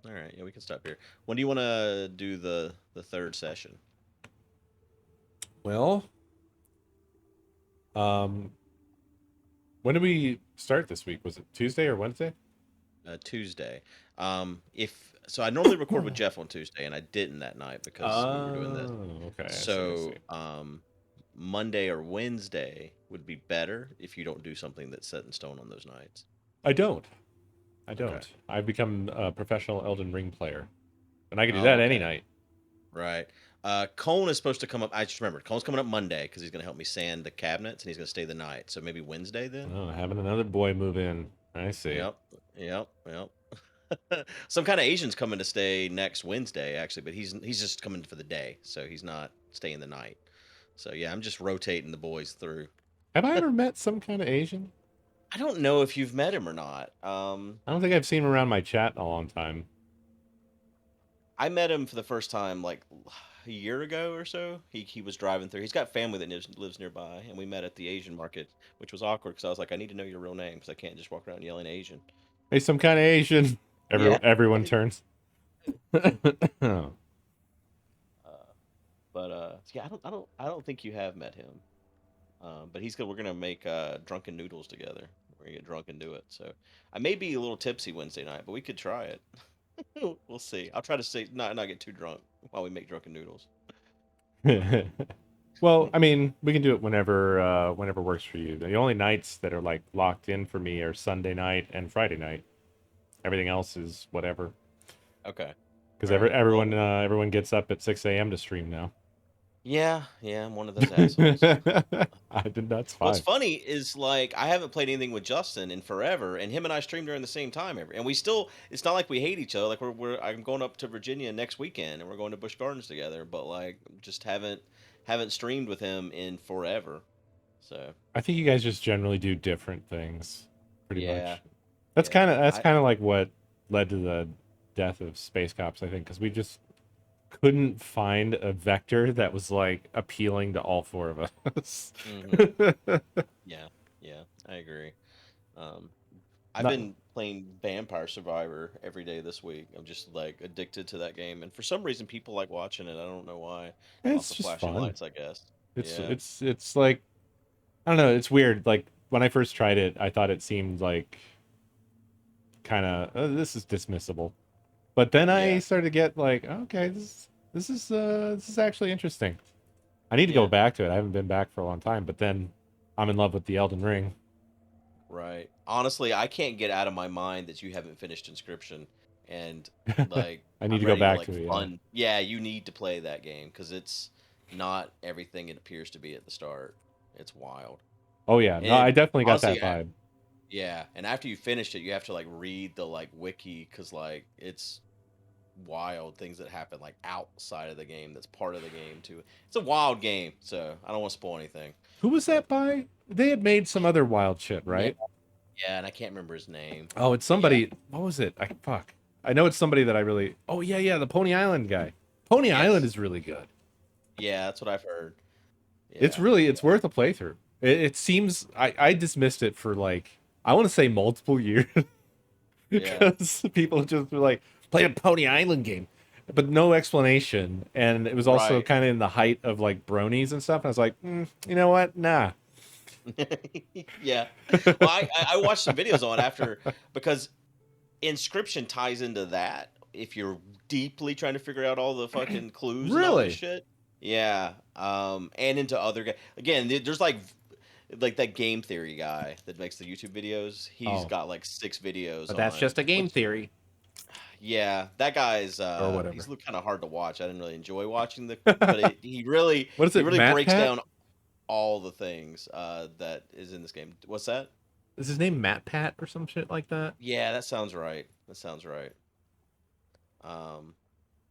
All right. Yeah, we can stop here. When do you want to do the third session? Well, when did we start this week? Was it Tuesday or Wednesday? Tuesday. If so, I normally record with Jeff on Tuesday, and I didn't that night because we were doing this. Okay. So, Monday or Wednesday would be better if you don't do something that's set in stone on those nights. I don't. Okay. I've become a professional Elden Ring player, and I can do that any night. Right. Cone is supposed to come up. I just remembered. Cone's coming up Monday because he's going to help me sand the cabinets, and he's going to stay the night. So maybe Wednesday then. Oh, having another boy move in. I see. Yep. Some kind of Asian's coming to stay next Wednesday, actually, but he's just coming for the day, so he's not staying the night. So yeah, I'm just rotating the boys through. Have I ever met some kind of Asian? I don't know if you've met him or not. I don't think I've seen him around my chat in a long time. I met him for the first time like a year ago or so. He was driving through. He's got family that lives nearby, and we met at the Asian market, which was awkward because I was like, I need to know your real name because I can't just walk around yelling Asian. Hey, some kind of Asian. Everyone turns. Yeah, I don't think you have met him. But he's good. We're gonna make drunken noodles together. We're gonna get drunk and do it. So I may be a little tipsy Wednesday night, but we could try it. We'll see. I'll try to stay not get too drunk while we make drunken noodles. Well, I mean, we can do it whenever works for you. The only nights that are like locked in for me are Sunday night and Friday night. Everything else is whatever. Okay. Because All right. everyone Well, everyone gets up at 6 a.m. to stream now. yeah, I'm one of those assholes. That's What's fine. funny is like I haven't played anything with Justin in forever, and him and I stream during the same time and we still. It's not like we hate each other. Like I'm going up to Virginia next weekend, and we're going to Busch Gardens together. But like, just haven't streamed with him in forever. So I think you guys just generally do different things, pretty yeah, much. That's I kind of like what led to the death of Space Cops, I think, because we just couldn't find a vector that was like appealing to all four of us. hmm yeah, I agree. Um, I've Not, been playing Vampire Survivor every day this week. I'm just like addicted to that game, and for some reason, people like watching it. I don't know why. Lots it's of just flashing fun. lights, I guess. It's Yeah, it's it's like I don't know. It's weird. Like when I first tried it, I thought it seemed like kind of this is dismissible. But then I yeah, started to get like, okay, this is actually interesting. I need to go yeah. back to it. I haven't been back for a long time. But then I'm in love with the Elden Ring. Right. Honestly, I can't get out of my mind that you haven't finished Inscription, and like I need I'm to go ready to back like to it. Yeah. fun. Yeah, you need to play that game because it's not everything it appears to be at the start. It's wild. Oh yeah. No, I And definitely got that honestly, vibe. yeah, and after you finish it, you have to like read the like wiki because like it's wild things that happen like outside of the game that's part of the game too. It's a wild game, so I don't want to spoil anything. Who was But that by? They had made some other wild shit, yeah, right? yeah, and I can't remember his name. Oh, it's But yeah, somebody. What was it? I fuck. I know it's somebody that I really. Oh yeah, yeah, the Pony Island guy. Pony Island yes, is really good. yeah, that's what I've heard. It's Yeah, really it's worth a playthrough. It seems I dismissed it for like I want to say multiple years yeah, because people just were like play a Pony Island game, but no explanation. And it was also right. kind of in the height of like bronies and stuff. And I was like, you know what? Nah. Yeah. Well, I watched some videos on it after because Inscription ties into that if you're deeply trying to figure out all the fucking clues and all this Really? shit. Yeah. And into other again, there's like that game theory guy that makes the YouTube videos. He's Oh, got like 6 videos but that's on just a game which theory yeah, that guy's or he's whatever. kind of hard to watch. I didn't really enjoy watching but What is he it, really Matt breaks Pat? down all the things that is in this game. What's that? Is his name Matt Pat or some shit like that? Yeah, that sounds right. That sounds right. Um,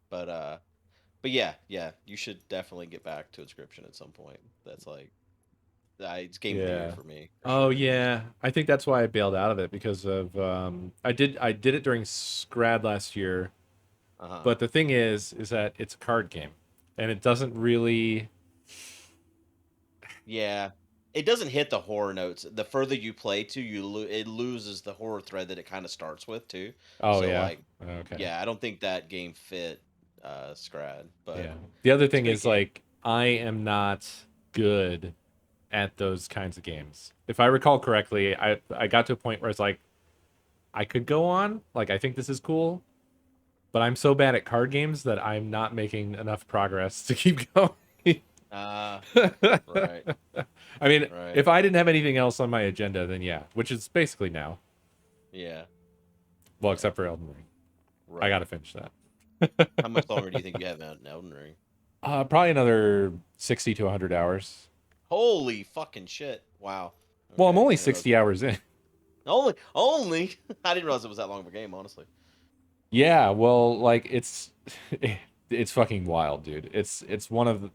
but uh, but yeah, you should definitely get back to Inscription at some point. That's like, it's game of the year Yeah. for me for Oh sure. yeah. I think that's why I bailed out of it because of I did it during Scrad last year, Uh huh. but the thing is that it's a card game and it doesn't really. Yeah, it doesn't hit the horror notes. The further you play to, it loses the horror thread that it kind of starts with too. Oh So yeah. like, Okay. yeah, I don't think that game fit Scrad, but Yeah. The other it's a thing good is game. like I am not good at those kinds of games. If I recall correctly, I got to a point where it's like I could go on, like I think this is cool, but I'm so bad at card games that I'm not making enough progress to keep going. Ah, right, I mean, right, if I didn't have anything else on my agenda, then yeah, which is basically now. yeah, Well, yeah, except for Elden Ring. I right. gotta finish that. How much longer do you think you have out in Elden Ring? Probably another 60 to 100 hours. Holy fucking shit! Wow. Well, I'm Okay, only I didn't realize. 60 hours in. Only. I didn't realize it was that long of a game. Honestly. Yeah, well, like it's fucking wild, dude. It's one of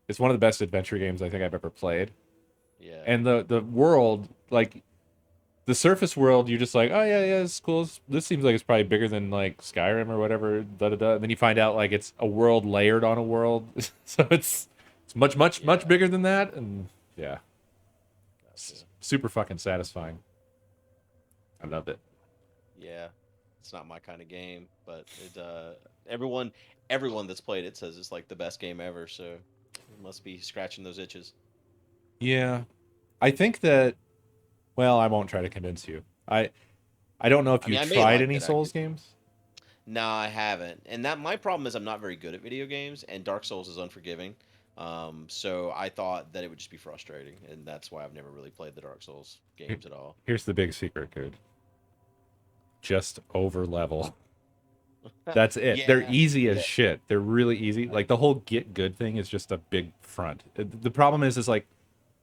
the best adventure games I think I've ever played. Yeah. And the world, like the surface world, you're just like, oh yeah, yeah, it's cool. This seems like it's probably bigger than like Skyrim or whatever. Da da da. And then you find out like it's a world layered on a world, so it's much Yeah. bigger than that. And yeah, Gotcha. super fucking satisfying. I loved it. Yeah. It's not my kind of game, but everyone everyone that's played it says it's like the best game ever. So it must be scratching those itches. Yeah, I think that. Well, I won't try to convince you. I don't know if I you mean, I may tried like any it. I Souls could. games. No, I haven't. And that my problem is I'm not very good at video games, and Dark Souls is unforgiving. So I thought that it would just be frustrating, and that's why I've never really played the Dark Souls games at all. Here's the big secret, dude. Just over level. That's it. They're Yeah, easy as yeah, shit. They're really easy. Like the whole get good thing is just a big front. The problem is like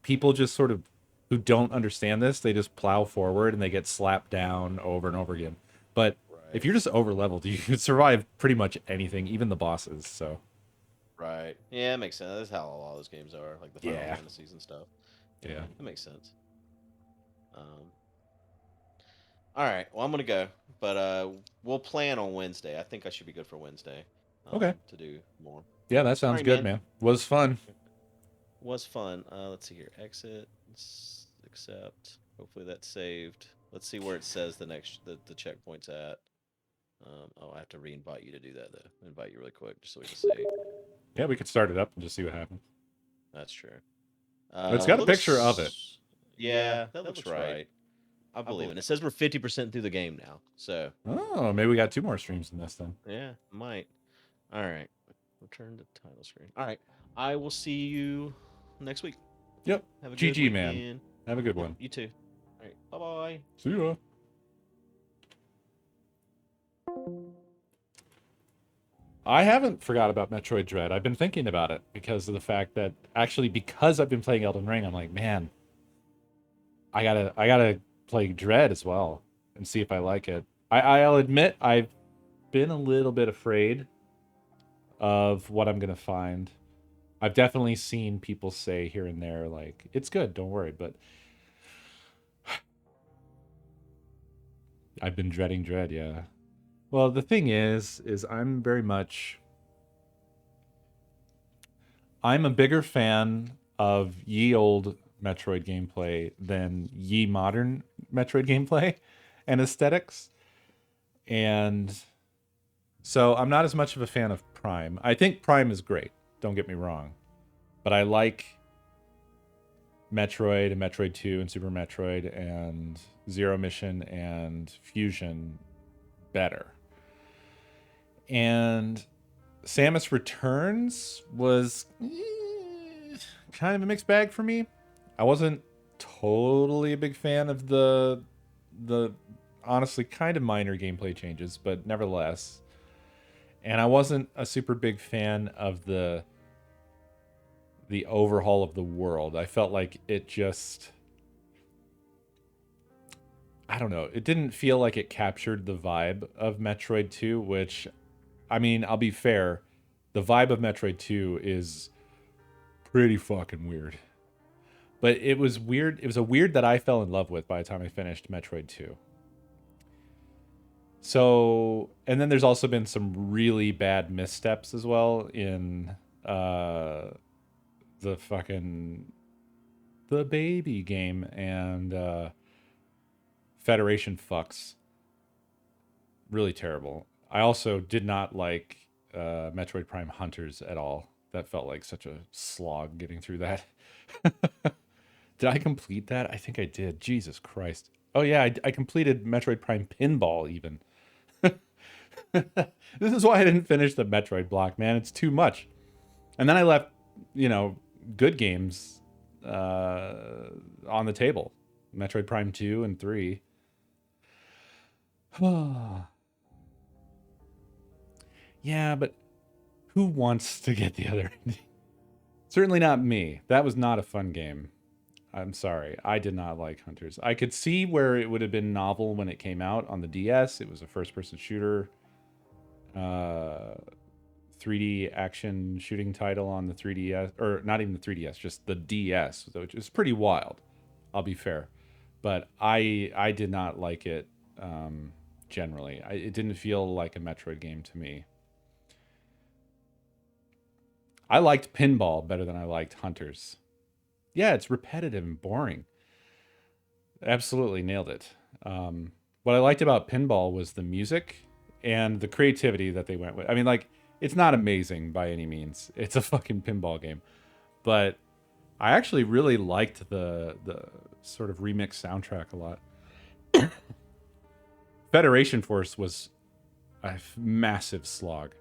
people just sort of who don't understand this, they just plow forward and they get slapped down over and over again. But if right, you're just over leveled, you can survive pretty much anything, even the bosses. So right. Yeah, it makes sense. That's how a lot of those games are, like the Final yeah, Fantasies and stuff. yeah. That makes sense. Um, all right, well, I'm gonna go, but we'll plan on Wednesday. I think I should be good for Wednesday, Okay. to do more. Yeah, that All sounds right, good, man. man. Was fun. Was fun. Let's see here. Exit, accept. Hopefully that's saved. Let's see where it says the checkpoint's at. Oh, I have to re-invite you to do that though. Invite you really quick just so we can see. Yeah, we could start it up and just see what happens. That's true. It's got a picture of it. Yeah, that looks right. I believe it. It says we're 50% through the game now. So Oh, maybe we got 2 more streams in this then. yeah, might. All right. Return to title screen. All right. I will see you next week. Yep. Have a good GG, man. weekend. Have a good one. You too. All right. Bye bye. See ya. I haven't forgot about Metroid Dread. I've been thinking about it because of the fact that because I've been playing Elden Ring, I'm like, man, I gotta play Dread as well and see if I like it. I'll admit I've been a little bit afraid of what I'm gonna find. I've definitely seen people say here and there like it's good, don't worry, but I've been dreading Dread, yeah. Well, the thing is I'm a bigger fan of ye old Metroid gameplay than ye modern Metroid gameplay and aesthetics. And so I'm not as much of a fan of Prime. I think Prime is great, don't get me wrong. But I like Metroid and Metroid 2 and Super Metroid and Zero Mission and Fusion better. And Samus Returns was kind of a mixed bag for me. I wasn't totally a big fan of the honestly kind of minor gameplay changes, but nevertheless. And I wasn't a super big fan of the overhaul of the world. I felt like it just, I don't know, it didn't feel like it captured the vibe of Metroid 2, which, I mean, I'll be fair, the vibe of Metroid 2 is pretty fucking weird. But it was weird. It was a weird that I fell in love with by the time I finished Metroid 2. So, and then there's also been some really bad missteps as well in the baby game and Federation fucks. Really terrible. I also did not like Metroid Prime Hunters at all. That felt like such a slog getting through that. Did I complete that? I think I did. Jesus Christ. Oh yeah, I completed Metroid Prime Pinball even. This is why I didn't finish the Metroid block, man. It's too much. And then I left, good games on the table. Metroid Prime 2 and 3. Yeah, but who wants to get the other ending? Certainly not me. That was not a fun game. I'm sorry. I did not like Hunters. I could see where it would have been novel when it came out on the DS. It was a first-person shooter. 3D action shooting title on the 3DS. Or not even the 3DS, just the DS, which is pretty wild. I'll be fair. But I did not like it generally. It didn't feel like a Metroid game to me. I liked Pinball better than I liked Hunters. Yeah, it's repetitive and boring. Absolutely nailed it. What I liked about Pinball was the music and the creativity that they went with. I mean, like, it's not amazing by any means. It's a fucking pinball game. But I actually really liked the sort of remix soundtrack a lot. Federation Force was a massive slog.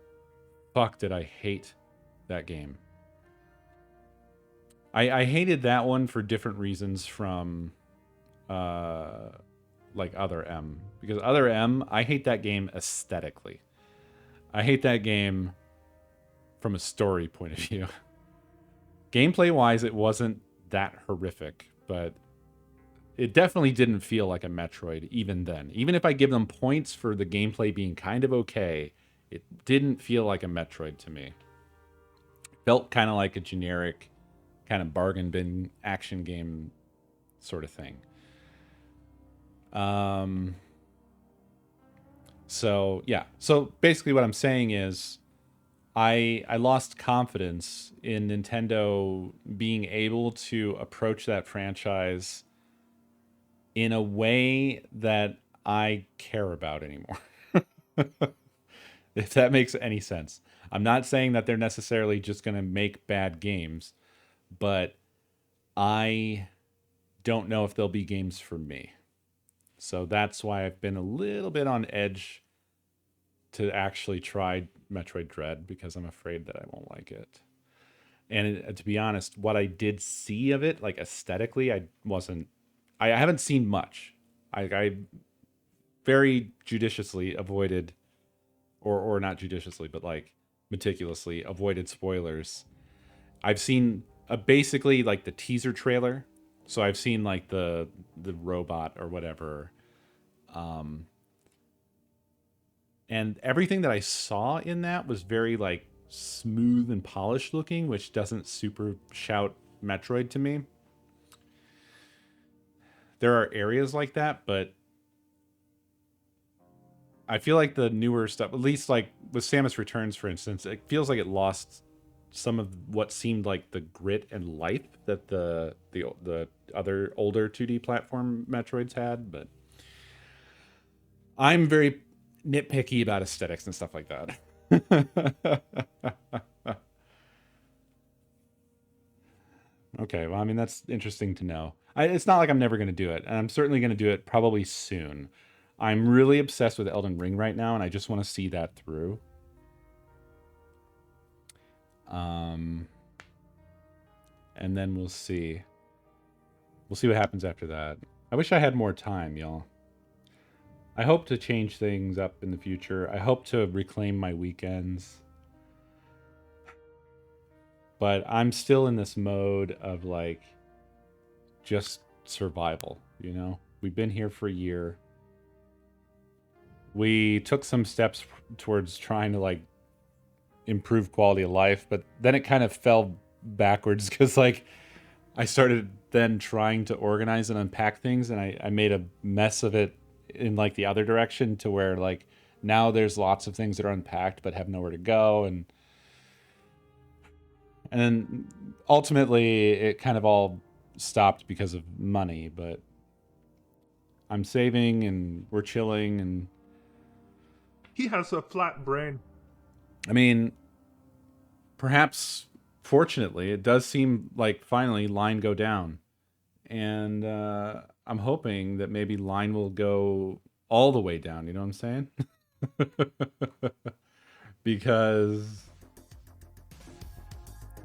Fuck, did I hate that game. I hated that one for different reasons from like Other M. Because Other M, I hate that game aesthetically. I hate that game from a story point of view. Gameplay-wise, it wasn't that horrific, but it definitely didn't feel like a Metroid even then. Even if I give them points for the gameplay being kind of okay, it didn't feel like a Metroid to me. It felt kind of like a generic kind of bargain bin action game sort of thing. So yeah. So basically what I'm saying is I lost confidence in Nintendo being able to approach that franchise in a way that I care about anymore. If that makes any sense. I'm not saying that they're necessarily just going to make bad games, but I don't know if they'll be games for me. So that's why I've been a little bit on edge to actually try Metroid Dread, because I'm afraid that I won't like it. And to be honest, what I did see of it, like aesthetically, I haven't seen much. I very judiciously avoided, or not judiciously, but like meticulously avoided spoilers. I've seen basically like the teaser trailer. So I've seen like the robot or whatever. And everything that I saw in that was very like smooth and polished looking, which doesn't super shout Metroid to me. There are areas like that, but I feel like the newer stuff, at least like with Samus Returns, for instance, it feels like it lost some of what seemed like the grit and life that the other older 2D platform Metroids had. But I'm very nitpicky about aesthetics and stuff like that. Okay, well, I mean, that's interesting to know. It's not like I'm never going to do it, and I'm certainly going to do it probably soon. I'm really obsessed with Elden Ring right now, and I just want to see that through. And then we'll see. We'll see what happens after that. I wish I had more time, y'all. I hope to change things up in the future. I hope to reclaim my weekends. But I'm still in this mode of like just survival, you know? We've been here for a year. We took some steps towards trying to like improve quality of life, but then it kind of fell backwards because like I started then trying to organize and unpack things, and I made a mess of it in like the other direction, to where like now there's lots of things that are unpacked but have nowhere to go, and then ultimately it kind of all stopped because of money. But I'm saving and we're chilling, and He has a flat brain. I mean, perhaps fortunately it does seem like finally line go down, and I'm hoping that maybe line will go all the way down, you know what I'm saying? Because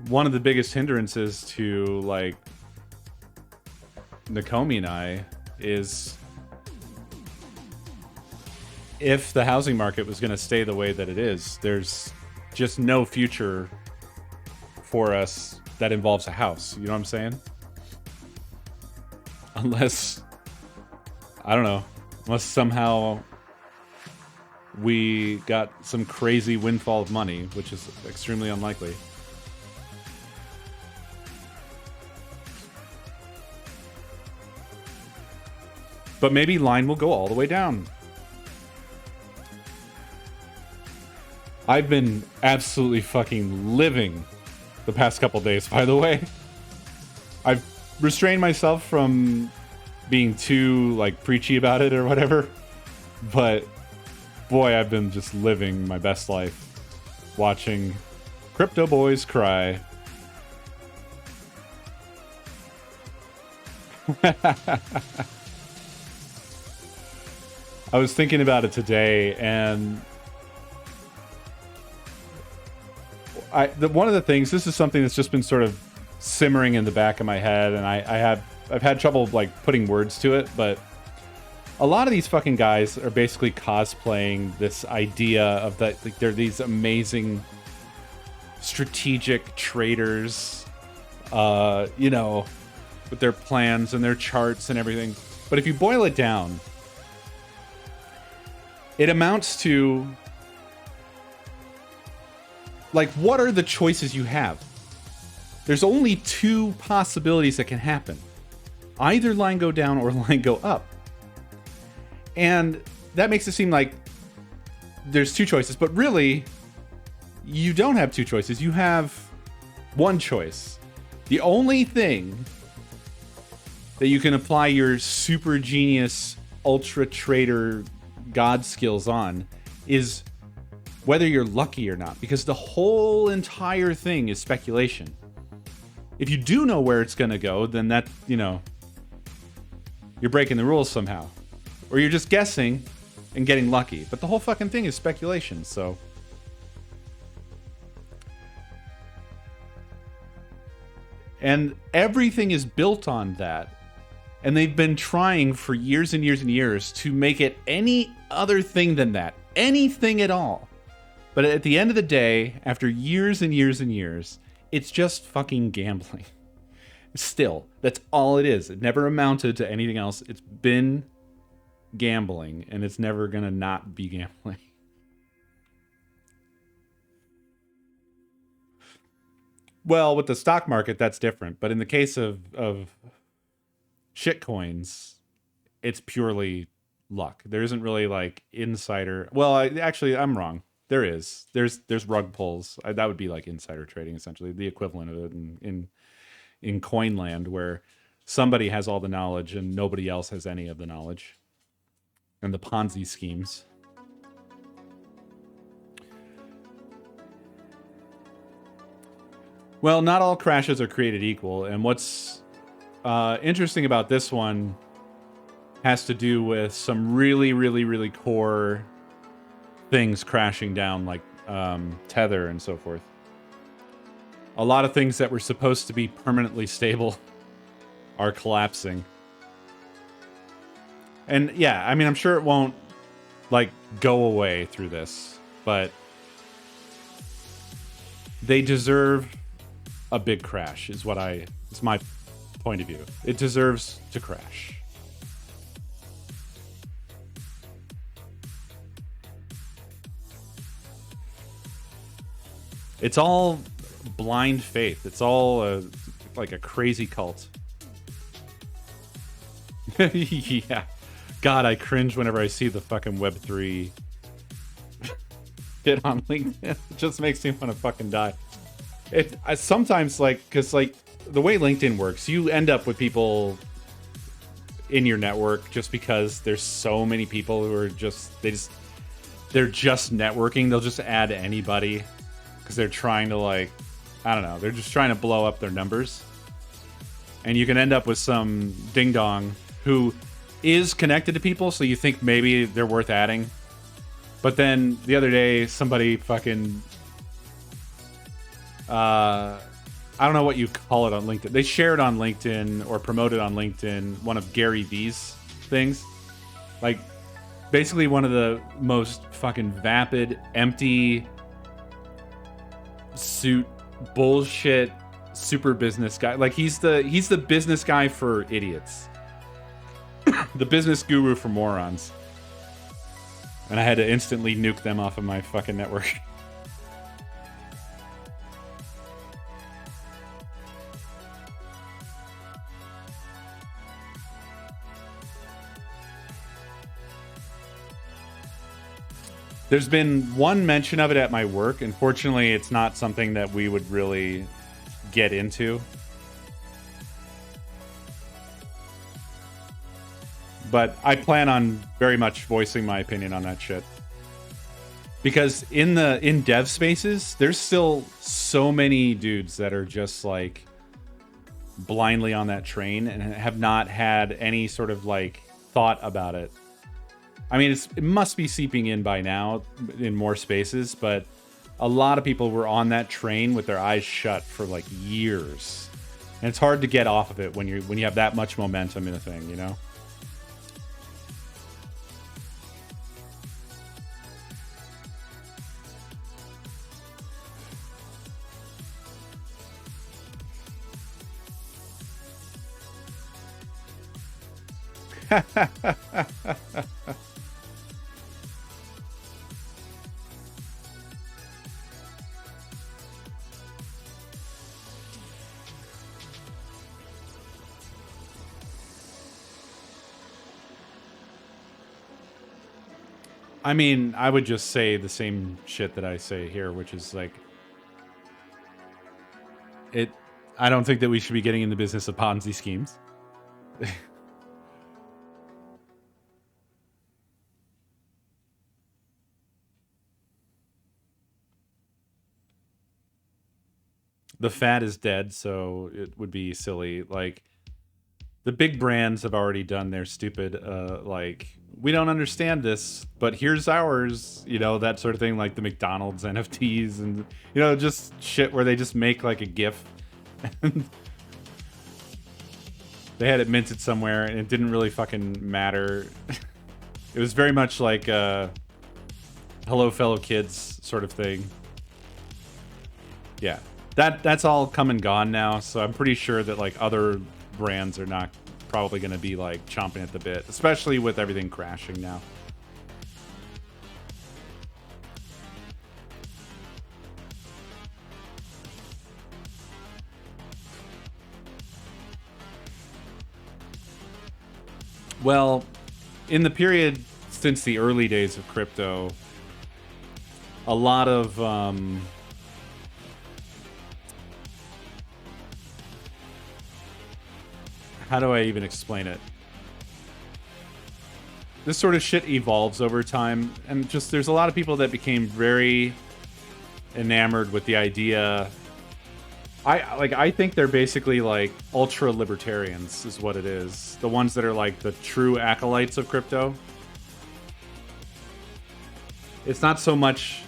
one of the biggest hindrances to like Nakomi and I is if the housing market was going to stay the way that it is, there's just no future for us that involves a house. You know what I'm saying? Unless, I don't know, unless somehow we got some crazy windfall of money, which is extremely unlikely. But maybe line will go all the way down. I've been absolutely fucking living the past couple days, by the way. I've restrained myself from being too like preachy about it or whatever, but boy, I've been just living my best life watching crypto boys cry. I was thinking about it today, and one of the things, this is something that's just been sort of simmering in the back of my head, and I've had trouble like putting words to it, but a lot of these fucking guys are basically cosplaying this idea of that, like, they're these amazing strategic traders, you know, with their plans and their charts and everything. But if you boil it down, it amounts to, like, what are the choices you have? There's only two possibilities that can happen. Either line go down or line go up. And that makes it seem like there's two choices, but really, you don't have two choices. You have one choice. The only thing that you can apply your super genius, ultra trader god skills on is whether you're lucky or not, because the whole entire thing is speculation. If you do know where it's going to go, then that, you know, you're breaking the rules somehow. Or you're just guessing and getting lucky. But the whole fucking thing is speculation, so. And everything is built on that. And they've been trying for years and years and years to make it any other thing than that. Anything at all. But at the end of the day, after years and years and years, it's just fucking gambling. Still, that's all it is. It never amounted to anything else. It's been gambling, and it's never gonna not be gambling. Well, with the stock market, that's different. But in the case of shitcoins, it's purely luck. There isn't really like insider. Well, I'm wrong. There is. There's rug pulls. That would be like insider trading, essentially, the equivalent of it in coin land, where somebody has all the knowledge and nobody else has any of the knowledge. And the Ponzi schemes. Well, not all crashes are created equal. And what's interesting about this one has to do with some really, really, really core things crashing down, like Tether and so forth. A lot of things that were supposed to be permanently stable are collapsing. And yeah, I mean, I'm sure it won't like go away through this, but they deserve a big crash it's my point of view. It deserves to crash. It's all blind faith. It's all like a crazy cult. Yeah. God, I cringe whenever I see the fucking Web3 shit on LinkedIn. It just makes me want to fucking die. I sometimes, like, because, like, the way LinkedIn works, you end up with people in your network just because there's so many people who are they're just networking. They'll just add anybody because they're trying to, like, I don't know, they're just trying to blow up their numbers. And you can end up with some ding-dong who is connected to people, so you think maybe they're worth adding. But then the other day, somebody fucking... I don't know what you call it on LinkedIn. They shared on LinkedIn or promoted on LinkedIn one of Gary Vee's things. Like, basically one of the most fucking vapid, empty suit bullshit super business guy. Like, he's the business guy for idiots. The business guru for morons. And I had to instantly nuke them off of my fucking network. There's been one mention of it at my work. Unfortunately, it's not something that we would really get into. But I plan on very much voicing my opinion on that shit. Because in dev spaces, there's still so many dudes that are just like blindly on that train and have not had any sort of like thought about it. I mean, it must be seeping in by now in more spaces, but a lot of people were on that train with their eyes shut for like years. And it's hard to get off of it when you have that much momentum in a thing, you know? I mean, I would just say the same shit that I say here, which is like, I don't think that we should be getting in the business of Ponzi schemes. The fad is dead, so it would be silly. Like, the big brands have already done their stupid, like, we don't understand this, but here's ours, you know, that sort of thing, like the McDonald's NFTs and, you know, just shit where they just make like a GIF. And they had it minted somewhere and it didn't really fucking matter. It was very much like a hello fellow kids sort of thing. Yeah. That's all come and gone now, so I'm pretty sure that like other brands are not probably going to be like chomping at the bit, especially with everything crashing now. Well, in the period since the early days of crypto, a lot of how do I even explain it? This sort of shit evolves over time, and just there's a lot of people that became very enamored with the idea. I think they're basically like ultra libertarians is what it is. The ones that are like the true acolytes of crypto. It's not so much.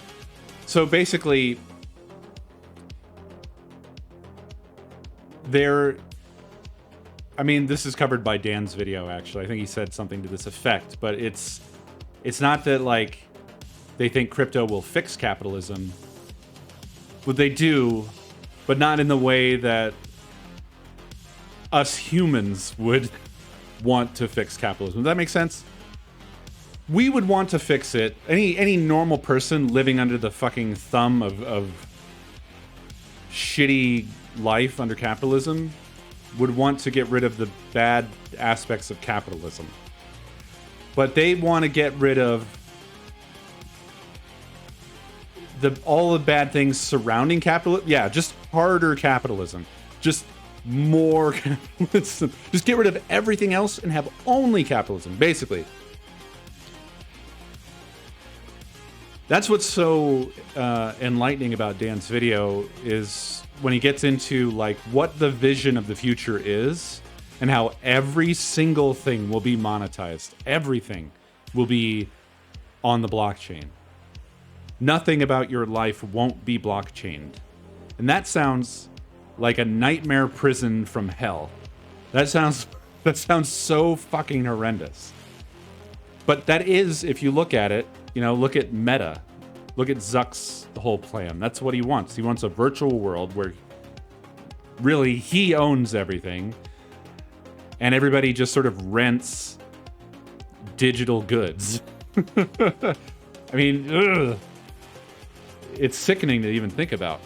So basically, I mean, this is covered by Dan's video, actually. I think he said something to this effect, but it's not that, like, they think crypto will fix capitalism. But they do, but not in the way that us humans would want to fix capitalism. Does that make sense? We would want to fix it. Any normal person living under the fucking thumb of shitty life under capitalism would want to get rid of the bad aspects of capitalism. But they want to get rid of all the bad things surrounding capitalism. Yeah, just harder capitalism. Just more capitalism. Just get rid of everything else and have only capitalism, basically. That's what's so enlightening about Dan's video is when he gets into like what the vision of the future is and how every single thing will be monetized. Everything will be on the blockchain. Nothing about your life won't be blockchained. And that sounds like a nightmare prison from hell. That sounds so fucking horrendous. But that is, if you look at it, you know, look at Meta. Look at Zuck's whole plan. That's what he wants. He wants a virtual world where really he owns everything and everybody just sort of rents digital goods. I mean, ugh. It's sickening to even think about.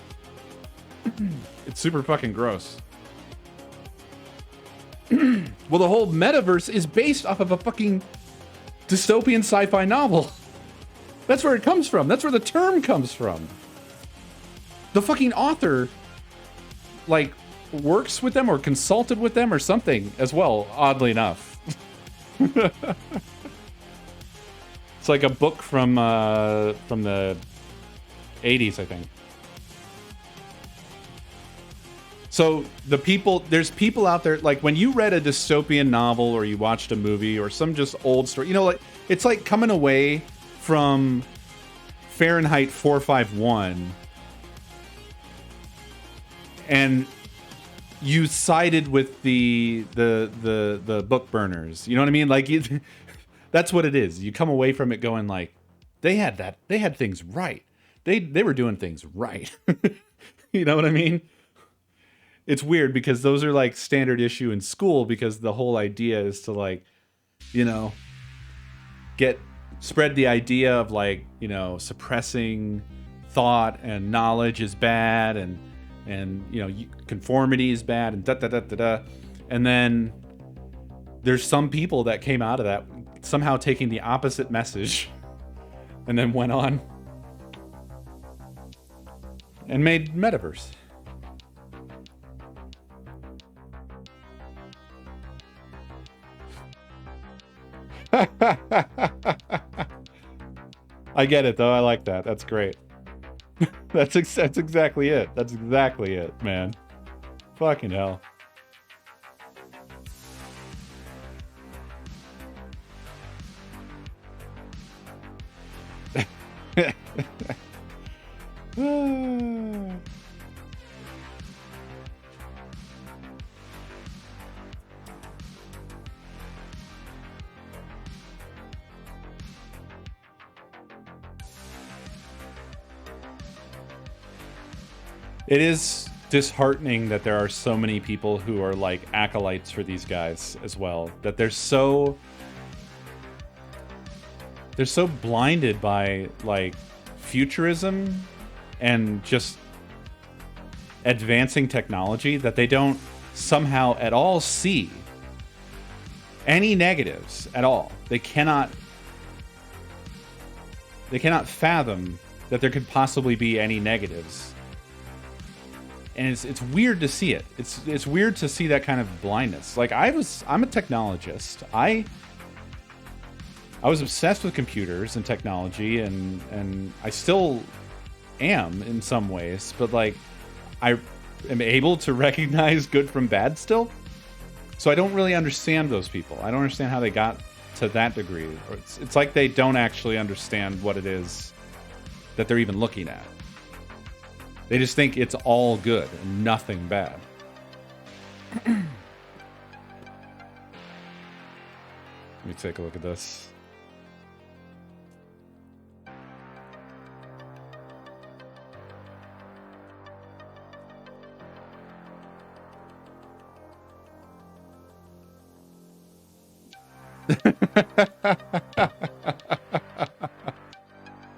It's super fucking gross. Well, the whole metaverse is based off of a fucking dystopian sci-fi novel. That's where it comes from. That's where the term comes from. The fucking author, like, works with them or consulted with them or something as well, oddly enough. It's like a book from the 80s, I think. So there's people out there, like when you read a dystopian novel or you watched a movie or some just old story, you know, like it's like coming away from Fahrenheit 451 and you sided with the book burners. You know what I mean? Like that's what it is. You come away from it going like, they had things right. They were doing things right. You know what I mean? It's weird because those are like standard issue in school, because the whole idea is to like, you know, spread the idea of like, you know, suppressing thought and knowledge is bad, and you know, conformity is bad, and da da da da da. And then there's some people that came out of that somehow taking the opposite message and then went on and made Metaverse. I get it though. I like that. That's great. That's exactly it. That's exactly it, man. Fucking hell. It is disheartening that there are so many people who are like acolytes for these guys as well. That they're so blinded by like futurism and just advancing technology that they don't somehow at all see any negatives at all. They cannot fathom that there could possibly be any negatives. And it's weird to see it. It's weird to see that kind of blindness. Like I'm a technologist. I was obsessed with computers and technology, and I still am in some ways, but like I am able to recognize good from bad still. So I don't really understand those people. I don't understand how they got to that degree. Or it's like they don't actually understand what it is that they're even looking at. They just think it's all good and nothing bad. Let me take a look at this.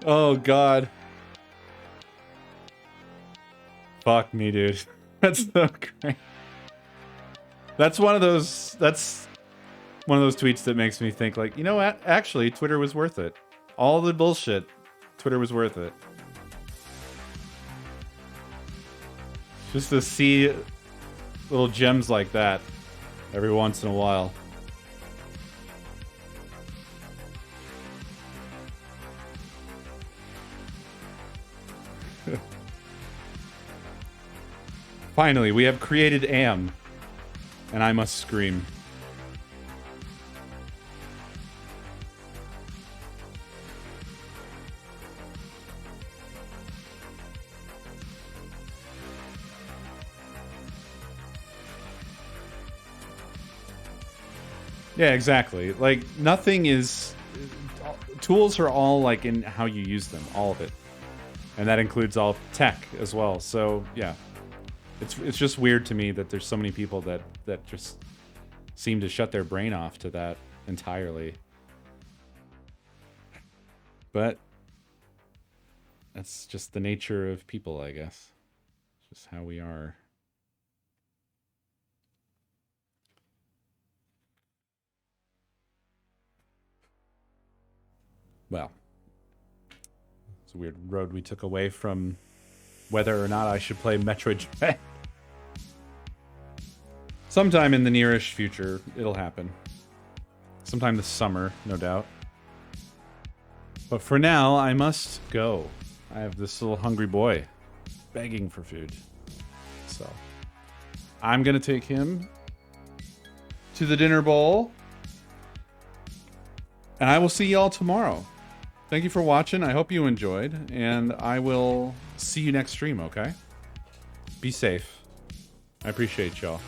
Oh, God. Fuck me, dude. That's so great. That's one of those tweets that makes me think like, you know what? Actually, Twitter was worth it. All the bullshit, Twitter was worth it. Just to see little gems like that every once in a while. Finally, we have created Am, and I must scream. Yeah, exactly. Like, nothing is... Tools are all, like, in how you use them. All of it. And that includes all tech as well. So, yeah. It's just weird to me that there's so many people that just seem to shut their brain off to that entirely. But that's just the nature of people, I guess. It's just how we are. Well, it's a weird road we took away from whether or not I should play Metroid Dread. Sometime in the nearish future, it'll happen. Sometime this summer, no doubt. But for now, I must go. I have this little hungry boy begging for food. So I'm going to take him to the dinner bowl. And I will see y'all tomorrow. Thank you for watching. I hope you enjoyed. And I will see you next stream, okay? Be safe. I appreciate y'all.